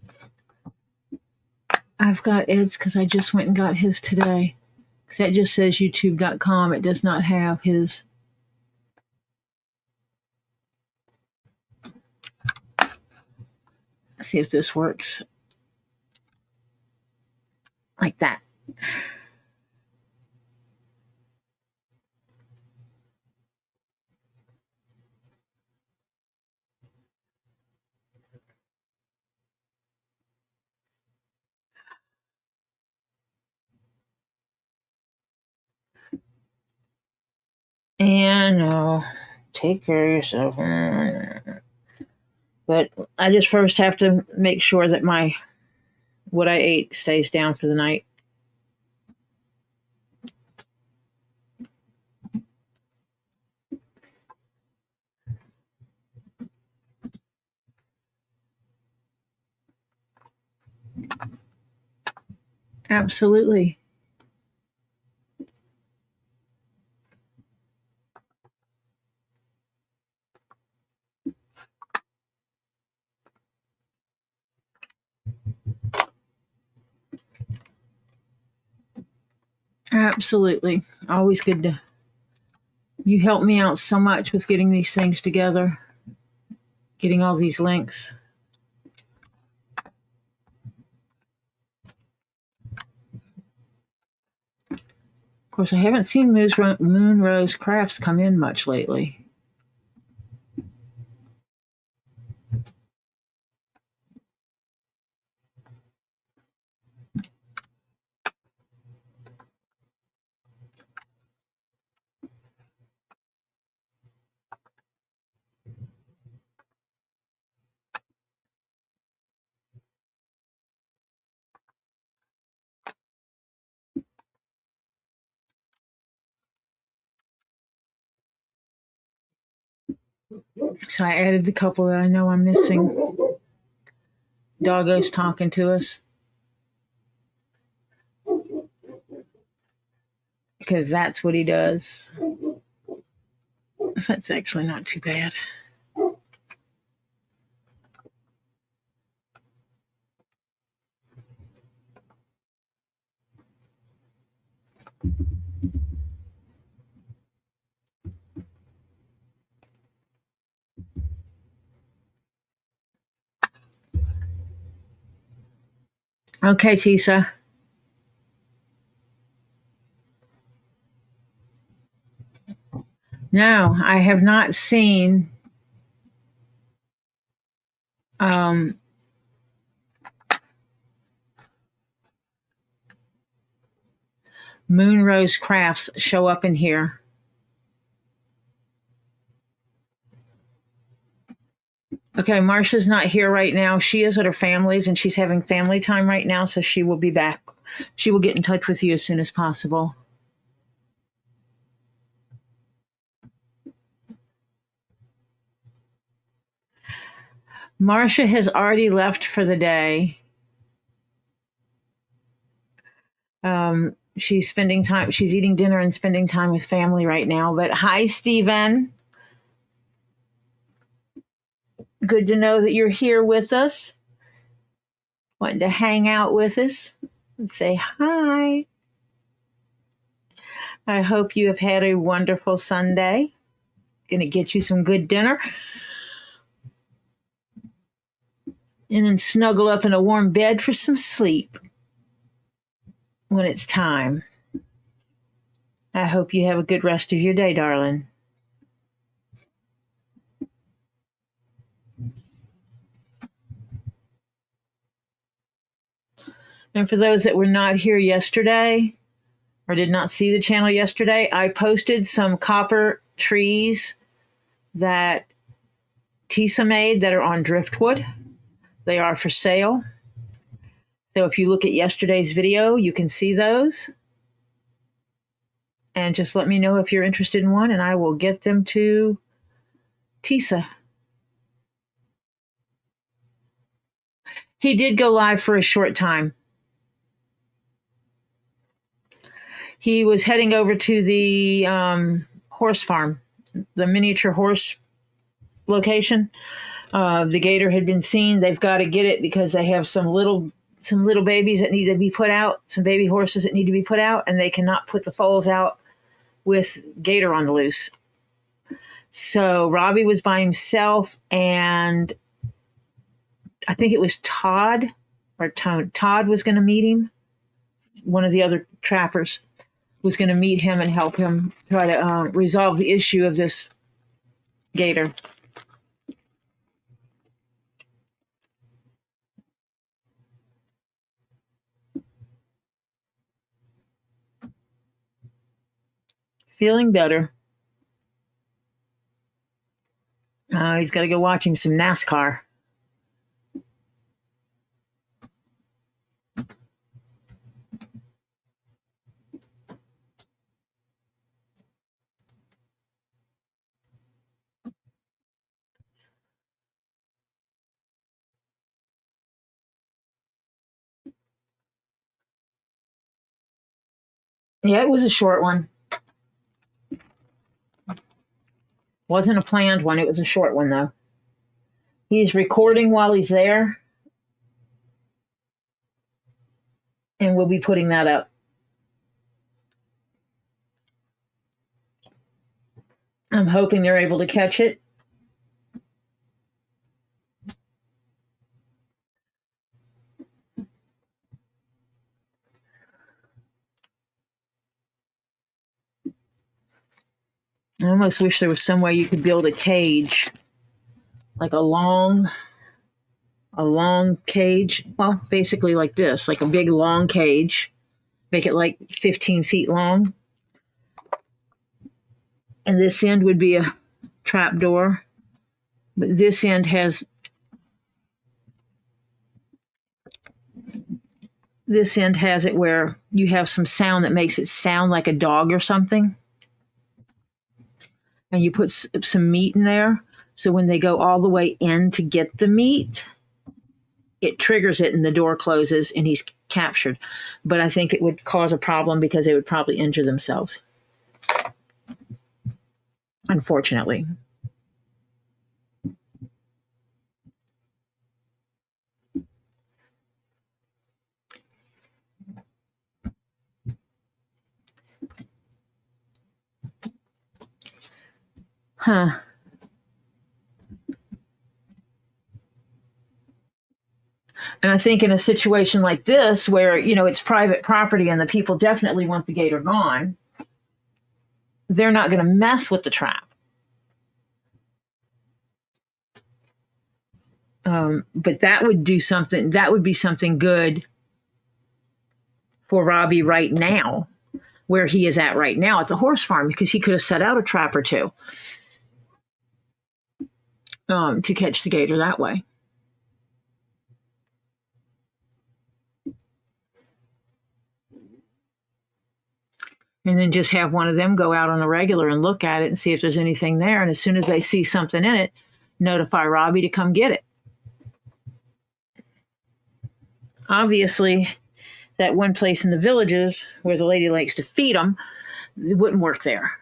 I've got Ed's because I just went and got his today. Because that just says youtube.com. It does not have his. Let's see if this works. Like that. And take care of yourself. But I just first have to make sure that what I ate stays down for the night. Absolutely. Absolutely. Always good to. You help me out so much with getting these things together, getting all these links. Of course, I haven't seen Moon Rose Crafts come in much lately. So I added the couple that I know I'm missing. Doggo's talking to us. Because that's what he does. So that's actually not too bad. Okay, Teesa. No, I have not seen Moon Rose Crafts show up in here. Okay, Marcia's not here right now. She is at her family's and she's having family time right now, so she will be back. She will get in touch with you as soon as possible. Marcia has already left for the day. She's spending time, she's eating dinner and spending time with family right now. But hi, Stephen. Good to know that you're here with us. Wanting to hang out with us and say hi. I hope you have had a wonderful Sunday. Going to get you some good dinner. And then snuggle up in a warm bed for some sleep when it's time. I hope you have a good rest of your day, darling. And for those that were not here yesterday or did not see the channel yesterday, I posted some copper trees that Teesa made that are on driftwood. They are for sale. So if you look at yesterday's video, you can see those. And just let me know if you're interested in one, and I will get them to Teesa. He did go live for a short time. He was heading over to the horse farm, the miniature horse location. The gator had been seen. They've got to get it because they have some little babies that need to be put out, some baby horses that need to be put out, and they cannot put the foals out with gator on the loose. So Robbie was by himself, and I think it was Todd or Tone. Todd was going to meet him. One of the other trappers was going to meet him and help him try to resolve the issue of this gator. Feeling better. Now he's got to go watch him some NASCAR. Yeah, it was a short one. Wasn't a planned one. It was a short one, though. He's recording while he's there, and we'll be putting that up. I'm hoping they're able to catch it. I almost wish there was some way you could build a cage, like a long cage. Well, basically like this, like a big long cage. Make it like 15 feet long. And this end would be a trap door. But this end has it where you have some sound that makes it sound like a dog or something. And you put some meat in there. So when they go all the way in to get the meat, it triggers it and the door closes and he's captured. But I think it would cause a problem because they would probably injure themselves. Unfortunately. Huh. And I think in a situation like this where, it's private property and the people definitely want the gator gone, they're not going to mess with the trap. But that would be something good for Robbie right now, where he is at right now at the horse farm, because he could have set out a trap or two to catch the gator that way. And then just have one of them go out on the regular and look at it and see if there's anything there. And as soon as they see something in it, notify Robbie to come get it. Obviously, that one place in the Villages where the lady likes to feed them, it wouldn't work there.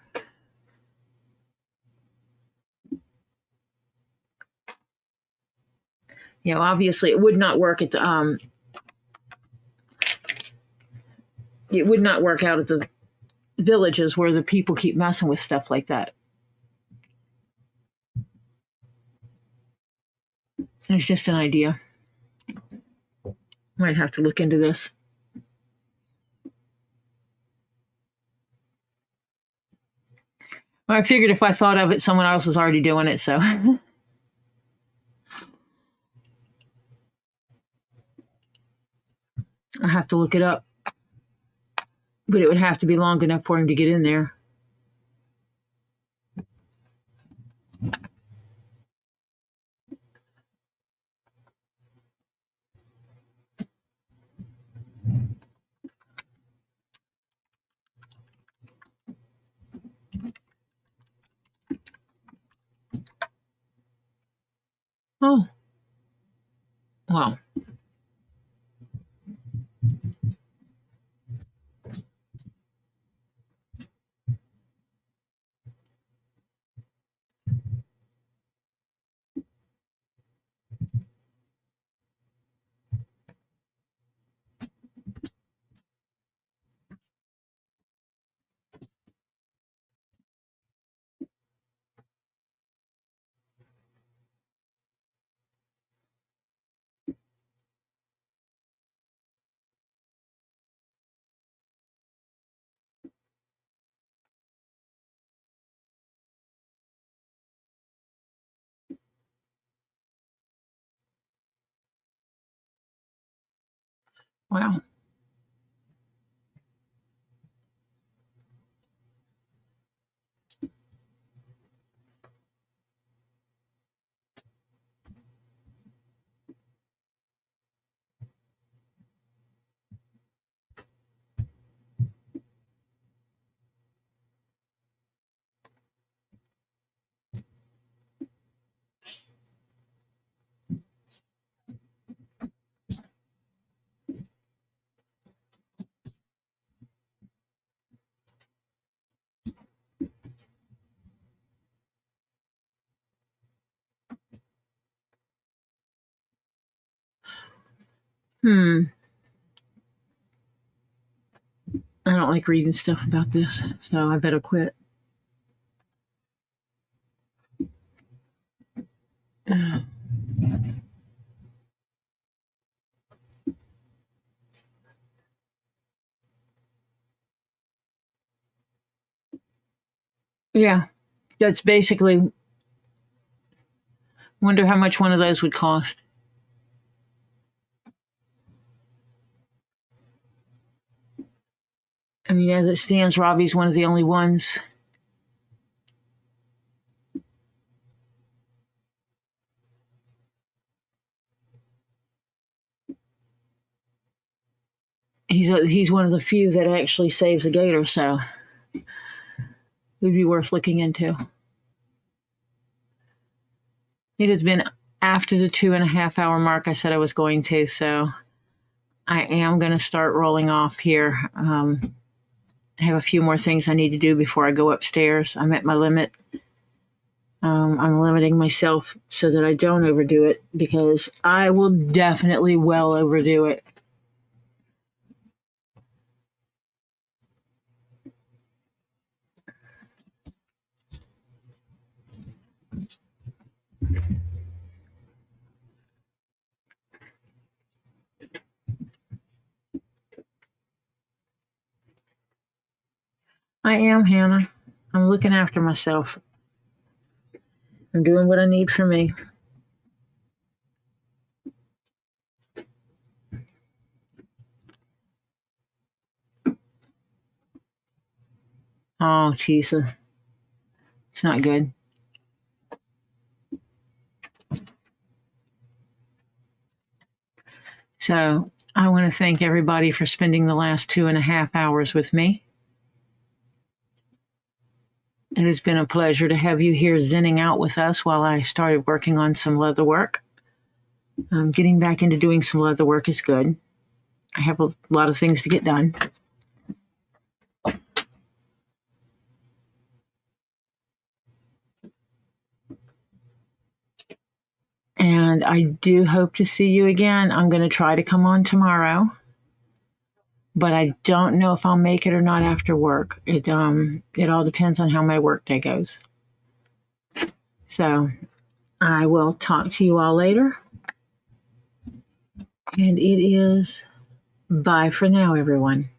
Obviously, it would not work at the it would not work out at the Villages where the people keep messing with stuff like that. It's just an idea. Might have to look into this. Well, I figured if I thought of it, someone else was already doing it, so. I have to look it up. But it would have to be long enough for him to get in there. Oh. Wow. Wow. I don't like reading stuff about this, so I better quit. Yeah, that's basically. Wonder how much one of those would cost. I mean, as it stands, Robbie's one of the only ones. He's one of the few that actually saves a gator, so it would be worth looking into. It has been after the 2.5 hour mark I said I was going to, so I am going to start rolling off here. I have a few more things I need to do before I go upstairs. I'm at my limit. I'm limiting myself so that I don't overdo it, because I will definitely well overdo it. I am, Hannah. I'm looking after myself. I'm doing what I need for me. Oh, Teesa. It's not good. So I want to thank everybody for spending the last 2.5 hours with me. It has been a pleasure to have you here zenning out with us while I started working on some leather work. Getting back into doing some leather work is good. I have a lot of things to get done. And I do hope to see you again. I'm going to try to come on tomorrow, but I don't know if I'll make it or not after work. It all depends on how my work day goes. So I will talk to you all later. And it is bye for now, everyone.